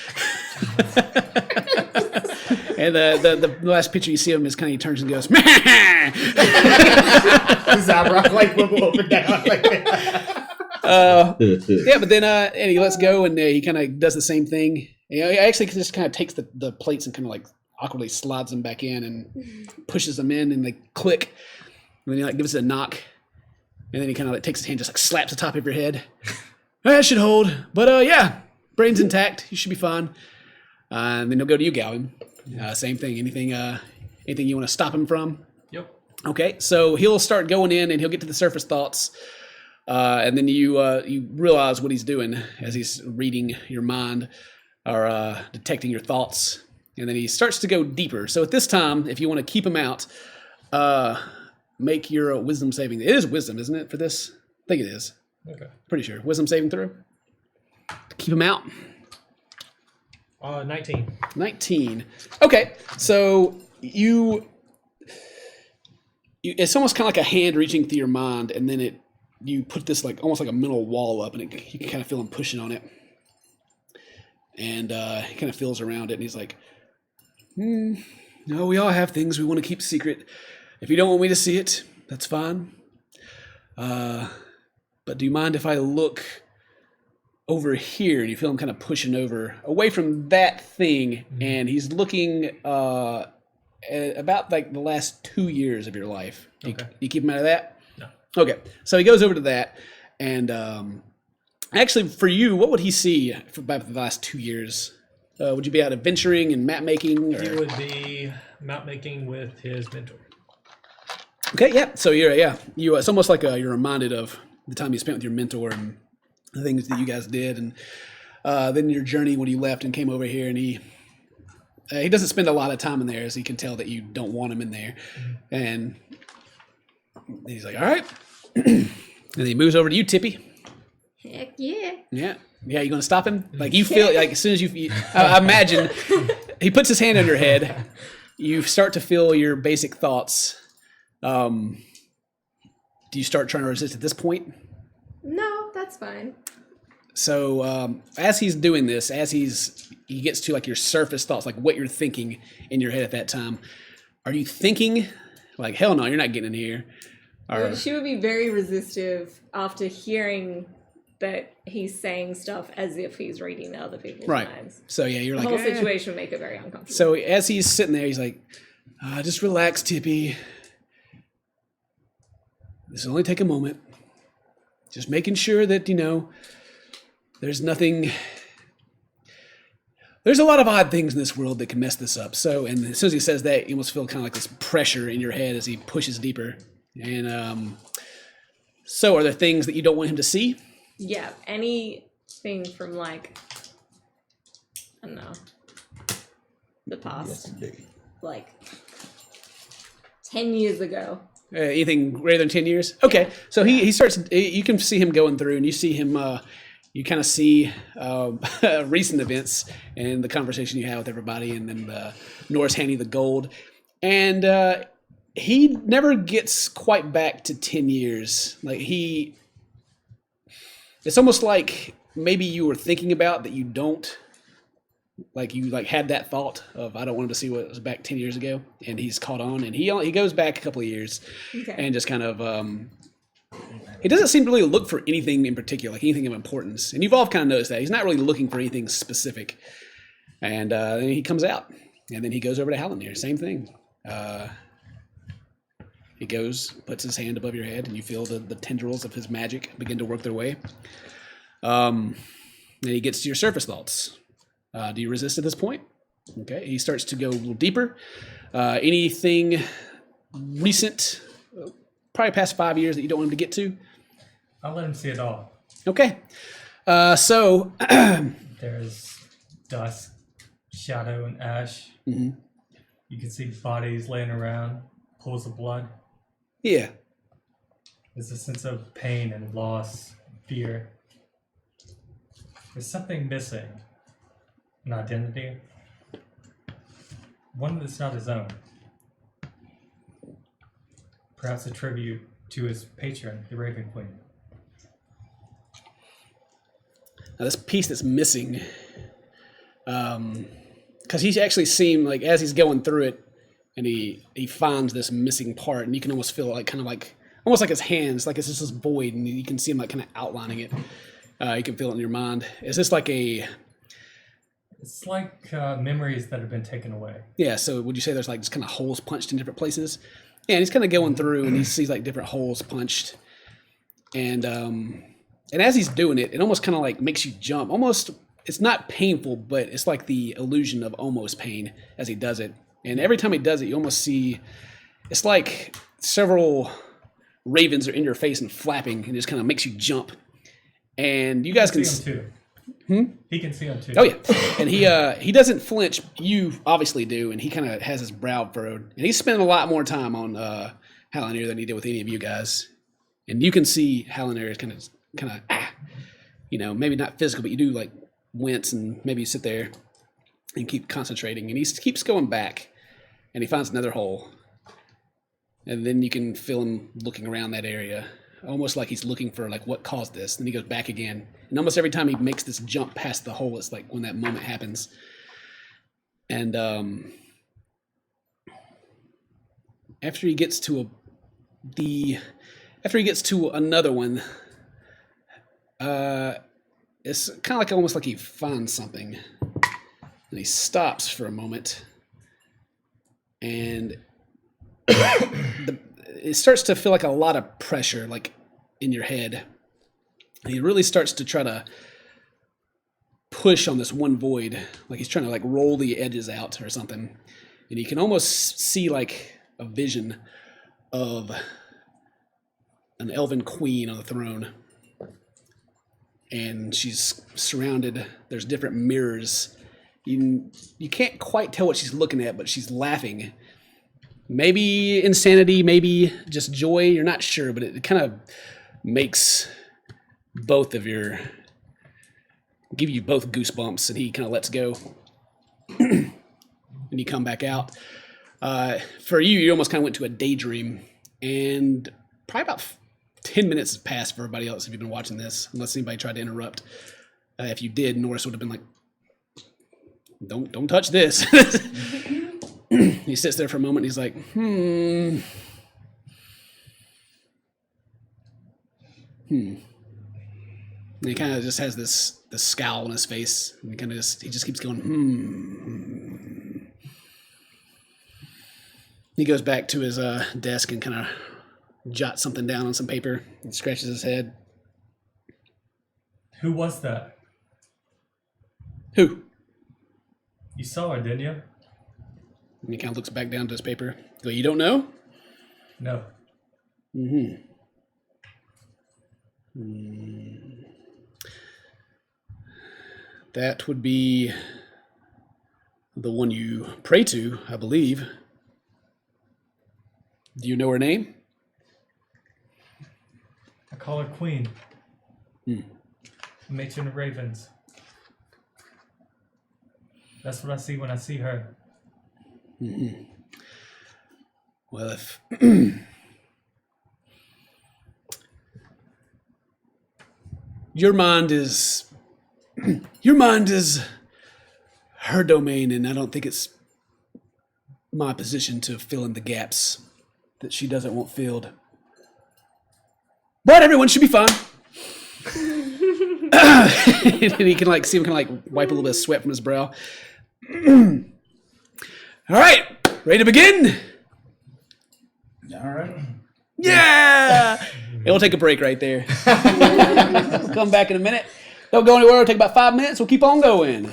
And the last picture you see of him is kind of he turns and goes, "Meh!"
His eyebrow like wiggle up and down.
Yeah, but then and he lets go and he kind of does the same thing. He actually just kind of takes the plates and kind of like awkwardly slides them back in and pushes them in and they click. And then he like gives it a knock. And then he kind of like takes his hand, just like slaps the top of your head. That should hold. But yeah, brain's intact. You should be fine. And then he'll go to you, Galvin. Same thing. Anything you want to stop him from?
Yep.
Okay, so he'll start going in and he'll get to the surface thoughts. And then you realize what he's doing as he's reading your mind or detecting your thoughts. And then he starts to go deeper. So at this time, if you want to keep him out, make your wisdom saving. It is wisdom, isn't it, for this? I think it is.
Okay.
Pretty sure. Wisdom saving throw. Keep him out.
19.
19. Okay, so you it's almost kind of like a hand reaching through your mind, and then you put this like almost like a mental wall up, and you can kind of feel him pushing on it. And he kind of feels around it, and he's like, no, we all have things we want to keep secret. If you don't want me to see it, that's fine. But do you mind if I look over here? And you feel him kind of pushing over away from that thing, and he's looking at about like the last 2 years of your life.
Okay.
You keep him out of that?
No.
Okay, so he goes over to that, and actually, for you, what would he see for about the last 2 years? Would you be out adventuring and map making? Or?
He would be map making with his mentor.
Okay, yeah. So you it's almost like you're reminded of the time you spent with your mentor and the things that you guys did, and then your journey when you left and came over here, and he doesn't spend a lot of time in there, as he can tell that you don't want him in there, and he's like, all right, and then he moves over to you, Tippy.
Heck yeah.
Yeah. Yeah, you gonna stop him? Like you feel like as soon as I imagine he puts his hand on your head, you start to feel your basic thoughts. Do you start trying to resist at this point?
No, that's fine.
So as he's doing this, as he gets to like your surface thoughts, like what you're thinking in your head at that time, are you thinking like, hell no, you're not getting in here? Or,
She would be very resistive after hearing that he's saying stuff as if he's reading other people's minds.
So yeah, you're
The
like,
whole situation would make it very uncomfortable.
So as he's sitting there, he's like, just relax, Tippy. This will only take a moment. Just making sure that, there's nothing. There's a lot of odd things in this world that can mess this up. So, and as soon as he says that, you almost feel kind of like this pressure in your head as he pushes deeper. And so are there things that you don't want him to see?
Yeah, anything from like, I don't know, the past, like 10 years ago.
Anything greater than 10 years? Okay, so he starts, you can see him going through, and you see him, you kind of see recent events and the conversation you had with everybody, and then Norris handing the gold. And he never gets quite back to 10 years. Like it's almost like maybe you were thinking about that you don't. Like you had that thought of, I don't want him to see what was back 10 years ago, and he's caught on, and he goes back a couple of years, and just kind of he doesn't seem to really look for anything in particular, like anything of importance. And you've all kind of noticed that he's not really looking for anything specific. And then he comes out, and then he goes over to Hallinir, same thing. He goes, puts his hand above your head, and you feel the tendrils of his magic begin to work their way. Then he gets to your surface thoughts. Do you resist at this point? Okay, he starts to go a little deeper. Anything recent, probably past 5 years that you don't want him to get to?
I'll let him see it all.
Okay. So
There's dust, shadow, and ash.
Mhm.
You can see bodies laying around, pools of blood.
yeah.
There's a sense of pain and loss, fear. There's something missing. An identity. One that's not his own. Perhaps a tribute to his patron, the Raven Queen.
Now this piece that's missing, because he actually seemed like as he's going through it, and he finds this missing part, and you can almost feel it, like kind of like almost like his hands, like it's just this void, and you can see him like kind of outlining it. You can feel it in your mind. Is this like a?
It's like memories that have been taken away.
Yeah. So would you say there's like just kind of holes punched in different places? Yeah. And he's kind of going through, and he sees like different holes punched, and as he's doing it, it almost kind of like makes you jump. Almost, it's not painful, but it's like the illusion of almost pain as he does it. And every time he does it, you almost see, it's like several ravens are in your face and flapping, and it just kind of makes you jump. And you guys can
see him too. He can see him too.
Oh yeah, and he doesn't flinch. You obviously do, and he kind of has his brow furrowed, and he's spending a lot more time on Halinair than he did with any of you guys. And you can see Halinair is kind of, maybe not physical, but you do like wince, and maybe you sit there and keep concentrating, and he keeps going back, and he finds another hole, and then you can feel him looking around that area, almost like he's looking for like what caused this. Then he goes back again, and almost every time he makes this jump past the hole, it's like when that moment happens. And after he gets to another one, it's kind of like almost like he finds something, and he stops for a moment, and it starts to feel like a lot of pressure, like in your head. And he really starts to try to push on this one void, like he's trying to like roll the edges out or something. And you can almost see like a vision of an elven queen on the throne. And she's surrounded, there's different mirrors. You can't quite tell what she's looking at, but she's laughing. Maybe insanity, maybe just joy, you're not sure, but it kind of makes give you both goosebumps, and he kind of lets go. And you come back out. For you almost kind of went to a daydream, and probably about 10 minutes has passed for everybody else if you've been watching this, unless anybody tried to interrupt. If you did, Norris would have been like, don't touch this. He sits there for a moment, and he's like, And he kind of just has this scowl on his face, and he just keeps going, He goes back to his desk and kind of jots something down on some paper and scratches his head.
Who was that?
Who?
You saw her, didn't you?
And he kind of looks back down to his paper. Go, you don't know?
No.
That would be the one you pray to, I believe. Do you know her name?
I call her Queen. Matron of Ravens. That's what I see when I see her.
Well, if your mind is her domain, and I don't think it's my position to fill in the gaps that she doesn't want filled. But everyone should be fine. And he can like see him kind of like wipe a little bit of sweat from his brow. All right, ready to begin?
All right.
Yeah! And we'll take a break right there. We'll come back in a minute. Don't go anywhere. It'll take about 5 minutes. We'll keep on going.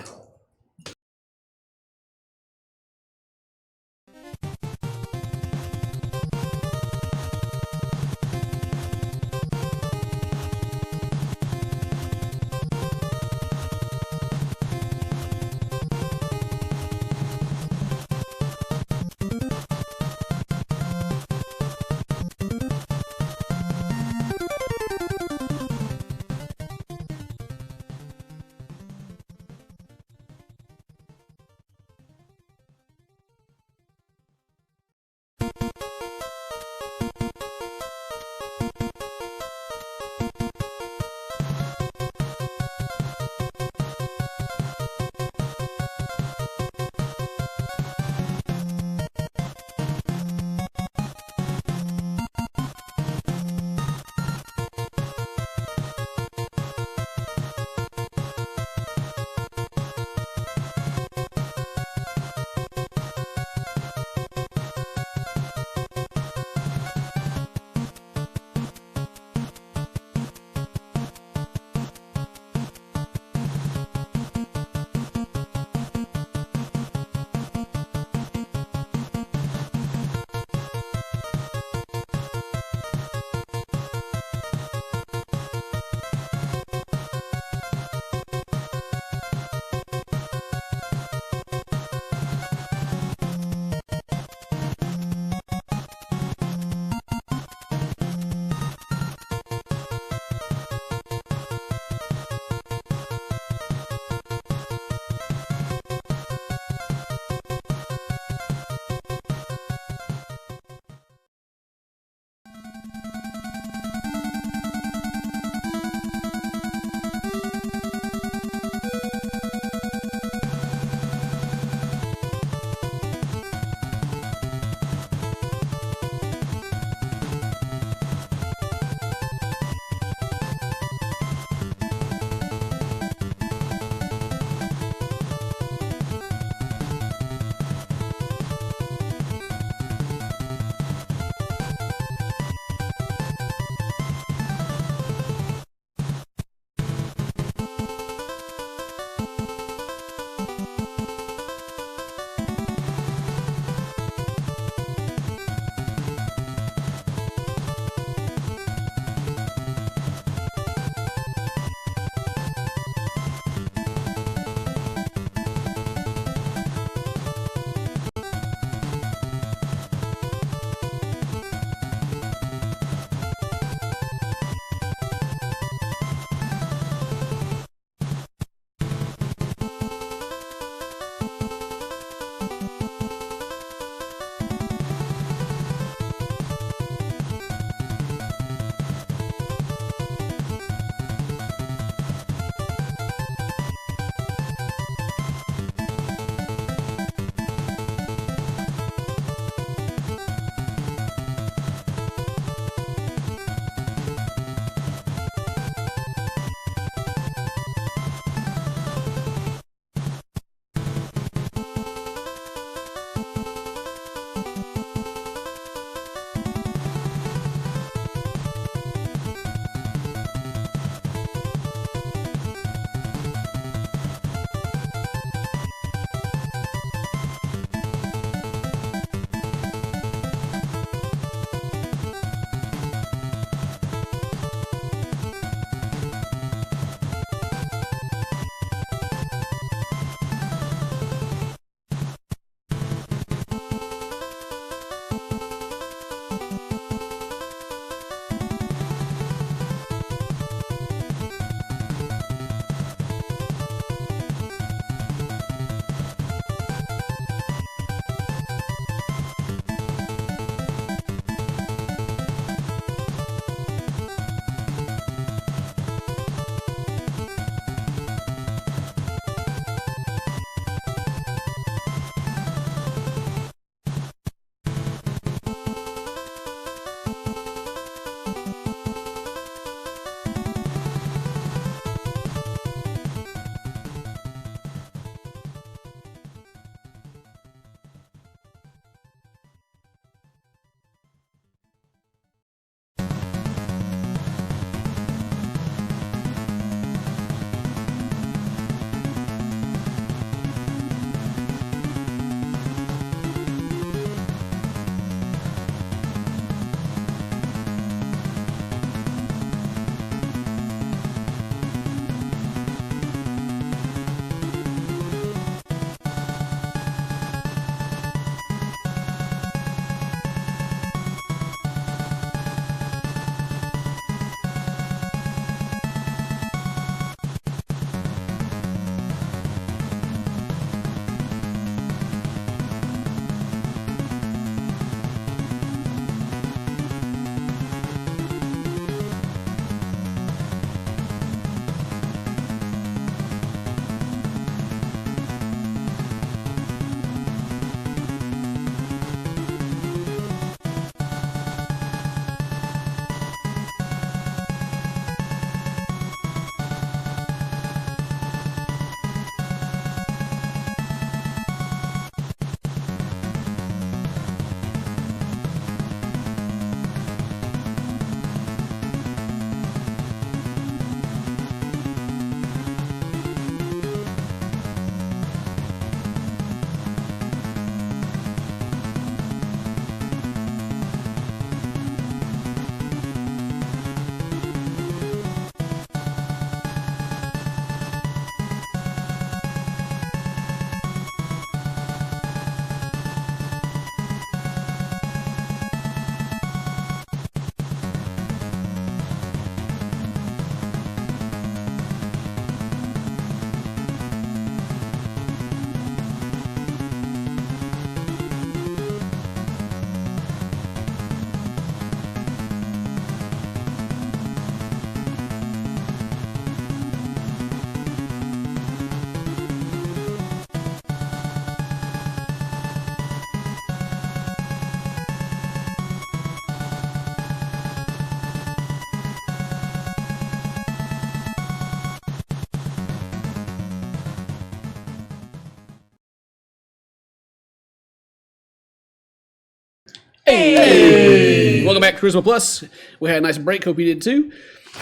back, Charisma Plus. We had a nice break. Hope you did too.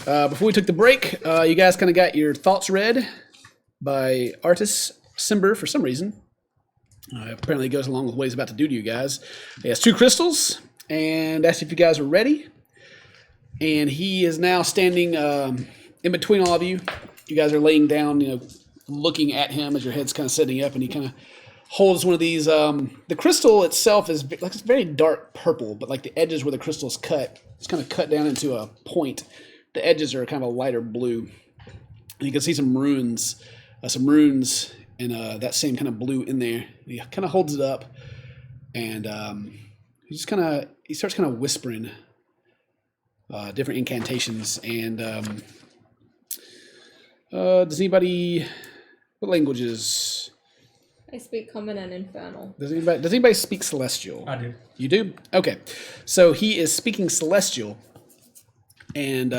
Before we took the break, you guys kind of got your thoughts read by Artis Simber for some reason. Apparently, it goes along with what he's about to do to you guys. He has 2 crystals and asked if you guys are ready. And he is now standing in between all of you. You guys are laying down, looking at him as your head's kind of sitting up, and he kind of holds one of these. The crystal itself is it's very dark purple, but like the edges where the crystal is cut, it's kind of cut down into a point. The edges are kind of a lighter blue. And you can see some runes and that same kind of blue in there. He kind of holds it up, and he starts kind of whispering different incantations. And does anybody? What languages?
I speak Common and Infernal.
Does anybody speak Celestial?
I do.
You do? Okay. So he is speaking Celestial, and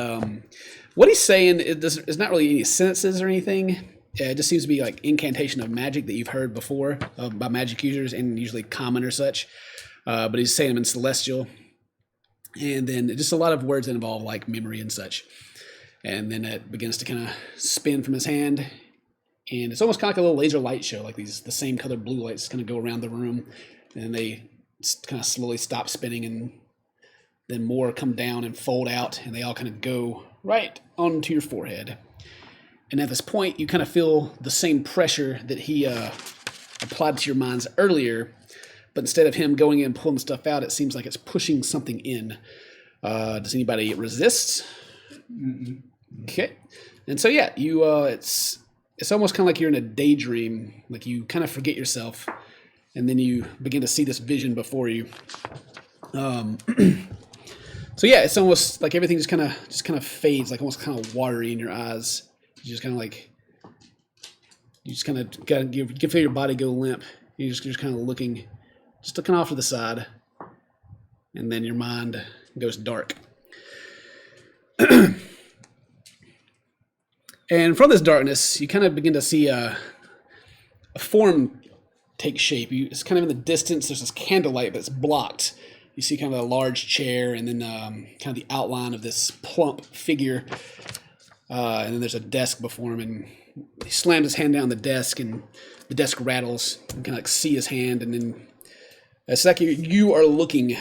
what he's saying is not really any sentences or anything. It just seems to be like incantation of magic that you've heard before by magic users, and usually common or such. But he's saying them in Celestial, and then just a lot of words that involve like memory and such. And then it begins to kind of spin from his hand, and it's almost kind of like a little laser light show, like the same colored blue lights kind of go around the room, and they kind of slowly stop spinning, and then more come down and fold out, and they all kind of go right onto your forehead. And at this point, you kind of feel the same pressure that he applied to your minds earlier, but instead of him going in and pulling stuff out, it seems like it's pushing something in. Does anybody resist?
Mm-mm.
Okay. And so, yeah, you it's almost kind of like you're in a daydream, like you kind of forget yourself, and then you begin to see this vision before you. So yeah, it's almost like everything just kind of fades, like almost kind of watery in your eyes. You just kind of you can feel your body go limp. You're just kind of looking off to the side, and then your mind goes dark. And from this darkness, you kind of begin to see a form take shape. It's kind of in the distance. There's this candlelight that's blocked. You see kind of a large chair, and then kind of the outline of this plump figure. And then there's a desk before him, and he slams his hand down the desk, and the desk rattles. You can kind of like see his hand, and then it's like you are looking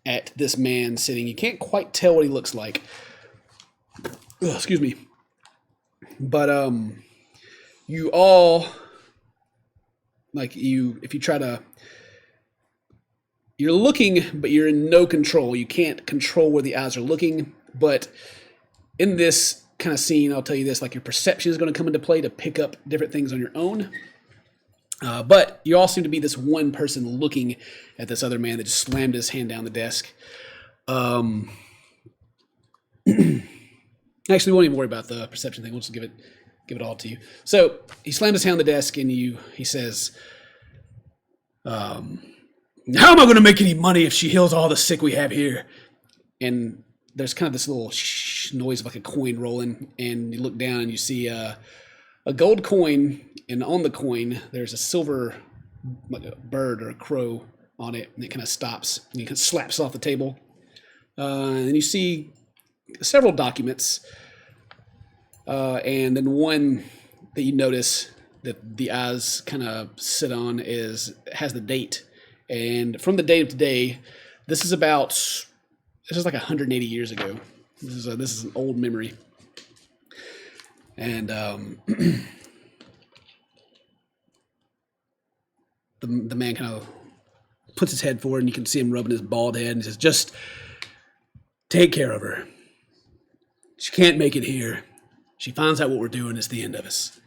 at this man sitting. You can't quite tell what he looks like. Ugh, excuse me. But you all, like if you try to, you're looking, but you're in no control. You can't control where the eyes are looking. But in this kind of scene, I'll tell you this, like your perception is going to come into play to pick up different things on your own. But you all seem to be this one person looking at this other man that just slammed his hand down the desk. Actually, we won't even worry about the perception thing. We'll just give it all to you. So he slammed his hand on the desk, and he says, "How am I going to make any money if she heals all the sick we have here?" And there's kind of this little noise of like a coin rolling, and you look down and you see a gold coin, and on the coin there's a silver, like a bird or a crow on it, and it kind of stops, and it kind of slaps off the table. And you see several documents, and then one that you notice that the eyes kind of sit on has the date, and from the date of today, this is like 180 years ago. This is an old memory, and the man kind of puts his head forward, and you can see him rubbing his bald head, and he says, "Just take care of her. She can't make it here. She finds out what we're doing, it's the end of us."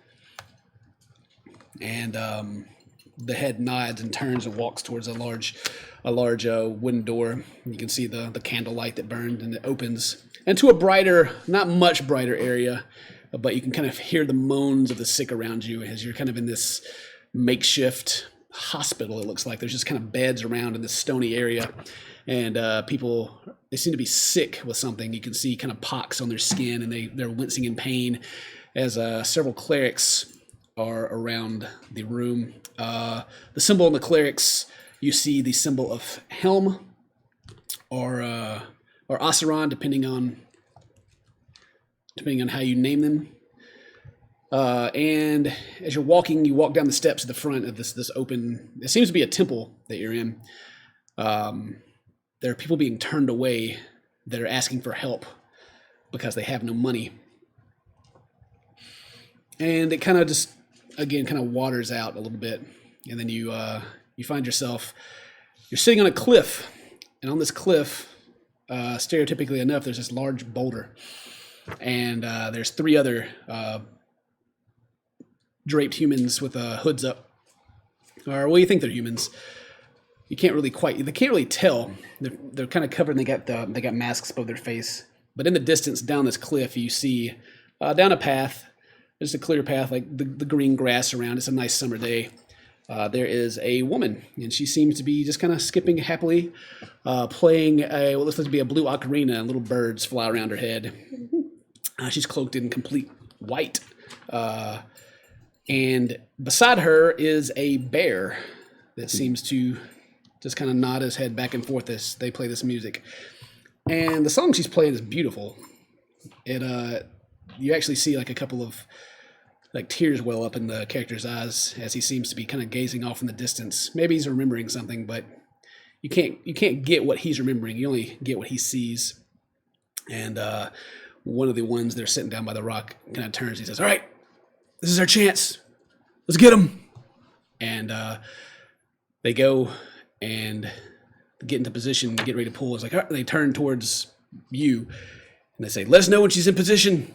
And the head nods and turns and walks towards a large wooden door. You can see the candlelight that burned, and it opens into a brighter, not much brighter area, but you can kind of hear the moans of the sick around you as you're kind of in this makeshift hospital. It looks like there's just kind of beds around in this stony area, and people, they seem to be sick with something. You can see kind of pocks on their skin, and they're wincing in pain as several clerics are around the room. The symbol on the clerics, you see the symbol of Helm or Oseron, depending on how you name them. And as you're walking, you walk down the steps at the front of this open. It seems to be a temple that you're in. There are people being turned away that are asking for help because they have no money. And it kind of just, again, kind of waters out a little bit. And then you find yourself, you're sitting on a cliff. And on this cliff, stereotypically enough, there's this large boulder. And there's 3 other draped humans with hoods up. Or, well, you think they're humans. They can't really tell. They're kind of covered and they got masks above their face. But in the distance down this cliff, you see down a path, just a clear path, like the green grass around. It's a nice summer day. There is a woman, and she seems to be just kind of skipping happily, playing what looks like to be a blue ocarina, and little birds fly around her head. She's cloaked in complete white. And beside her is a bear that seems to just kind of nod his head back and forth as they play this music. And the song she's playing is beautiful. You actually see like a couple of like tears well up in the character's eyes as he seems to be kind of gazing off in the distance. Maybe he's remembering something, but you can't get what he's remembering. You only get what he sees. And one of the ones that are sitting down by the rock kind of turns. He says, "All right, this is our chance. Let's get him." And they go and get into position, get ready to pull. It's like, all right, they turn towards you and they say, "Let us know when she's in position."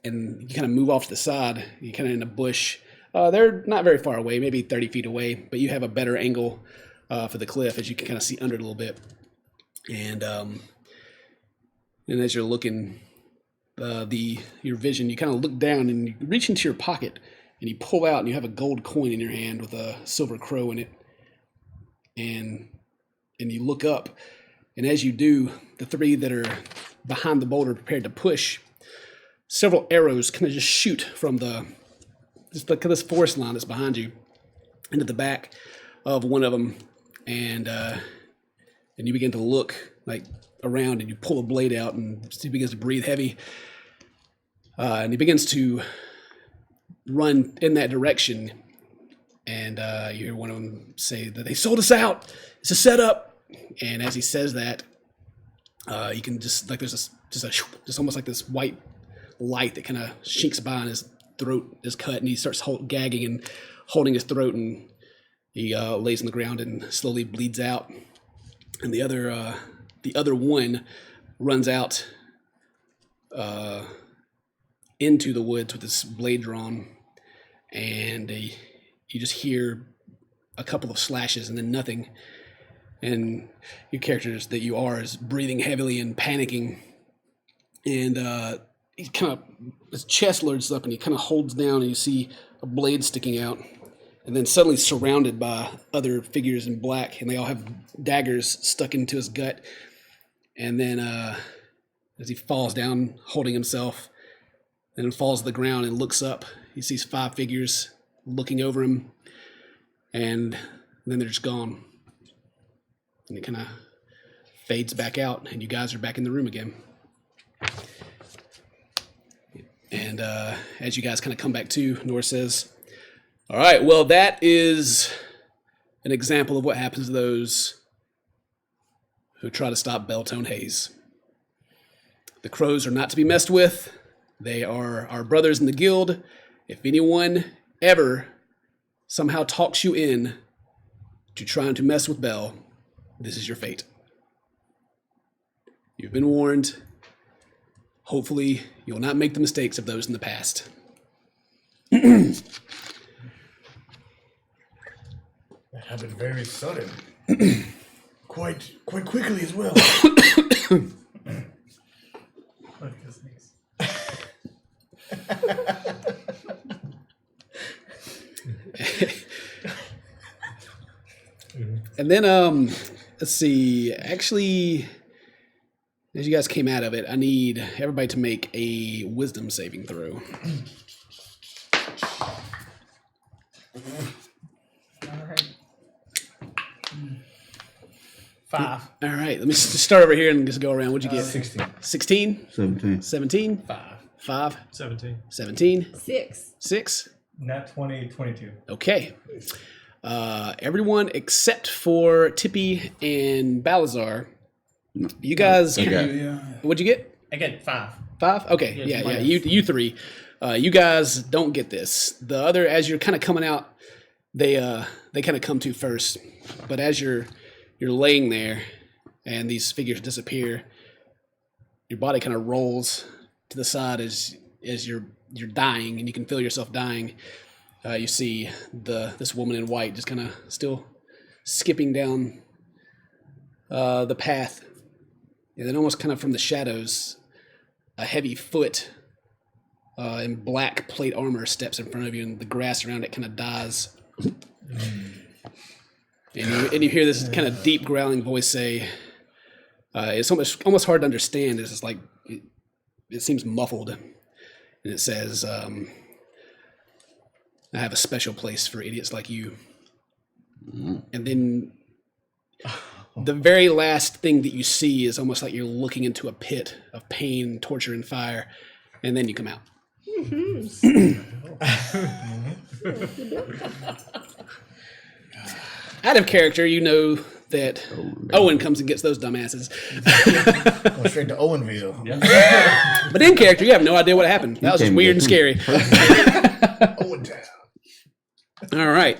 And you kind of move off to the side. You're kind of in a bush. They're not very far away, maybe 30 feet away, but you have a better angle for the cliff as you can kind of see under it a little bit. And as you're looking, your vision, you kind of look down and you reach into your pocket and you pull out and you have a gold coin in your hand with a silver crow in it. And you look up, and as you do, the 3 that are behind the boulder prepared to push, several arrows kind of just shoot from this forest line that's behind you into the back of one of them, and you begin to look like around, and you pull a blade out, and he begins to breathe heavy, and he begins to run in that direction, and you hear one of them say that they sold us out. It's a setup, and as he says that, you can just like there's just almost like this white light that kind of shakes by, and his throat is cut, and he starts gagging and holding his throat, and he lays on the ground and slowly bleeds out. And the other one runs out into the woods with his blade drawn, and you just hear a couple of slashes and then nothing. And your characters that you are is breathing heavily and panicking, and he kind of, his chest lurches up and he kind of holds down, and you see a blade sticking out, and then suddenly surrounded by other figures in black, and they all have daggers stuck into his gut. And then as he falls down holding himself and falls to the ground and looks up, he sees 5 figures looking over him, and then they're just gone. And it kind of fades back out, and you guys are back in the room again. And as you guys kind of come back to, Nora says, "All right, well, that is an example of what happens to those who try to stop Beltone Hayes. The crows are not to be messed with. They are our brothers in the guild. If anyone ever somehow talks you in to trying to mess with Bell, this is your fate. You've been warned. Hopefully, you'll not make the mistakes of those in the past."
That happened very sudden. quite quickly as well.
Look at his knees.
And then, let's see. Actually, as you guys came out of it, I need everybody to make a wisdom saving throw.
All right. 5.
All right, let me just start over here and just go around. What'd you get?
16.
16?
17.
17?
5.
5?
17.
17?
6.
6?
Nat 20, 22.
Okay. Everyone except for Tippy and Balazar. You guys,
Okay.
what'd you get?
I get 5.
5? Okay, yeah. You three. You guys don't get this. The other, as you're kind of coming out, they kind of come to first. But as you're laying there, and these figures disappear, your body kind of rolls to the side as you're dying, and you can feel yourself dying. You see this woman in white just kind of still skipping down the path, and then almost kind of from the shadows, a heavy foot in black plate armor steps in front of you, and the grass around it kind of dies. And you hear this kind of deep growling voice say, it's almost hard to understand. It's just like it seems muffled, and it says, "I have a special place for idiots like you." And then the very last thing that you see is almost like you're looking into a pit of pain, torture, and fire, and then you come out. Out of character, you know that Owen comes and gets those dumbasses.
Going straight to Owenville.
But in character, you have no idea what happened. That was just
came
weird and
with
scary.
Owentown.
All right.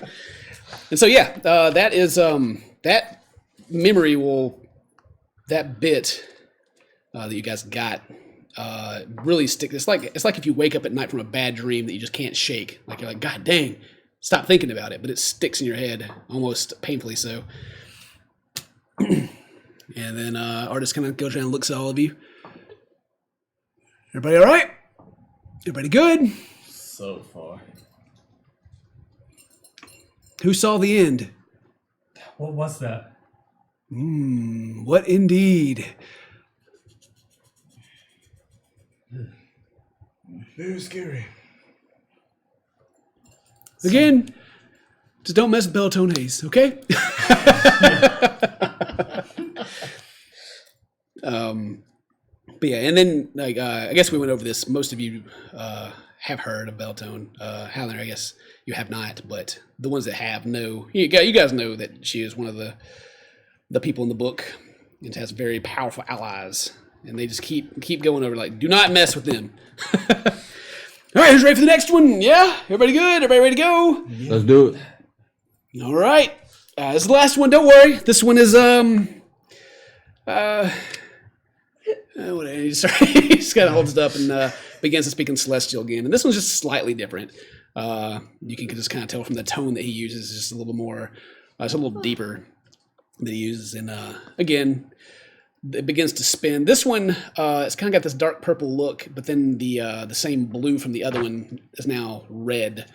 And so, yeah, that is that memory that bit that you guys got really stick. It's like if you wake up at night from a bad dream that you just can't shake. Like you're like, God dang, stop thinking about it, but it sticks in your head almost painfully so. And then Artist kind of goes around and looks at all of you. Everybody all right? Everybody good?
So far.
Who saw the end?
What was that?
What indeed?
Very scary.
Again, just don't mess with Bellatone Haze, okay? But yeah, and then like I guess we went over this. Most of you have heard of Bellatone. Halander, I guess you have not, but the ones that have know. You guys know that she is one of the people in the book, and has very powerful allies, and they just keep going over like, do not mess with them. All right, who's ready for the next one? Yeah, everybody good? Everybody ready to go?
Let's do it.
All right, this is the last one. Don't worry. This one is sorry, he just kind of holds it up and begins to speak in Celestial again. And this one's just slightly different. You can just kind of tell from the tone that he uses, just a little more, it's a little deeper that he uses. And again, it begins to spin. This one, it's kind of got this dark purple look, but then the same blue from the other one is now red.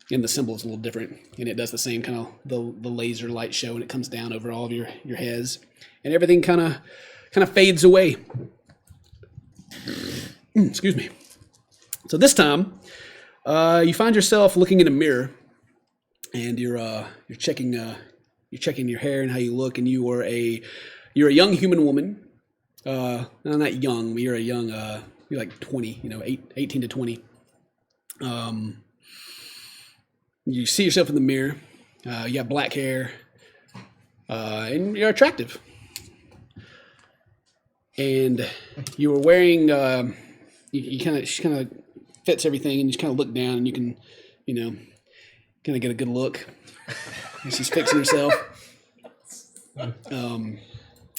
And the symbol is a little different, and it does the same kind of the laser light show, and it comes down over all of your heads, and everything kind of fades away. Excuse me. So this time, you find yourself looking in a mirror, and you're checking your hair and how you look, and you're a young human woman. No, not young. But you're a young. You're like 20. 18 to 20. You see yourself in the mirror. You got black hair, and you're attractive. And you were wearing. She kind of fits everything, and you just kind of look down, and you can, kind of get a good look. And she's fixing herself.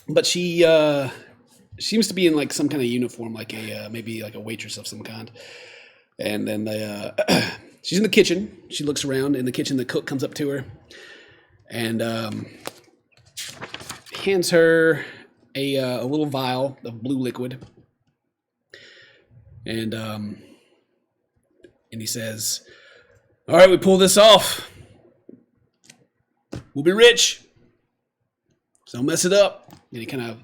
But she seems to be in like some kind of uniform, like maybe like a waitress of some kind. And then she's in the kitchen. She looks around in the kitchen. The cook comes up to her and hands her a little vial of blue liquid. And he says, "All right, we pull this off. We'll be rich. So don't mess it up." And he kind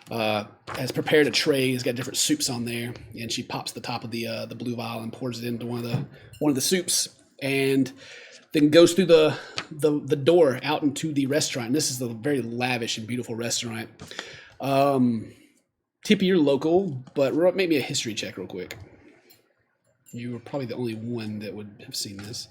of has prepared a tray. He's got different soups on there, and she pops the top of the blue vial and pours it into one of the soups. and then goes through the door out into the restaurant. This is a very lavish and beautiful restaurant. Tippy, you're local, but make me a history check real quick. You were probably the only one that would have seen this.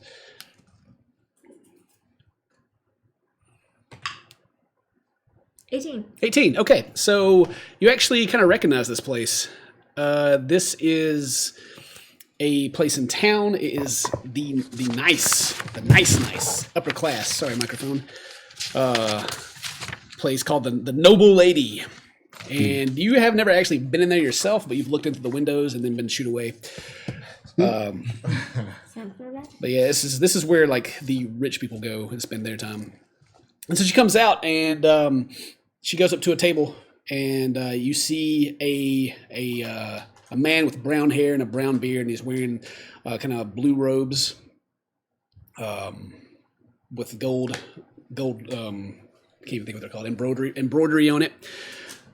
18. Okay, so you actually kind of recognize this place. This is a place in town. It is the nice upper class. Sorry, microphone. Place called the Noble Lady, and you have never actually been in there yourself, but you've looked into the windows and then been shooed away. But yeah, this is where like the rich people go and spend their time. And so she comes out and she goes up to a table, and you see a man with brown hair and a brown beard, and he's wearing kind of blue robes with gold. Can't even think what they're called. Embroidery on it.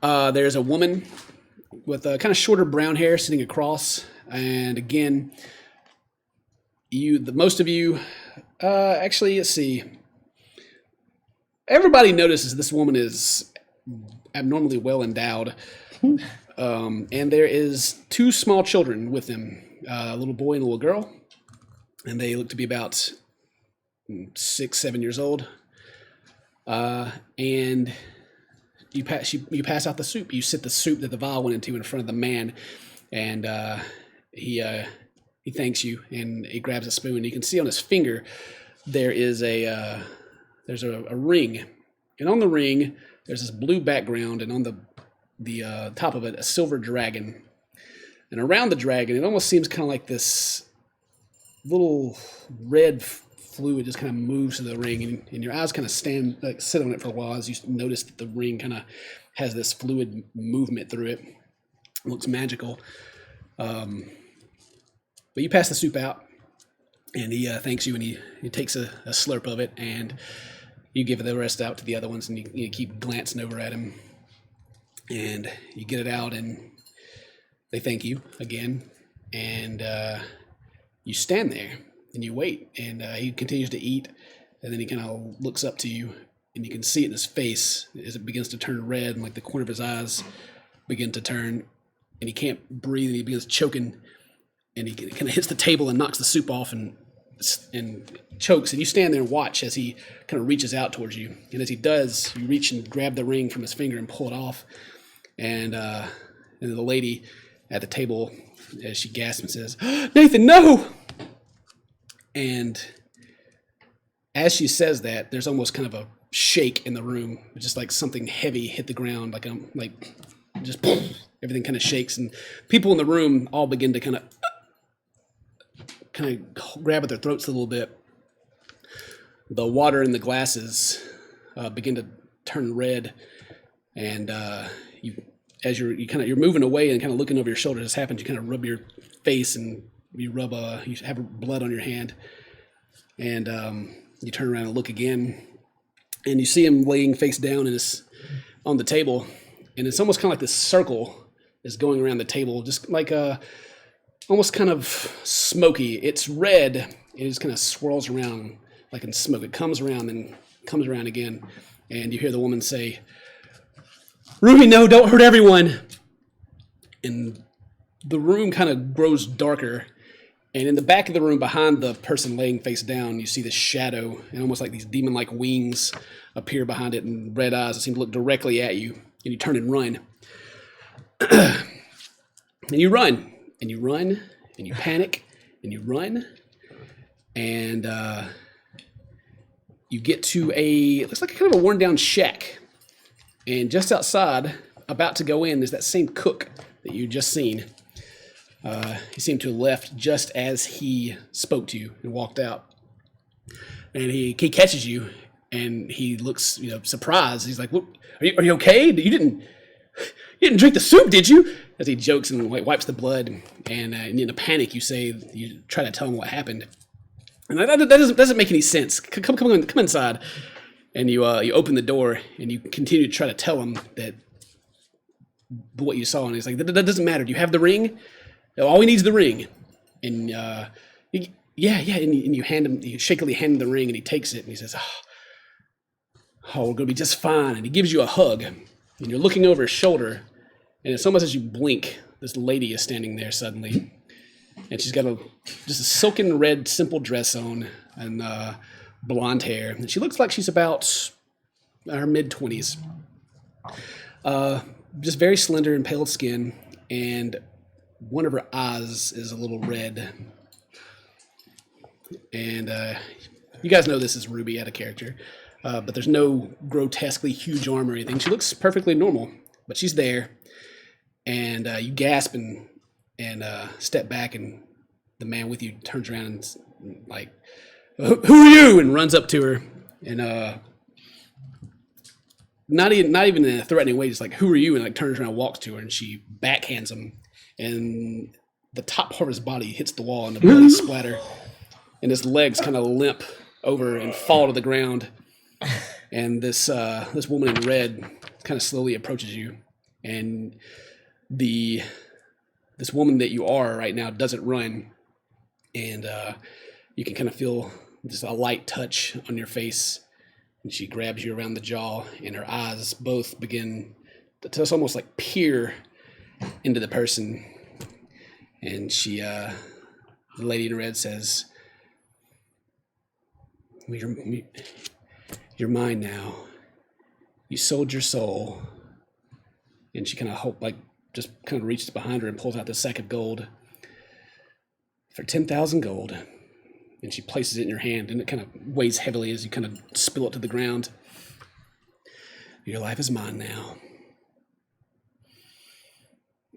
There's a woman with kind of shorter brown hair sitting across, and again, most of you, actually, let's see. Everybody notices this woman is abnormally well endowed, and there is 2 small children with them, a little boy and a little girl, and they look to be about 6-7 years old. And you pass out the soup. You sit the soup that the vial went into in front of the man, and he thanks you, and he grabs a spoon. You can see on his finger there is there's a ring, and on the ring there's this blue background, and on the top of it a silver dragon, and around the dragon it almost seems kind of like this little red fluid just kind of moves to the ring, and your eyes kind of sit on it for a while as you notice that the ring kind of has this fluid movement through it. It looks magical. But you pass the soup out, and he thanks you, and he takes a slurp of it, and you give the rest out to the other ones, and you keep glancing over at him, and you get it out, and they thank you again, and you stand there and you wait, and he continues to eat, and then he kind of looks up to you, and you can see it in his face as it begins to turn red, and like the corner of his eyes begin to turn, and he can't breathe, and he begins choking, and he kind of hits the table and knocks the soup off and chokes, and you stand there and watch as he kind of reaches out towards you, and as he does, you reach and grab the ring from his finger and pull it off, and the lady at the table, as she gasps and says, "Nathan, no!" And as she says that, there's almost kind of a shake in the room, just like something heavy hit the ground, like just everything kind of shakes, and people in the room all begin to kind of grab at their throats a little bit. The water in the glasses begin to turn red, and as you're moving away and kind of looking over your shoulder, this happens. You kind of rub your face, and you have blood on your hand, and you turn around and look again, and you see him laying face down on the table, and it's almost kind of like this circle is going around the table, just like almost kind of smoky. It's red. It just kind of swirls around like in smoke. It comes around and comes around again, and you hear the woman say, "Ruby, no, don't hurt everyone." And the room kind of grows darker, and in the back of the room, behind the person laying face down, you see this shadow, and almost like these demon-like wings appear behind it, and red eyes that seem to look directly at you, and you turn and run. And you run, and you run, and you panic, and you run, and you get to it looks like kind of a worn-down shack, and just outside, about to go in, there's that same cook that you just seen. He seemed to have left just as he spoke to you and walked out. And he catches you, and he looks, surprised. He's like, "What? Are you okay? You didn't drink the soup, did you?" As he jokes and wipes the blood, and in a panic, you try to tell him what happened, and that doesn't make any sense. Come inside, and you open the door, and you continue to try to tell him that what you saw, and he's like, "That doesn't matter. Do you have the ring? All we need is the ring." And yeah, and you shakily hand him the ring, and he takes it, and he says, we're gonna be just fine. And he gives you a hug, and you're looking over his shoulder, and it's almost as you blink, this lady is standing there suddenly, and she's got just a silken red simple dress on and blonde hair, and she looks like she's about her mid-20s. Just very slender and pale skin, and one of her eyes is a little red. And you guys know this is Ruby out of character, but there's no grotesquely huge arm or anything. She looks perfectly normal, but she's there. And you gasp and step back, and the man with you turns around and like, "Who are you?" and runs up to her, and not even in a threatening way, just like, "Who are you?" and like turns around and walks to her, and she backhands him, and the top part of his body hits the wall, and the blood splatter, and his legs kind of limp over and fall to the ground, and this woman in red kind of slowly approaches you, and this woman that you are right now doesn't run, and you can kind of feel just a light touch on your face, and she grabs you around the jaw, and her eyes both begin to just almost like peer into the person, and she, the lady in red says, "You're mine now. You sold your soul." And she kind of reaches behind her and pulls out this sack of gold for 10,000 gold. And she places it in your hand, and it kind of weighs heavily as you kind of spill it to the ground. "Your life is mine now.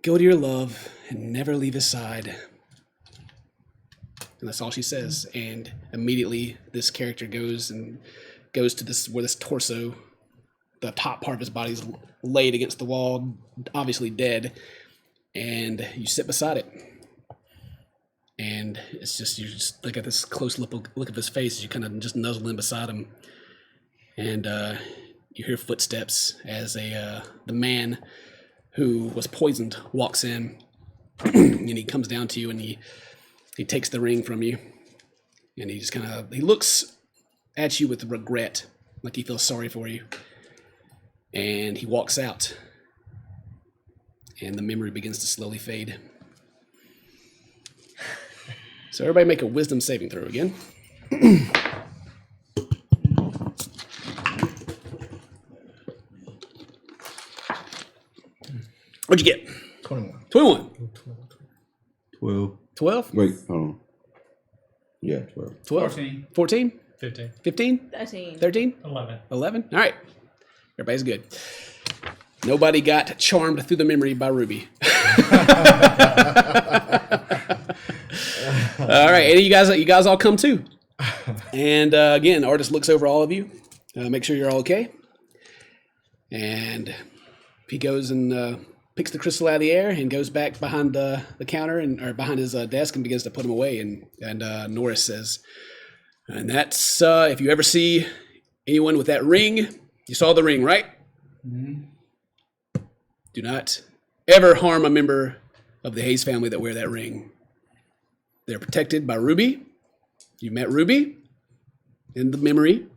Go to your love and never leave his side." And that's all she says. And immediately this character goes to where this torso, the top part of his body is laid against the wall, obviously dead, and you sit beside it. And you just look at this close look of his face as you kind of just nuzzle in beside him. And you hear footsteps as the man who was poisoned walks in, and he comes down to you, and he takes the ring from you, and he looks at you with regret, like he feels sorry for you. And he walks out, and the memory begins to slowly fade. So everybody make a wisdom saving throw again. What'd you get?
21.
21.
12.
12?
Wait, hold on. Yeah, 12.
12?
14.
14?
15.
15?
13.
13?
11.
11? All right. Everybody's good. Nobody got charmed through the memory by Ruby. All right, and you guys all come too. And again, Artist looks over all of you, make sure you're all okay. And he goes and picks the crystal out of the air and goes back behind the counter or behind his desk and begins to put them away. And Norris says, "And that's if you ever see anyone with that ring, you saw the ring, right?
Mm-hmm.
Do not ever harm a member of the Hayes family that wear that ring. They're protected by Ruby. You met Ruby in the memory.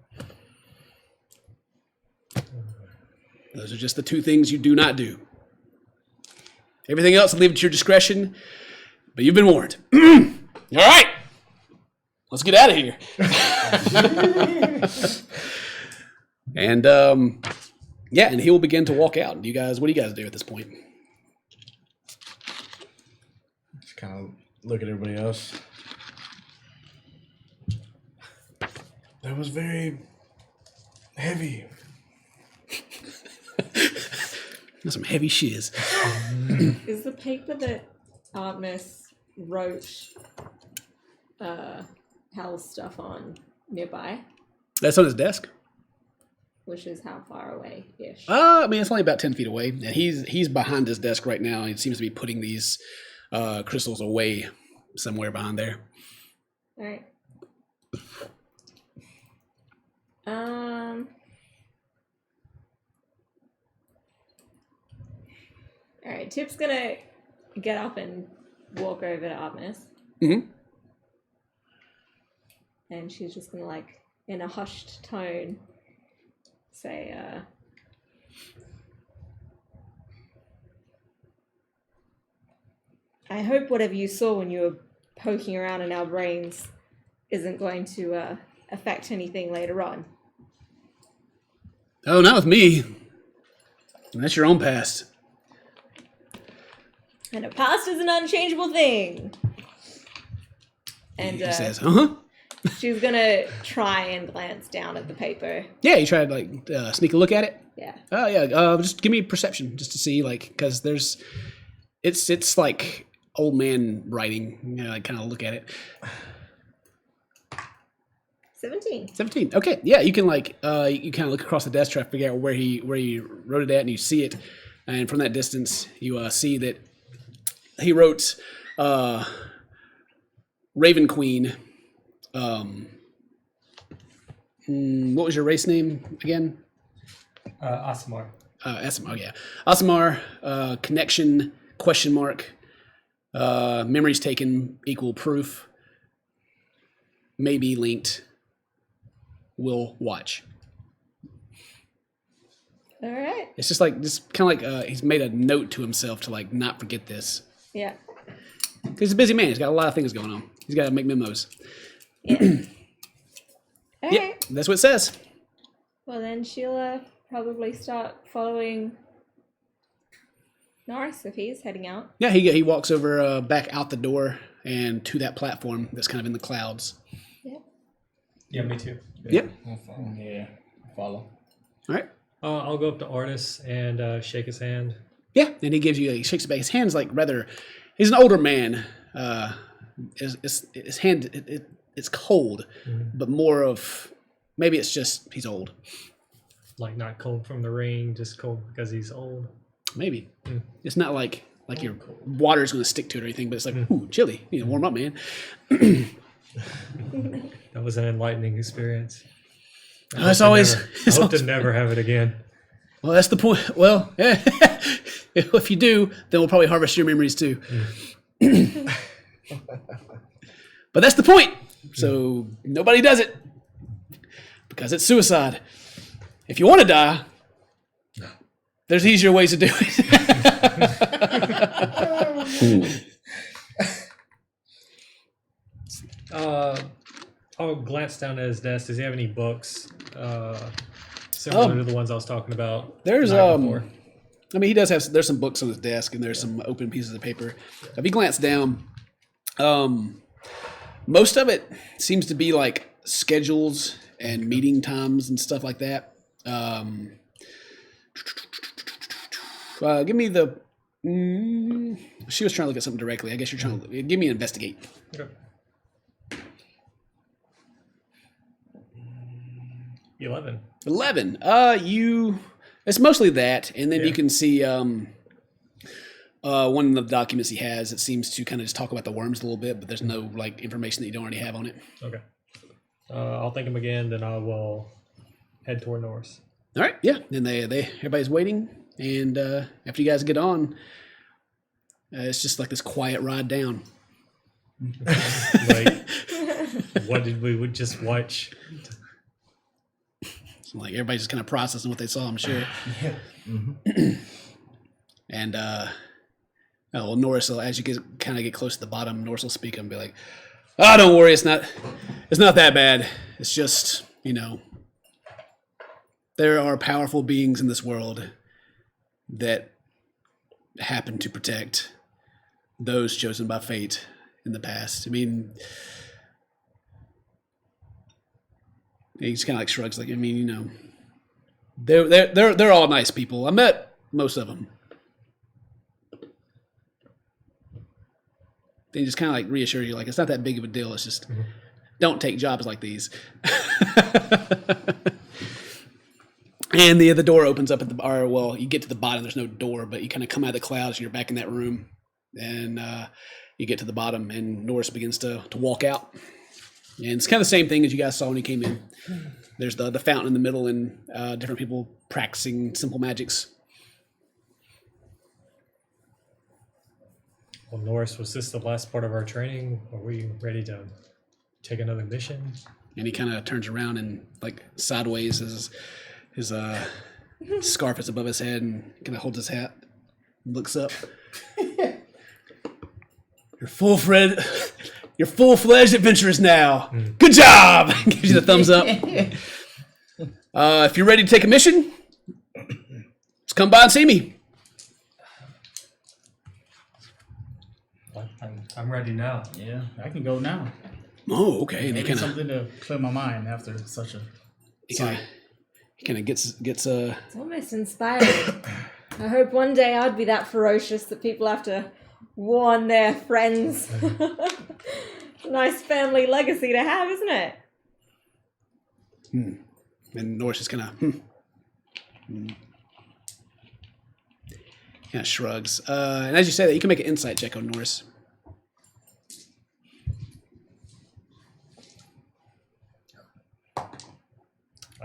Those are just the two things you do not do. Everything else, leave it to your discretion, but you've been warned." All right, let's get out of here. And and he will begin to walk out. What do you guys do at this point?
Just kind of look at everybody else.
That was very heavy.
That's some heavy shiz.
Is the paper that Artemis wrote Hal's stuff on nearby?
That's on his desk.
Which is how far away-ish?
I mean, it's only about 10 feet away. And he's behind his desk right now. He seems to be putting these crystals away somewhere behind there.
All right. All right. Tip's gonna get up and walk over to Artemis.
Mm-hmm.
and she's just gonna like in a hushed tone say, I hope whatever you saw when you were poking around in our brains isn't going to affect anything later on.
Oh, not with me. That's your own past.
And a past is an unchangeable thing. And
He says, uh-huh.
she's gonna try and glance down at the paper.
Yeah, you tried like sneak a look at it.
Yeah.
Oh yeah, just give me perception just to see like because it's like old man writing. You know, like kind of look at it.
17.
17. Okay, yeah, you can like you kind of look across the desk, try to figure out where he wrote it at, and you see it, and from that distance you see that he wrote Raven Queen. What was your race name again?
Asimar.
Asimar, yeah. Asimar, connection, question mark, memories taken equal proof, maybe linked, will watch.
All right.
It's just kind of like he's made a note to himself to like not forget this.
Yeah.
Because he's a busy man. He's got a lot of things going on. He's got to make memos.
Yeah. All
Yeah,
right.
that's what it says.
Well, then she'll probably start following Norris if he's heading out.
Yeah, he walks over back out the door and to that platform that's kind of in the clouds.
Yeah, me too.
Yep.
I'll follow. Yeah, I'll follow.
All right.
I'll go up to Artis and shake his hand.
Yeah, and he shakes it back. His hand's like rather. He's an older man. His hand it's cold, but more of maybe it's just he's old.
Like not cold from the ring, just cold because he's old.
Maybe it's not like your water's going to stick to it or anything, but it's like ooh, chilly. You need to warm up, man.
That was an enlightening experience.
It's always.
I hope to never have it again.
Well, that's the point. Well, yeah. If you do, then we'll probably harvest your memories too. But that's the point. So nobody does it because it's suicide. If you want to die, there's easier ways to do it.
I'll glance down at his desk. Does he have any books similar to the ones I was talking about?
There's
the night before?
I mean, he does have. There's some books on his desk, and there's some open pieces of paper. If you glance down, most of it seems to be like schedules and meeting times and stuff like that. Give me the. She was trying to look at something directly. I guess you're trying to give me an investigate.
Okay. 11.
11. It's mostly that, and then you can see one of the documents he has. It seems to kind of just talk about the worms a little bit, but there's no like information that you don't already have on it.
Okay. I'll thank him again, then I will head toward Norris.
All right, yeah. Then everybody's waiting, and after you guys get on, it's just like this quiet ride down.
Like, what did we would just watch?
So like everybody's just kind of processing what they saw, I'm sure.
Yeah.
And well, Norris will, as you kind of get close to the bottom, Norris will speak and be like, "Oh, don't worry, it's not that bad. It's just, there are powerful beings in this world that happen to protect those chosen by fate in the past. I mean." He just kind of like shrugs, like, I mean, they're all nice people. I met most of them. They just kind of like reassure you, like, it's not that big of a deal. It's just don't take jobs like these. And the door opens up at the bar. Well, you get to the bottom. There's no door, but you kind of come out of the clouds and you're back in that room. And you get to the bottom, and Norris begins to walk out. And it's kind of the same thing as you guys saw when he came in. There's the fountain in the middle and different people practicing simple magics.
Well, Norris, was this the last part of our training? Are we ready to take another mission.
And he kind of turns around and like sideways as his scarf is above his head and kind of holds his hat, looks up. You're full-fledged adventurers now. Good job. Gives you the thumbs up. If you're ready to take a mission, just come by and see me.
I'm ready now.
Yeah, I can go now.
Oh, okay. And he
Maybe
kind of
something to clear my mind after such a sight.
gets
It's almost inspiring. I hope one day I'd be that ferocious that people have to warn their friends. It's a nice family legacy to have, isn't it?
And Norris just kind of shrugs. And as you say that, you can make an insight check on Norris.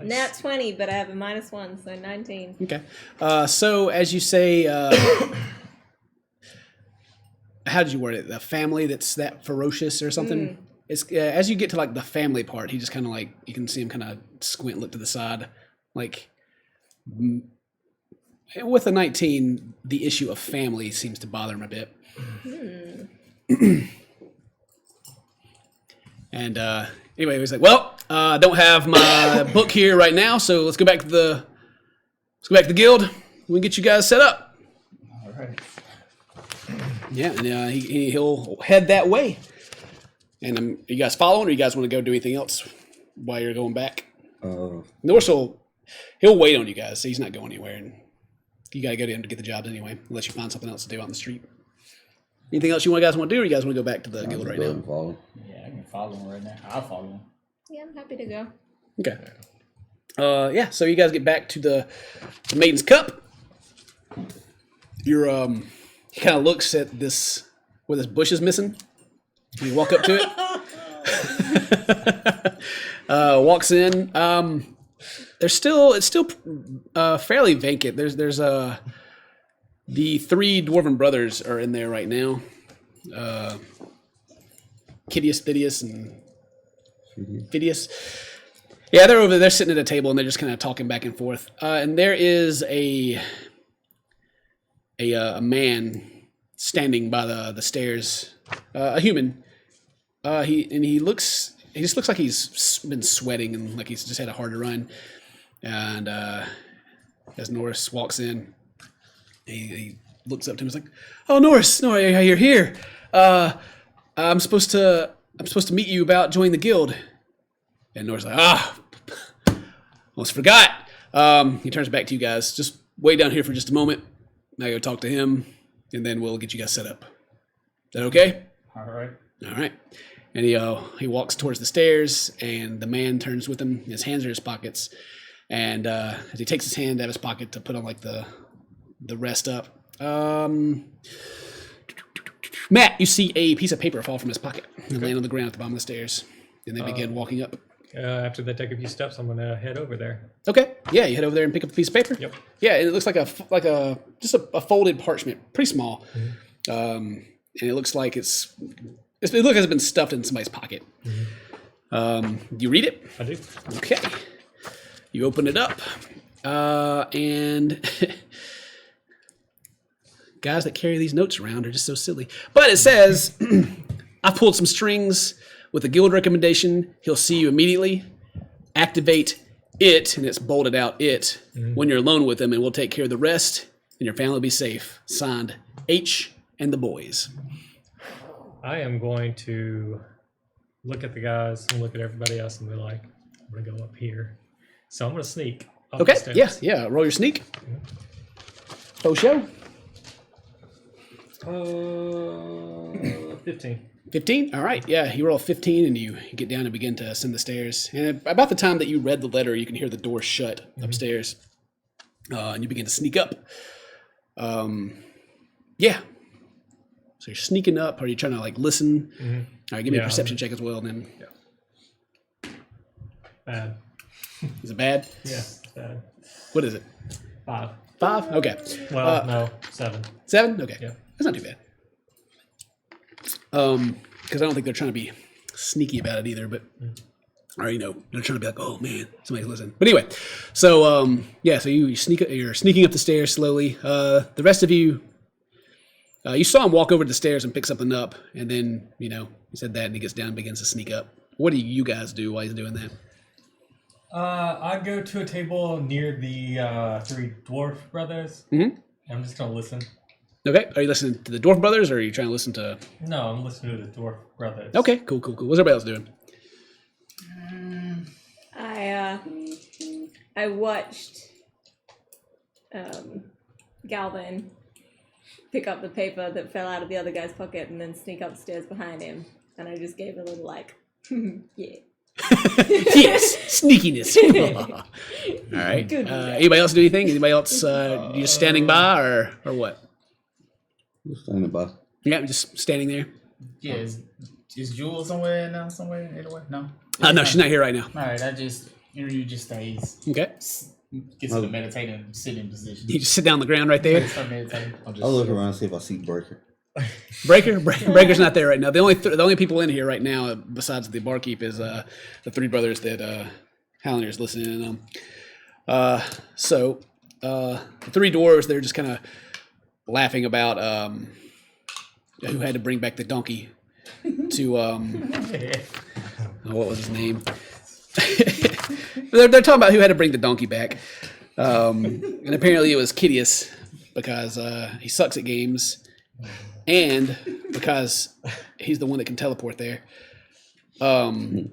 Nat 20, but I have a -1, so 19.
Okay. So as you say, how did you word it? The family that's that ferocious or something? It's as you get to like the family part, he just kind of like, you can see him kind of squint, look to the side. Like with a 19, the issue of family seems to bother him a bit. And anyway, he was like, "Well, I don't have my book here right now, so let's go back to the guild. We can get you guys set up."
All right.
Yeah, and he'll head that way. And are you guys following, or you guys want to go do anything else while you're going back? Norse he'll wait on you guys, so he's not going anywhere, and you got to go to him to get the jobs anyway, unless you find something else to do out in the street. Anything else you guys want to do, or you guys want to go back to the guild right now?
Yeah, I can follow him right now. I'll follow him.
Yeah, I'm happy to go.
Okay. Yeah, so you guys get back to the Maiden's Cup. You're he kind of looks at this where this bush is missing. You walk up to it. Walks in. It's still fairly vacant. There's the 3 dwarven brothers are in there right now. Kidius, Phidius, and Phidius. Yeah, they're over there. They're sitting at a table and they're just kind of talking back and forth. And there is a man standing by the stairs, a human. He just looks like he's been sweating and like he's just had a hard run. And as Norris walks in, he looks up to him. He's like, "Oh, Norris, no, you're here. I'm supposed to meet you about joining the guild." And Norris is like, almost forgot. He turns back to you guys. Just wait down here for just a moment. Now go talk to him, and then we'll get you guys set up. Is that okay?
All right.
All right. And he walks towards the stairs, and the man turns with him. His hands are in his pockets, and as he takes his hand out of his pocket to put on like the rest up, Matt, you see a piece of paper fall from his pocket and land on the ground at the bottom of the stairs. And they begin walking up.
After they take a few steps, I'm gonna head over there.
Okay. Yeah, you head over there and pick up a piece of paper.
Yep.
Yeah, and it looks like a folded parchment, pretty small. And it looks like it looks like it's been stuffed in somebody's pocket. You read it?
I do.
Okay. You open it up, and guys that carry these notes around are just so silly. But it says, "I pulled some strings with a guild recommendation. He'll see you immediately. Activate it," and it's bolted out, "it," when you're alone with him, and we'll take care of the rest, and your family will be safe. Signed, H and the boys.
I am going to look at the guys and look at everybody else and be like, I'm going to go up here. So I'm going to sneak up
Okay,
the stairs.
yeah. Roll your sneak. Faux show.
15.
15? All right, yeah. You roll 15 and you get down and begin to ascend the stairs. And about the time that you read the letter, you can hear the door shut upstairs. And you begin to sneak up. Yeah. So you're sneaking up. Are you trying to like listen? All right, give me a perception check as well then.
Bad.
Is it bad?
Yeah, bad.
What is it?
5.
5? Okay.
Well, no, 7.
7? Okay.
Yeah.
That's not too bad. Because I don't think they're trying to be sneaky about it either, but or they're trying to be like, oh man, somebody's listening. But anyway, so so you're sneaking up the stairs slowly. The rest of you, you saw him walk over to the stairs and pick something up, and then he said that, and he gets down and begins to sneak up. What do you guys do while he's doing that?
I go to a table near the three dwarf brothers.
Mm-hmm.
I'm just gonna listen.
Okay, are you listening to the dwarf brothers, or are you trying to listen to?
No, I'm listening to the dwarf brothers.
Okay, cool. What's everybody else doing?
I watched Galvin pick up the paper that fell out of the other guy's pocket and then sneak upstairs behind him, and I just gave a little like, yeah.
Yes, sneakiness. All right. Anybody else do anything? Anybody else? You just standing by, or what?
Just standing by.
Yeah, just standing there.
Yeah, is Jewel somewhere now? Somewhere anyway? No.
No, she's not here right now.
All right, interview just stays.
Okay.
Gets in the meditative sitting position.
You just sit down on the ground right there.
Start meditating.
I'll look around and see if I see Breaker.
Breaker's not there right now. The only people in here right now, besides the barkeep, is the three brothers that Hallinger's listening in on. So the three dwarves, they're just kind of laughing about who had to bring back the donkey to what was his name? they're talking about who had to bring the donkey back, and apparently it was Kidius because he sucks at games. And because he's the one that can teleport there. And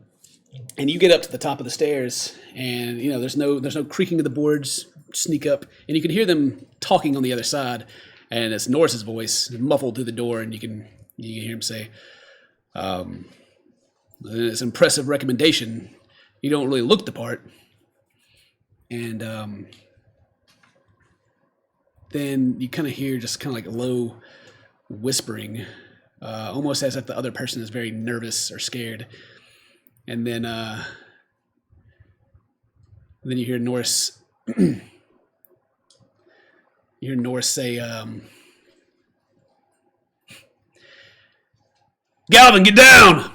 you get up to the top of the stairs, and there's no creaking of the boards. Sneak up, and you can hear them talking on the other side, and it's Norris's voice muffled through the door, and you can hear him say, "It's an impressive recommendation. You don't really look the part." And then you kind of hear just kind of like a low whispering, almost as if the other person is very nervous or scared. And then you hear Norris say, "Galvin, get down!"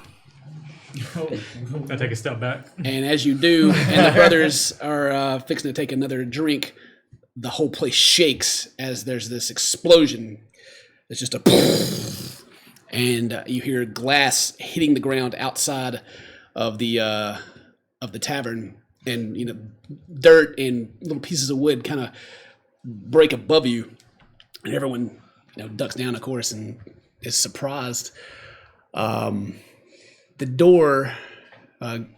I take a step back.
And as you do, and the brothers are fixing to take another drink, the whole place shakes as there's this explosion. It's just a, and you hear glass hitting the ground outside of the tavern, and dirt and little pieces of wood kind of break above you, and everyone ducks down, of course, and is surprised. The door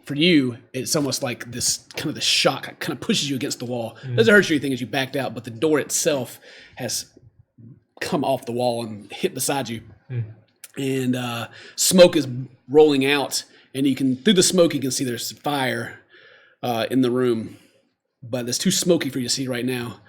for you, it's almost like this kind of the shock kind of pushes you against the wall. Doesn't hurt you anything as you backed out, but the door itself has come off the wall and hit beside you, and smoke is rolling out, and through the smoke you can see there's fire in the room, but it's too smoky for you to see right now.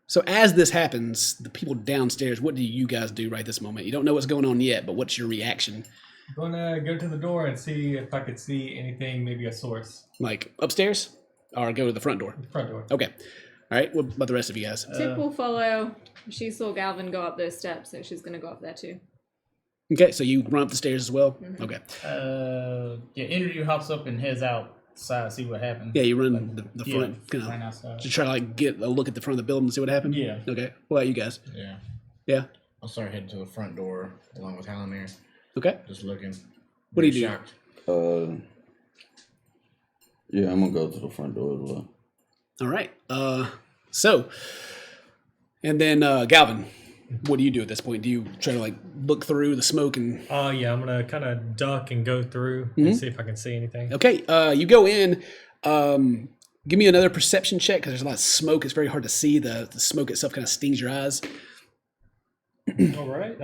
So as this happens, the people downstairs, what do you guys do right this moment? You don't know what's going on yet, but what's your reaction?
I'm gonna go to the door and see if I could see anything, maybe a source.
Like upstairs, or go to the front door?
The front door.
Okay. All right. What about the rest of you guys?
Tip will follow. She saw Galvin go up those steps, so she's gonna go up there too.
Okay, so you run up the stairs as well? Mm-hmm. Okay.
Interview hops up and heads outside, see what happens.
Yeah, you run the front, kind of,
right outside.
to try to get a look at the front of the building and see what happened?
Yeah.
Okay. What about you guys?
Yeah.
Yeah?
I'll start heading to the front door along with Hallinir.
Okay.
Just looking.
What do you do?
Shocked.
Yeah, I'm gonna go to the front door as well.
All right. And then Galvin, what do you do at this point? Do you try to look through the smoke and?
Yeah, I'm gonna kind of duck and go through and see if I can see anything.
Okay. You go in. Give me another perception check because there's a lot of smoke. It's very hard to see. The smoke itself kind of stings your eyes.
All right.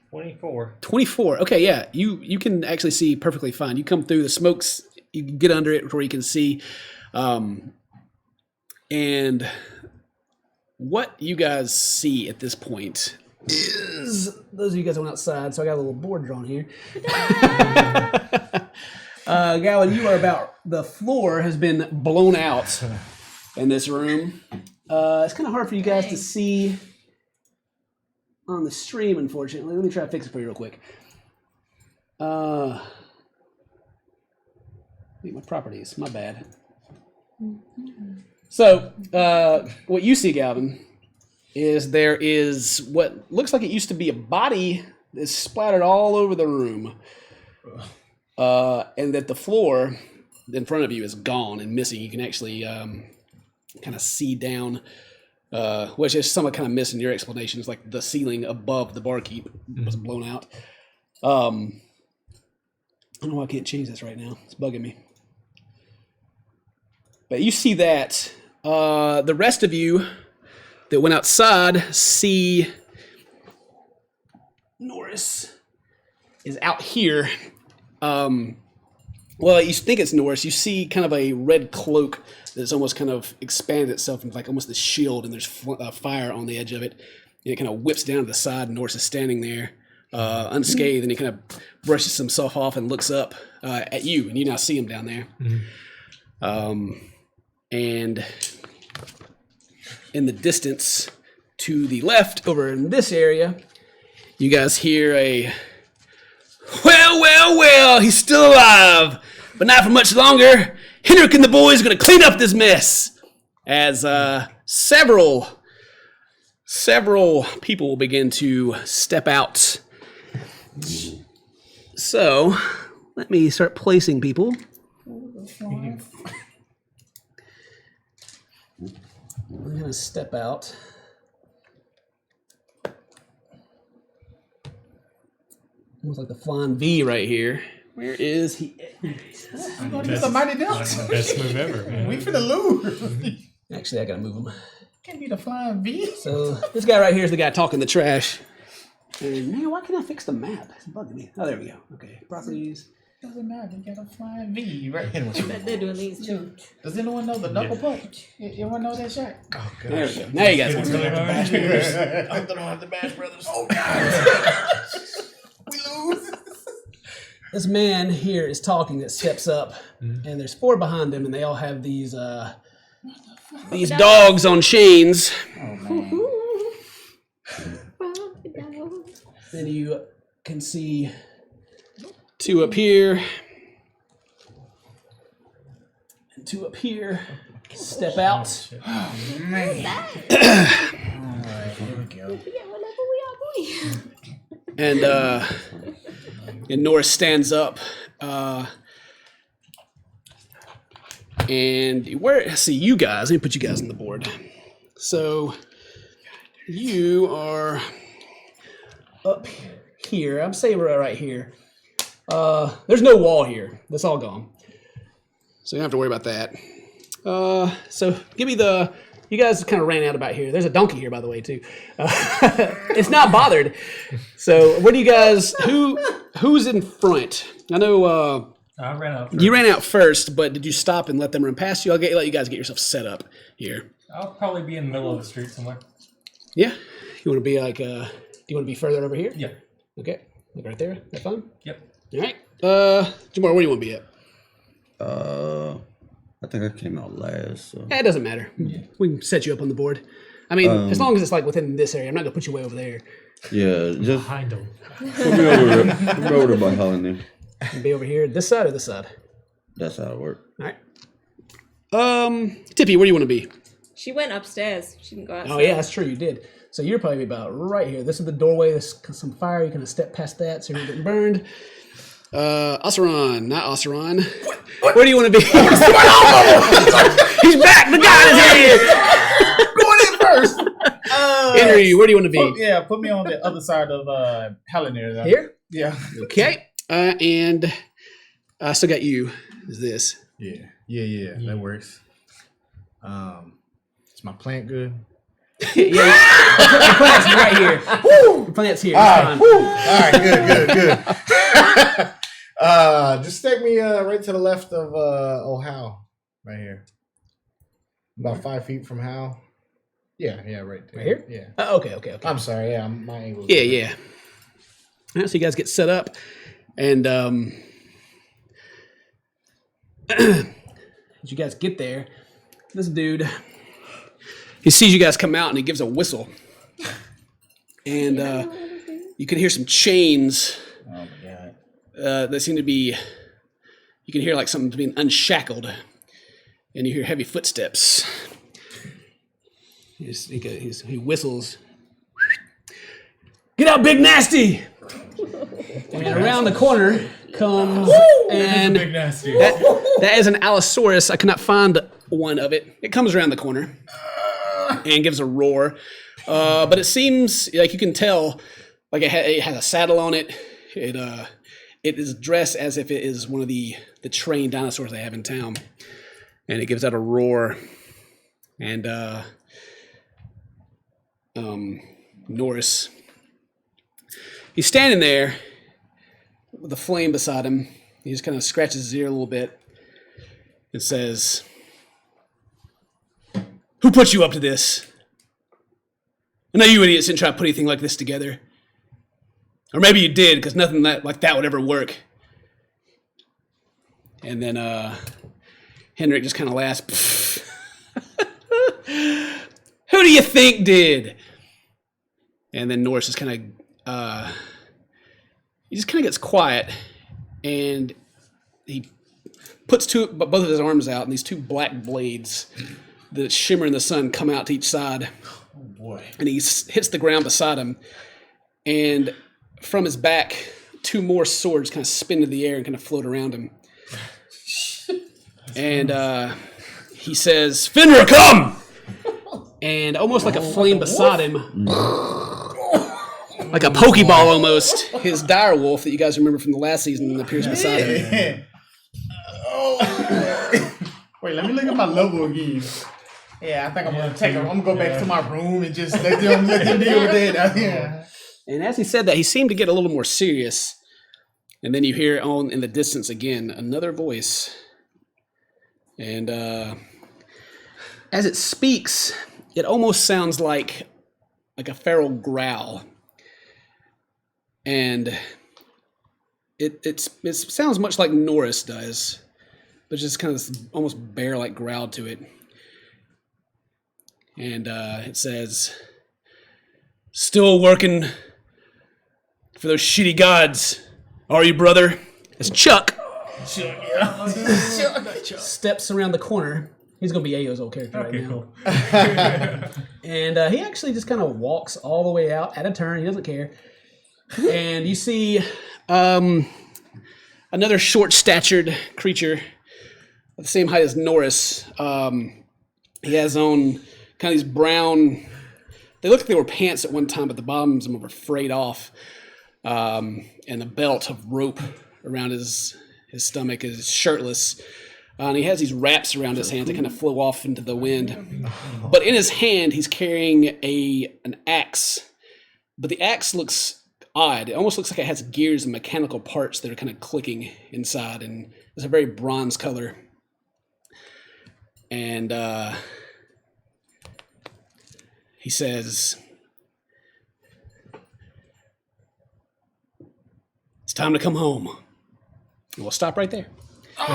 24.
24. Okay, yeah. You can actually see perfectly fine. You come through the smokes. You can get under it where you can see. And what you guys see at this point is those of you guys that went outside. So I got a little board drawn here. Galvin, you are the floor has been blown out in this room. It's kind of hard for you guys to see on the stream, unfortunately. Let me try to fix it for you real quick. My properties. My bad. So, what you see, Galvin, is there is what looks like it used to be a body that's splattered all over the room, and that the floor in front of you is gone and missing. You can actually kind of see down, which is somewhat kind of missing your explanations, like the ceiling above the barkeep was blown out. I don't know why I can't change this right now. It's bugging me. But you see that. The rest of you that went outside see Norris is out here. Well, you think it's Norris. You see kind of a red cloak that's almost kind of expanded itself into like almost a shield, and there's fire on the edge of it. And it kind of whips down to the side, and Norris is standing there unscathed, and he kind of brushes himself off and looks up at you, and you now see him down there. And in the distance to the left, over in this area, you guys hear a, well, he's still alive, but not for much longer. Henrik and the boys are going to clean up this mess. As several people will begin to step out. So, let me start placing people. I'm going to step out. Almost like the flying V right here. Where is he?
I'm going to get the mighty
That's
dunk.
the best move ever, man.
We finna lose.
Actually, I got to move him.
Can't be the flying V.
So this guy right here is the guy talking the trash. And man, why can't I fix the map? It's bugging me. Oh, there we go. Okay, properties.
Doesn't matter. You got a flying V right here.
I bet they're doing these too.
Does anyone know the knuckle punch? Anyone know that shot? Oh, God.
There we go. Now you guys
It's
can
really hard.
I'm gonna have the Bash Brothers.
Oh, God. We lose.
This man here is talking that steps up, and there's 4 behind him, and they all have these dogs on chains.
Oh, man.
Then you can see 2 up here, and 2 up here. Step out.
Oh, man. All right, here we go.
And Norris stands up. And let's see, you guys, let me put you guys on the board. So you are up here. I'm saying we're right here. There's no wall here. That's all gone. So you don't have to worry about that. So give me you guys kind of ran out about here. There's a donkey here, by the way, too. It's not bothered. So what do you guys, who's in front? I know
I ran out first.
you ran out first, but did you stop and let them run past you? I'll let you guys get yourself set up here.
I'll probably be in the middle of the street somewhere.
Yeah? You want to be like, do you want to be further over here?
Yeah.
Okay. Like right there? That fine?
Yep.
All right. Jamar, where do you want to be at?
I think I came out last. So.
It doesn't matter. We can set you up on the board. I mean, as long as it's like within this area. I'm not going to put you way over there.
Yeah, just
Behind him.
put me over there by Holland there.
And be over here, this side or this side?
That's how it works.
All right. Tippy, where do you want to be?
She went upstairs. She didn't go outside.
Oh, yeah, that's true. You did. So you're probably about right here. This is the doorway. There's some fire. You kind of step past that so you're not getting burned. Oseron, not Oseron. Where do you want to be? He's back. The god is here.
Going in first.
Henry, where do you want to be?
Yeah, put me on the other side of Helenair. Though.
Here?
Yeah.
Okay. And I still got you. Is this?
Yeah. That works. Is my plant good?
Yeah. Your plant's right here. Your plant's here. It's fine.
All right, good. Just take me right to the left of old Hal, right here. About 5 feet from Hal. Yeah, right there.
Right here?
Yeah.
Okay.
I'm sorry. Yeah, my angle.
Yeah. All right, so you guys get set up, and as you guys get there, this dude, he sees you guys come out, and he gives a whistle, and you can hear some chains
Oh my god.
that seem to be. You can hear like something's being unshackled, and you hear heavy footsteps. He whistles. Get out, big nasty! And around the corner comes, and
Big nasty.
that is an Allosaurus. I could not find one of it. It comes around the corner and gives a roar. But it seems like you can tell, like it has a saddle on it. It is dressed as if it is one of the trained dinosaurs they have in town, and it gives out a roar. And Norris, he's standing there with a flame beside him. He just kind of scratches his ear a little bit and says, "Who put you up to this? I know you idiots didn't try to put anything like this together. Or maybe you did, because nothing like that would ever work." And then Henrik just kind of laughs. "Who do you think did?" And then Norris just kind of, he just kind of gets quiet, and he puts both of his arms out, and these two black blades that shimmer in the sun come out to each side.
Oh boy.
And he hits the ground beside him, and from his back, two more swords kind of spin into the air and kind of float around him. And he says, "Fenrir, come!" And almost like a flame beside him, like a Pokeball almost, his dire wolf that you guys remember from the last season appears beside him.
Oh. Wait, let me look at my level again. Yeah, I think I'm gonna I'm gonna go back to my room and just let them deal with that. Yeah.
And as he said that, he seemed to get a little more serious. And then you hear on in the distance again another voice. And as it speaks, it almost sounds like a feral growl. And it sounds much like Norris does, but just kind of this almost bear-like growl to it. And it says, "Still working for those shitty gods, are you, brother?" As Chuck steps around the corner. He's going to be Ayo's old character right now.
Cool.
And he actually just kind of walks all the way out at a turn. He doesn't care. And you see another short-statured creature at the same height as Norris. He has on kind of these brown... They look like they were pants at one time, but the bottoms of them were frayed off. And a belt of rope around his stomach is shirtless. And he has these wraps around his hands that kind of flow off into the wind. But in his hand, he's carrying an axe. But the axe looks odd. It almost looks like it has gears and mechanical parts that are kind of clicking inside. And it's a very bronze color. And he says, "It's time to come home." And we'll stop right there. We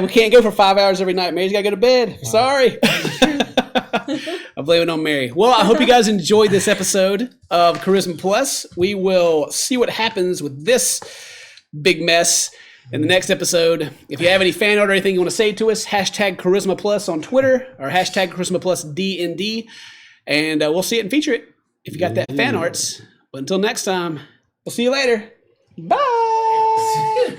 can't go for 5 hours every night. Mary's got to go to bed. Sorry. I'm blaming it on Mary. Well, I hope you guys enjoyed this episode of Charisma Plus. We will see what happens with this big mess in the next episode. If you have any fan art or anything you want to say to us, hashtag Charisma Plus on Twitter or hashtag Charisma Plus DND, and we'll see it and feature it if you got that fan arts. But until next time, we'll see you later. Bye.